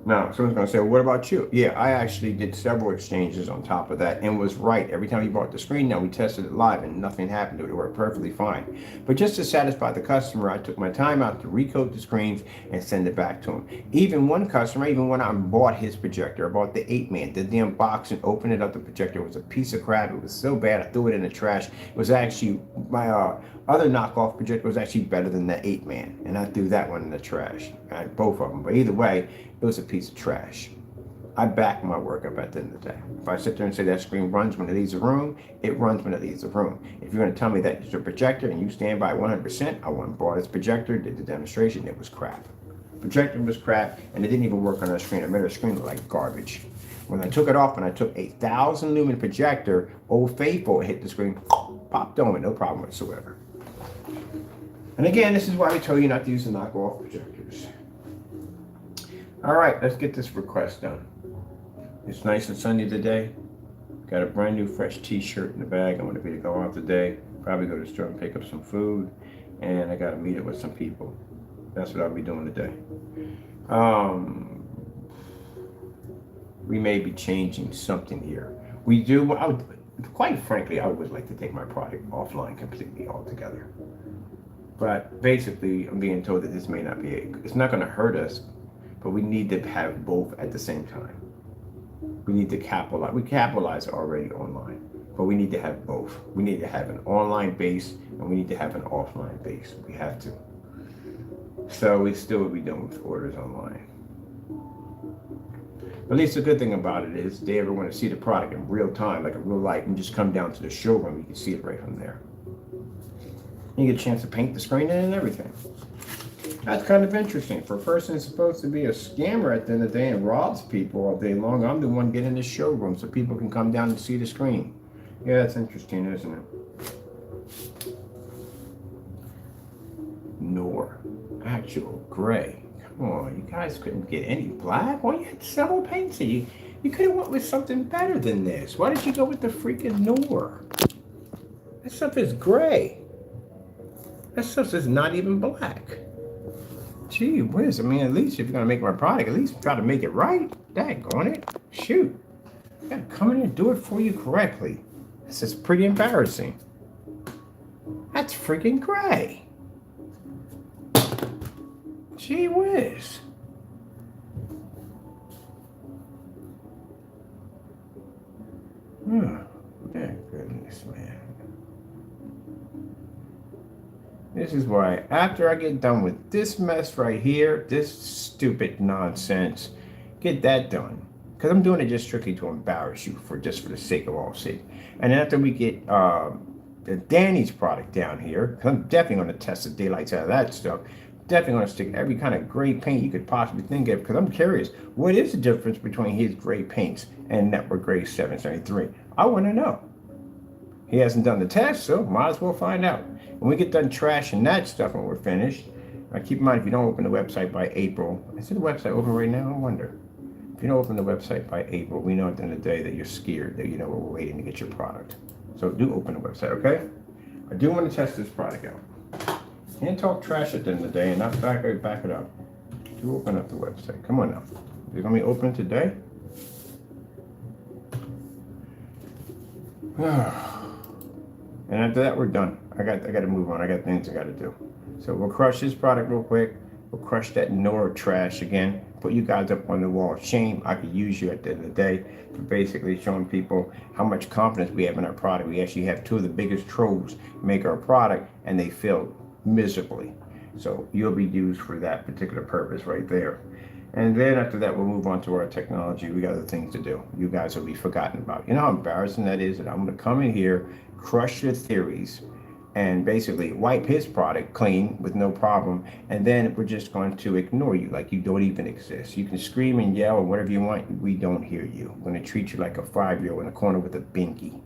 Now, someone's going to say, well, what about you? Yeah, I actually did several exchanges on top of that and was right. Every time you bought the screen, now we tested it live and nothing happened to it. It worked perfectly fine. But just to satisfy the customer, I took my time out to recoat the screens and send it back to him. Even one customer, even when I bought his projector, I bought the 8-man, did the unboxing, opened it up, the projector was a piece of crap. It was so bad, I threw it in the trash. It was actually, my other knockoff projector was actually better than the 8-man, and I threw that one in the trash. Both of them, but either way, it was a piece of trash. I back my work up at the end of the day. If I sit there and say that screen runs when it leaves the room, it runs when it leaves the room. If you're going to tell me that it's a projector and you stand by 100%, I went and bought this projector, did the demonstration, it was crap. Projector was crap, and it didn't even work on the screen. It made the screen look like garbage. When I took it off and I took a 1,000 lumen projector, Old Faithful, it hit the screen, popped on it, no problem whatsoever. And again, this is why we tell you not to use the knockoff projectors. All right, let's get this request done. It's nice and sunny today. Got a brand new fresh t-shirt in the bag. I'm going to be to go out today. Probably go to the store and pick up some food. And I got to meet up with some people. That's what I'll be doing today. We may be changing something here. Quite frankly, I would like to take my product offline completely altogether. But basically, I'm being told that this may not be it's not going to hurt us, but we need to have both at the same time. We need to capitalize. We capitalize already online, but we need to have both. We need to have an online base and we need to have an offline base. We have to. So we still will be doing with orders online. But at least the good thing about it is they ever want to see the product in real time, like in real life, and just come down to the showroom, you can see it right from there. You get a chance to paint the screen in and everything. That's kind of interesting. For a person who's supposed to be a scammer at the end of the day and robs people all day long, I'm the one getting the showroom so people can come down and see the screen. Yeah, that's interesting, isn't it? Nor actual gray. Come on, you guys couldn't get any black? Why you had several paints here? You could have went with something better than this. Why did you go with the freaking Nor? That stuff is gray. That stuff is not even black. Gee whiz, I mean, at least if you're gonna make my product, at least try to make it right. Daggone it. Shoot. I gotta come in and do it for you correctly. This is pretty embarrassing. That's freaking gray. Gee whiz. Oh, goodness, man. This is why, after I get done with this mess right here, this stupid nonsense, get that done. Because I'm doing it just strictly to embarrass you, for the sake of all sake. And after we get Danny's product down here, because I'm definitely going to test the daylights out of that stuff. Definitely going to stick every kind of gray paint you could possibly think of, because I'm curious, what is the difference between his gray paints and Network Gray 773? I want to know. He hasn't done the test, so might as well find out. When we get done trashing that stuff when we're finished, keep in mind, if you don't open the website by April, is the website open right now? I wonder. If you don't open the website by April, we know at the end of the day that you're scared, that you know we're waiting to get your product. So do open the website, okay? I do want to test this product out. Can't talk trash at the end of the day and not back it up. Do open up the website. Come on now. Is it gonna be open today? And after that, we're done. I got to move on. I got things I got to do. So we'll crush this product real quick. We'll crush that Nora trash again. Put you guys up on the wall of shame. I could use you at the end of the day for basically showing people how much confidence we have in our product. We actually have two of the biggest trolls make our product, and they failed miserably. So you'll be used for that particular purpose right there. And then after that, we'll move on to our technology. We got other things to do. You guys will be forgotten about. You know how embarrassing that is that I'm going to come in here, crush your theories, and basically wipe his product clean with no problem. And then we're just going to ignore you like you don't even exist. You can scream and yell or whatever you want. We don't hear you. We're going to treat you like a 5-year-old in a corner with a binky.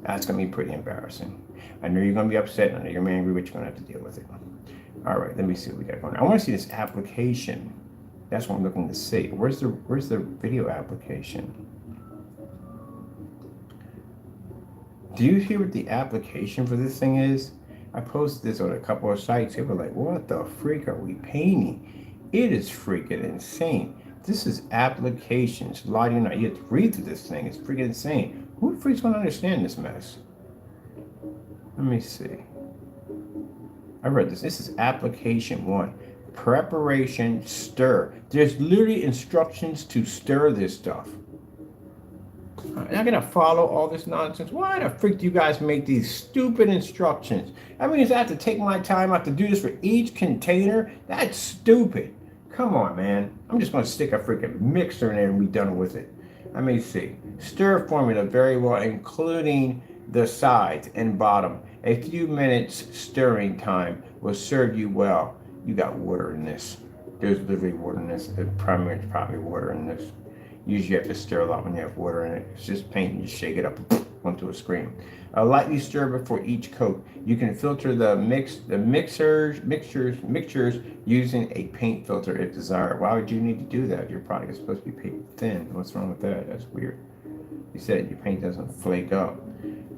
That's going to be pretty embarrassing. I know you're going to be upset. I know you're angry, but you're going to have to deal with it. All right, let me see what we got going on. I want to see this application. That's what I'm looking to see. Where's the video application? Do you hear what the application for this thing is? I posted this on a couple of sites. People are like, what the freak are we painting? It is freaking insane. This is applications. Lighting out. You have to read through this thing. It's freaking insane. Who the freak's gonna understand this mess? Let me see. I read this. This is application 1. Preparation, stir. There's literally instructions to stir this stuff. I'm not gonna follow all this nonsense. Why the freak do you guys make these stupid instructions? That means I have to take my time out to do this for each container? That's stupid. Come on, man. I'm just gonna stick a freaking mixer in there and be done with it. Let me see. Stir formula very well, including the sides and bottom. A few minutes stirring time will serve you well. You got water in this. There's literally water in this. The primary is probably water in this. Usually you have to stir a lot when you have water in it. It's just paint and you shake it up onto a screen. Lightly stir before each coat. You can filter the mixtures using a paint filter if desired. Why would you need to do that? Your product is supposed to be paper thin. What's wrong with that? That's weird. You said your paint doesn't flake up.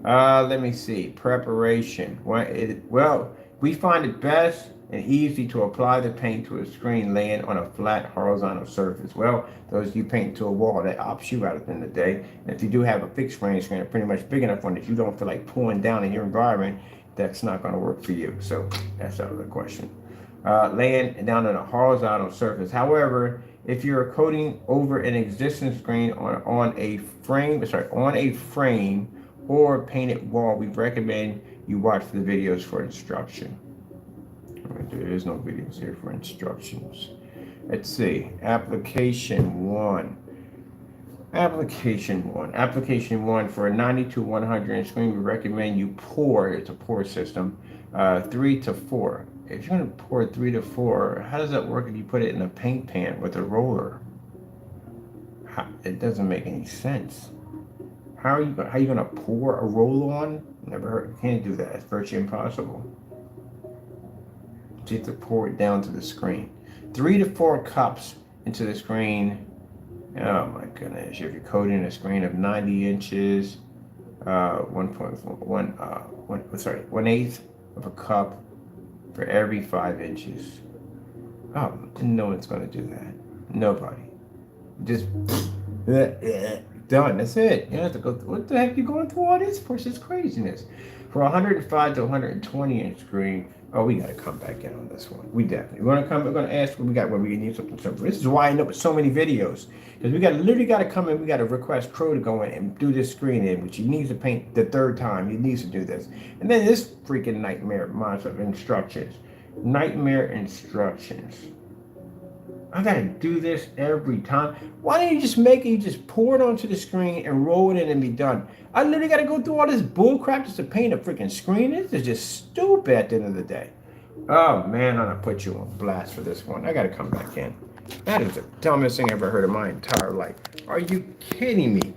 Let me see. Preparation. Well, we find it best and easy to apply the paint to a screen laying on a flat horizontal surface. Well, those you paint to a wall, that opts you out at the end of the day. And if you do have a fixed screen, a pretty much big enough one that you don't feel like pulling down in your environment, that's not going to work for you. So that's out of the question. Laying down on a horizontal surface. However, if you're coating over an existing screen on a frame or painted wall, we recommend you watch the videos for instruction. There is no videos here for instructions. Let's see. Application 1. Application 1 for a 90 to 100 inch screen, we recommend you pour. It's a pour system. 3 to 4. If you're going to pour 3 to 4, how does that work if you put it in a paint pan with a roller? It doesn't make any sense. How are you going to pour a roll on? Never heard. You can't do that. It's virtually impossible. You have to pour it down to the screen. 3 to 4 cups into the screen. Oh my goodness! If you're coating a screen of 90 inches, 1/8 of a cup for every 5 inches. Oh, no one's going to do that. Nobody. Just done. That's it. You don't have to go. What the heck are you going through all this for? This craziness. For 105 to 120 inch screen. Oh, we got to come back in on this one. We definitely. We're going to ask what we got when we need something simple. This is why I end up with so many videos. Because we literally got to come in. We got to request Crow to go in and do this screen in, which he needs to paint the 3rd time. He needs to do this. And then this freaking nightmare monster of instructions. Nightmare instructions. I got to do this every time. Why don't you just make it, you just pour it onto the screen and roll it in and be done? I literally got to go through all this bull crap just to paint a freaking screen. This is just stupid at the end of the day. Oh, man, I'm going to put you on blast for this one. I got to come back in. That is the dumbest thing I've ever heard in my entire life. Are you kidding me?